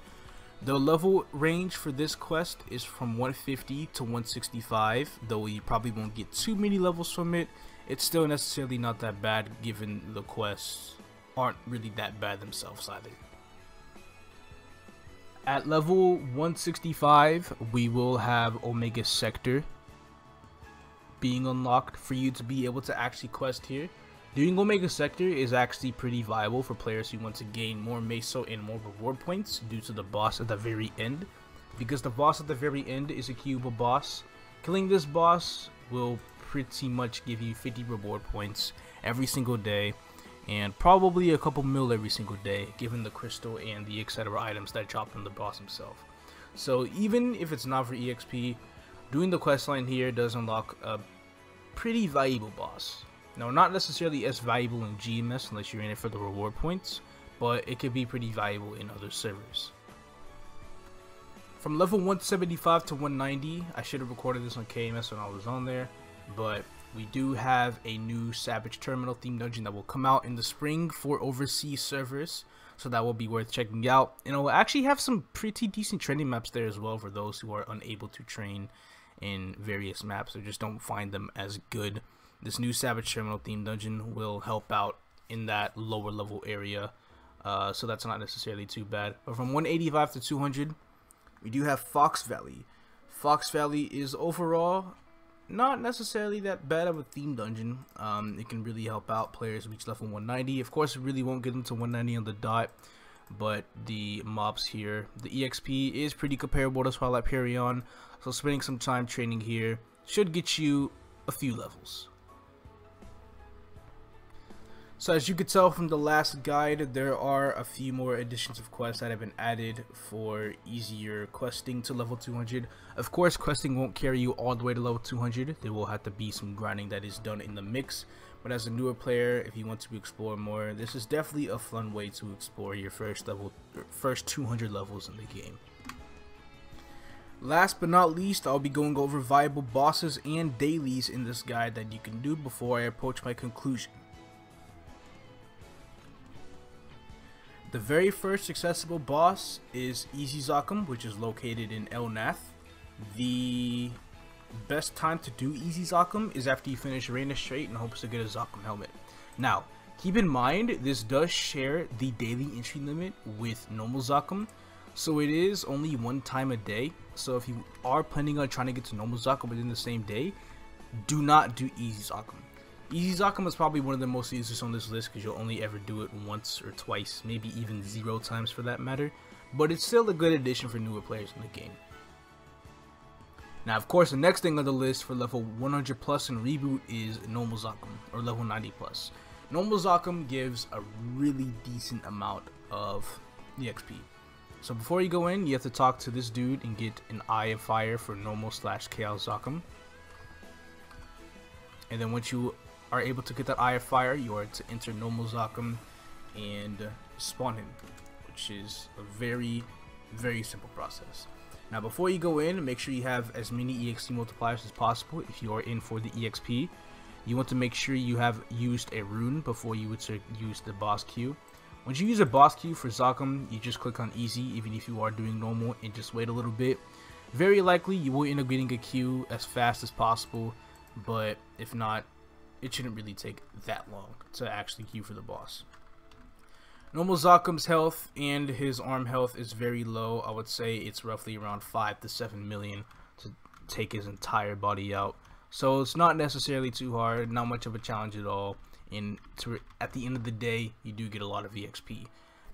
Speaker 1: The level range for this quest is from 150 to 165, though you probably won't get too many levels from it. It's still necessarily not that bad, given the quests aren't really that bad themselves either. At level 165, we will have Omega Sector being unlocked for you to be able to actually quest here. Doing Omega Sector is actually pretty viable for players who want to gain more Meso and more reward points due to the boss at the very end. because the boss at the very end is a cubable boss. Killing this boss will pretty much give you 50 reward points every single day, and probably a couple mil every single day, given the crystal and the etc. items that drop from the boss himself. So even if it's not for EXP, doing the questline here does unlock a pretty valuable boss. Now, not necessarily as valuable in GMS unless you're in it for the reward points, but it could be pretty valuable in other servers. From level 175 to 190, I should have recorded this on KMS when I was on there, but we do have a new Savage Terminal theme dungeon that will come out in the spring for overseas servers, so that will be worth checking out. And it will actually have some pretty decent training maps there as well for those who are unable to train in various maps or just don't find them as good. This new Savage Terminal theme dungeon will help out in that lower level area, so that's not necessarily too bad. But from 185 to 200, we do have Fox Valley. Fox Valley is overall not necessarily that bad of a theme dungeon. It can really help out players reach level 190. Of course, it really won't get them to 190 on the dot, but the mobs here, the EXP is pretty comparable to Twilight Perion, so spending some time training here should get you a few levels. So as you could tell from the last guide, there are a few more additions of quests that have been added for easier questing to level 200. Of course, questing won't carry you all the way to level 200. There will have to be some grinding that is done in the mix. But as a newer player, if you want to explore more, this is definitely a fun way to explore your first 200 levels in the game. Last but not least, I'll be going over viable bosses and dailies in this guide that you can do before I approach my conclusion. The very first accessible boss is Easy Zakum, which is located in El Nath. The best time to do Easy Zakum is after you finish Reina Strait and hopes to get a Zakum helmet. Now, keep in mind, this does share the daily entry limit with normal Zakum, so it is only one time a day. So if you are planning on trying to get to normal Zakum within the same day, do not do Easy Zakum. Easy Zakum is probably one of the most easiest on this list because you'll only ever do it once or twice, maybe even 0 times for that matter, but it's still a good addition for newer players in the game. Now, of course, the next thing on the list for level 100 plus and reboot is normal Zakum, or level 90 plus. Normal Zakum gives a really decent amount of EXP. So before you go in, you have to talk to this dude and get an Eye of Fire for normal / Chaos Zakum. And then once you are able to get that Eye of Fire, you are to enter normal Zakum and spawn him, which is a very, very simple process. Now before you go in, make sure you have as many EXP multipliers as possible. If you are in for the EXP, you want to make sure you have used a rune before you would use the boss queue. Once you use a boss queue for Zakum, you just click on easy, even if you are doing normal, and just wait a little bit. Very likely you will end up getting a queue as fast as possible, but if not, it shouldn't really take that long to actually queue for the boss. Normal Zakum's health and his arm health is very low. I would say it's roughly around 5 to 7 million to take his entire body out. So it's not necessarily too hard, not much of a challenge at all. And at the end of the day, you do get a lot of EXP.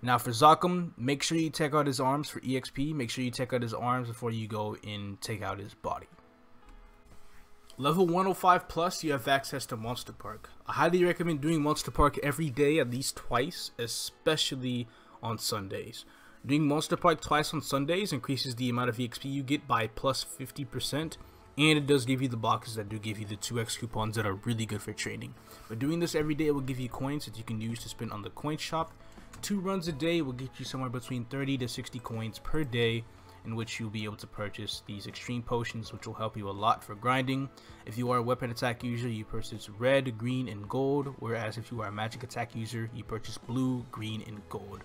Speaker 1: Now for Zakum, make sure you take out his arms for EXP. Make sure you take out his arms before you go and take out his body. Level 105 plus, you have access to Monster Park. I highly recommend doing Monster Park every day, at least twice, especially on Sundays. Doing Monster Park twice on Sundays increases the amount of EXP you get by plus 50%, and it does give you the boxes that do give you the 2x coupons that are really good for trading. But doing this every day will give you coins that you can use to spend on the coin shop. 2 runs a day will get you somewhere between 30 to 60 coins per day, in which you'll be able to purchase these extreme potions, which will help you a lot for grinding. If you are a weapon attack user, you purchase red, green, and gold, whereas if you are a magic attack user, you purchase blue, green, and gold.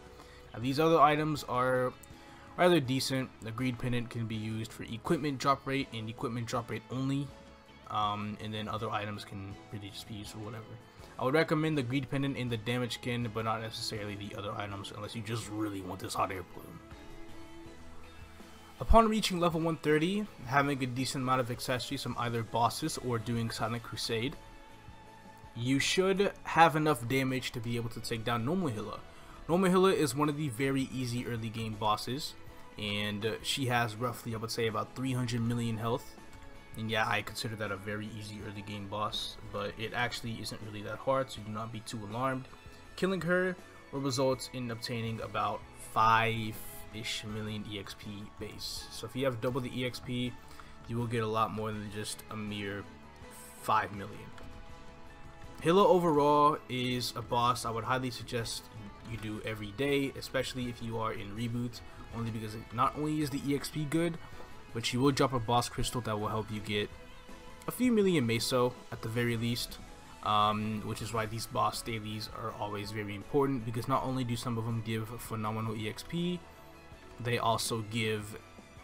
Speaker 1: Now, these other items are rather decent. The greed pendant can be used for equipment drop rate and equipment drop rate only, and then other items can really just be used for whatever. I would recommend the greed pendant and the damage skin, but not necessarily the other items unless you just really want this hot air balloon. Upon reaching level 130, having a decent amount of accessories from either bosses or doing Silent Crusade, you should have enough damage to be able to take down Normal Hilla. Normal Hilla is one of the very easy early game bosses, and she has roughly, I would say, about 300 million health. And yeah, I consider that a very easy early game boss, but it actually isn't really that hard, so do not be too alarmed. Killing her will result in obtaining about 5-ish million EXP base. So if you have double the EXP, you will get a lot more than just a mere 5 million. Hilla overall is a boss I would highly suggest you do every day, especially if you are in reboot, only because not only is the EXP good, but she will drop a boss crystal that will help you get a few million meso at the very least, which is why these boss dailies are always very important, because not only do some of them give phenomenal EXP, they also give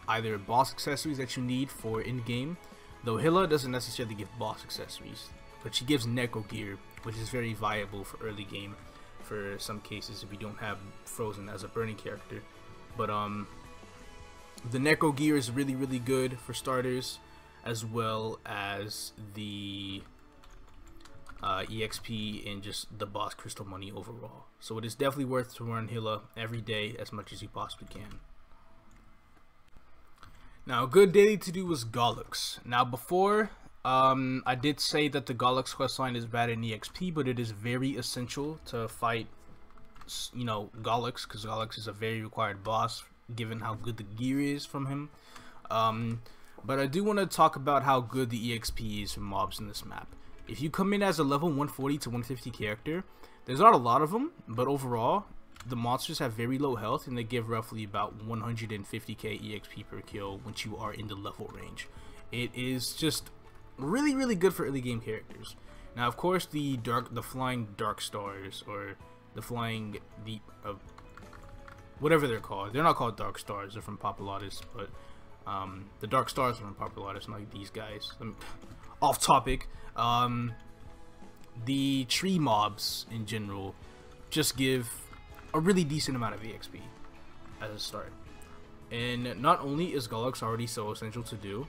Speaker 1: either boss accessories that you need for in-game, though Hilla doesn't necessarily give boss accessories, but she gives Necro Gear, which is very viable for early game for some cases if you don't have Frozen as a burning character. But the Necro Gear is really good for starters, as well as the EXP and just the boss crystal money overall. So it is definitely worth to run Hilla every day as much as you possibly can. Now, a good daily to do is Gollux. Now, before I did say that the Gollux questline is bad in EXP, but it is very essential to fight, you know, Gollux, because Gollux is a very required boss given how good the gear is from him. But I do want to talk about how good the EXP is from mobs in this map. If you come in as a level 140 to 150 character, there's not a lot of them, but overall the monsters have very low health and they give roughly about 150k EXP per kill once you are in the level range. It is just really good for early game characters. Now, of course, the flying dark stars, or the flying whatever they're called. They're not called dark stars. They're from Populatis, but the dark stars are from Populatis, not like these guys. Off topic. The tree mobs in general just give a really decent amount of EXP as a start. And not only is Gollux already so essential to do,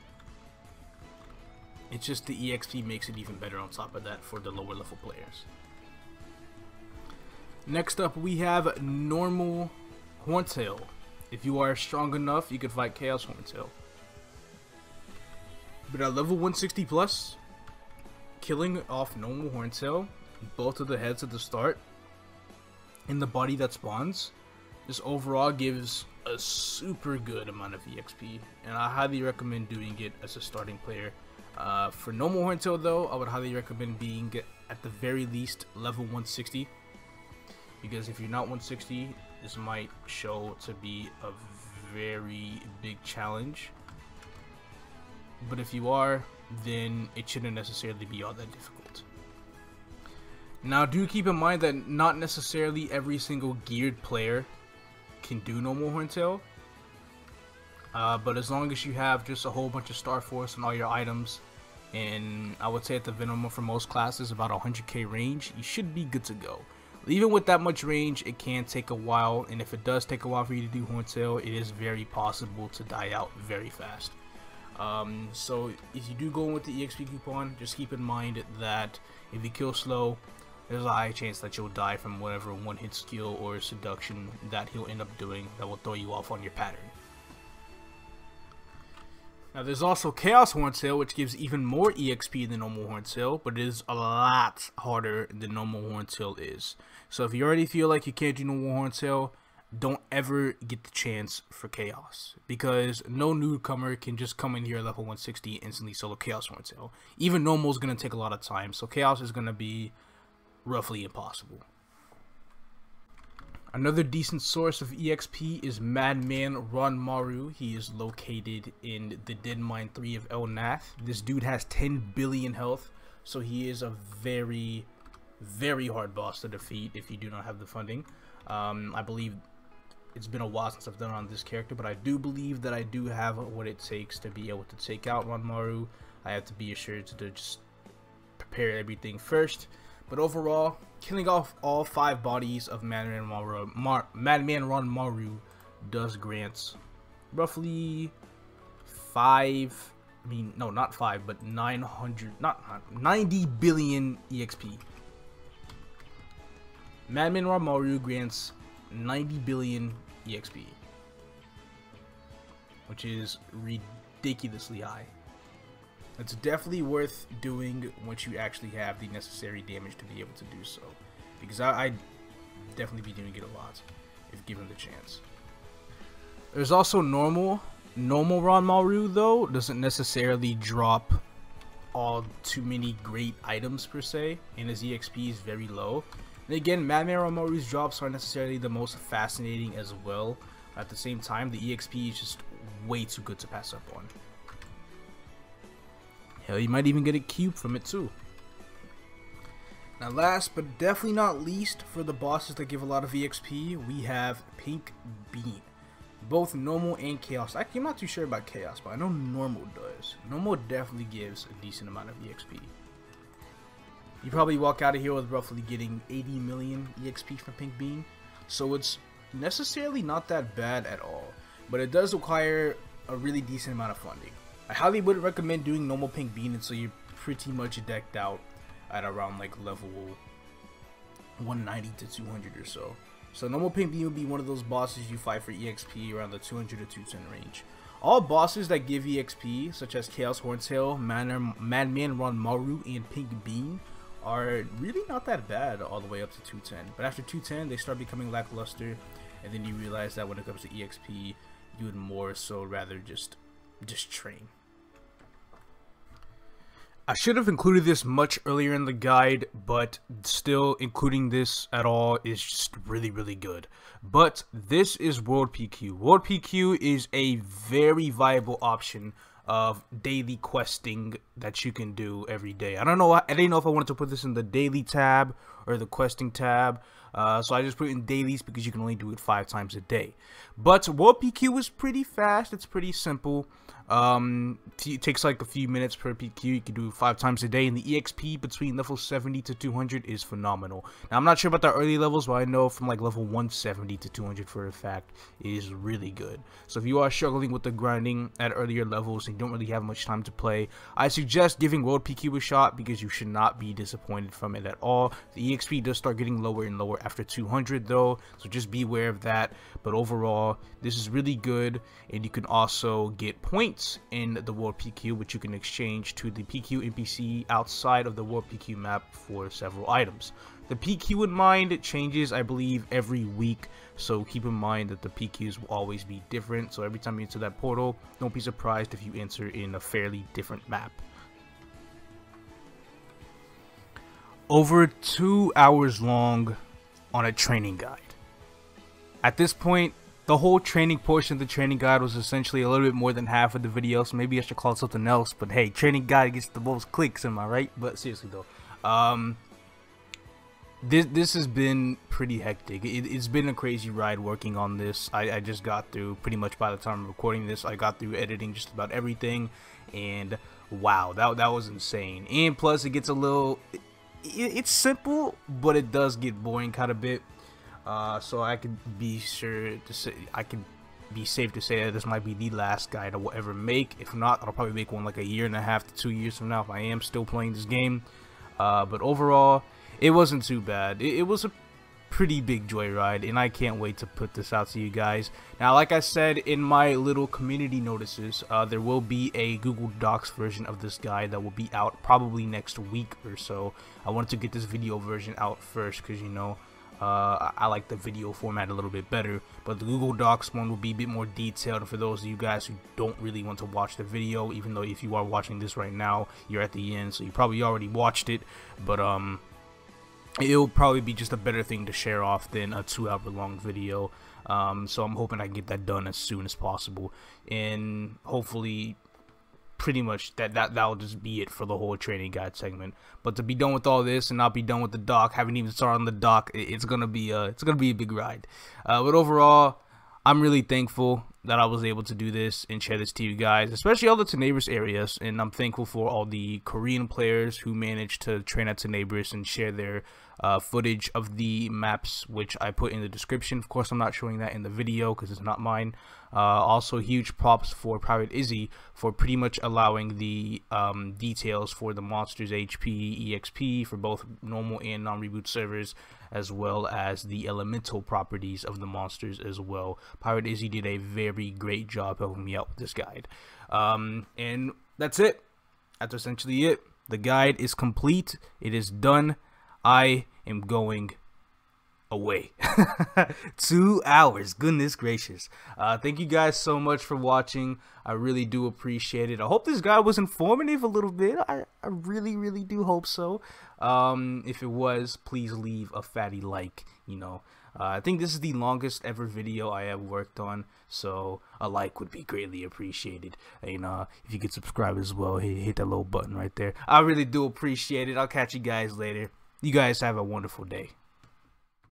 Speaker 1: it's just the EXP makes it even better on top of that for the lower level players. Next up, we have normal Horntail. If you are strong enough, you can fight Chaos Horntail. But at level 160 plus, killing off normal Horntail, both of the heads at the start, and the body that spawns, this overall gives a super good amount of EXP, and I highly recommend doing it as a starting player. For normal Horntail though, I would highly recommend being at the very least level 160, because if you're not 160, this might show to be a very big challenge. But if you are, then it shouldn't necessarily be all that difficult. Now, do keep in mind that not necessarily every single geared player can do normal Horntail. But as long as you have just a whole bunch of Star Force and all your items, and I would say at the minimum for most classes about 100k range, you should be good to go. Even with that much range, it can take a while, and if it does take a while for you to do Horntail, it is very possible to die out very fast. So if you do go in with the EXP coupon, just keep in mind that if you kill slow, there's a high chance that you'll die from whatever one-hit skill or seduction that he'll end up doing that will throw you off on your pattern. Now, there's also Chaos Horntail, which gives even more EXP than normal Horntail, but it is a lot harder than normal Horntail is. So if you already feel like you can't do normal Horntail, don't ever get the chance for Chaos, because no newcomer can just come in here level 160 and instantly solo Chaos Horntail. Even normal is going to take a lot of time, so Chaos is going to be roughly impossible. Another decent source of EXP is Madman Ranmaru. He is located in the Dead Mine 3 of El Nath. This dude has 10 billion health, so he is a very hard boss to defeat if you do not have the funding. I believe it's been a while since I've done on this character, but I do believe that I do have what it takes to be able to take out Ranmaru. I have to be assured to just prepare everything first. But overall, killing off all 5 bodies of Madman Ranmaru does grant roughly 90 billion EXP. Madman Ranmaru grants 90 billion EXP. which is ridiculously high. It's definitely worth doing once you actually have the necessary damage to be able to do so, because I'd definitely be doing it a lot if given the chance. There's also normal Ranmaru, though doesn't necessarily drop all too many great items per se, and his EXP is very low. And again, Madman Ranmaru's drops aren't necessarily the most fascinating as well. At the same time, the EXP is just way too good to pass up on. Hell, you might even get a cube from it too. Now last but definitely not least, for the bosses that give a lot of EXP, we have Pink Bean. Both normal and chaos. Actually, I'm not too sure about chaos, but I know normal does. Normal definitely gives a decent amount of EXP. You probably walk out of here with roughly getting 80 million EXP from Pink Bean, so it's necessarily not that bad at all, but it does require a really decent amount of funding. I highly wouldn't recommend doing normal Pink Bean until you're pretty much decked out at around like level 190 to 200 or so. So normal Pink Bean would be one of those bosses you fight for EXP around the 200 to 210 range. All bosses that give EXP, such as Chaos Horntail, Madman Ranmaru, and Pink Bean, are really not that bad all the way up to 210. But after 210, they start becoming lackluster, and then you realize that when it comes to EXP, you would more so rather just train. I should have included this much earlier in the guide, but still including this at all is just really good. But this is World PQ. World PQ is a very viable option of daily questing that you can do every day. I didn't know if I wanted to put this in the daily tab or the questing tab, so I just put it in dailies because you can only do it 5 times a day. But World PQ is pretty fast. It's pretty simple. It takes like a few minutes per PQ. You can do it 5 times a day, and the EXP between level 70 to 200 is phenomenal. Now I'm not sure about the early levels, but I know from like level 170 to 200 for a fact is really good. So if you are struggling with the grinding at earlier levels and you don't really have much time to play, I suggest giving World PQ a shot because you should not be disappointed from it at all. The EXP does start getting lower and lower after 200 though, so just be aware of that. But overall, this is really good, and you can also get points in the World PQ, which you can exchange to the PQ NPC outside of the World PQ map for several items. The PQ in mind, it changes, I believe, every week, so keep in mind that the PQs will always be different. So every time you enter that portal, don't be surprised if you enter in a fairly different map. Over 2 hours long on a training guide. At this point, the whole training portion of the training guide was essentially a little bit more than half of the video, so maybe I should call it something else. But hey, training guide gets the most clicks, am I right? But seriously though, this has been pretty hectic. It's been a crazy ride working on this. I just got through, pretty much by the time I'm recording this, I got through editing just about everything, and wow, that was insane. And plus, it gets a little, it's simple, but it does get boring kind of bit. So I could be sure to say, I can be safe to say that this might be the last guide I will ever make. If not, I'll probably make one like 1.5 to 2 years from now if I am still playing this game. But overall, it wasn't too bad. It was a pretty big joyride, and I can't wait to put this out to you guys. Now, like I said in my little community notices, there will be a Google Docs version of this guide that will be out probably next week or so. I wanted to get this video version out first because, you know, I like the video format a little bit better, but the Google Docs one will be a bit more detailed for those of you guys who don't really want to watch the video, even though if you are watching this right now, you're at the end, so you probably already watched it. But it'll probably be just a better thing to share off than a 2-hour long video. So I'm hoping I can get that done as soon as possible, and hopefully pretty much that'll just be it for the whole training guide segment. But to be done with all this and not be done with the doc, haven't even started on the doc, it's gonna be a big ride. But overall, I'm really thankful that I was able to do this and share this to you guys, especially all the Tenebris areas, and I'm thankful for all the Korean players who managed to train at Tenebris and share their footage of the maps, which I put in the description. Of course, I'm not showing that in the video because it's not mine. Also, huge props for PirateIzzy for pretty much allowing the details for the monsters HP, EXP for both normal and non-reboot servers, as well as the elemental properties of the monsters as well. PirateIzzy did a very great job helping me out with this guide. And that's it. That's essentially it. The guide is complete. It is done. I am going away. 2 hours, goodness gracious. Thank you guys so much for watching. I really do appreciate it. I hope this guide was informative a little bit. I really do hope so. If it was, please leave a fatty like. You know, I think this is the longest ever video I have worked on, so a like would be greatly appreciated. And if you could subscribe as well, hit that little button right there. I really do appreciate it. I'll catch you guys later. You guys have a wonderful day.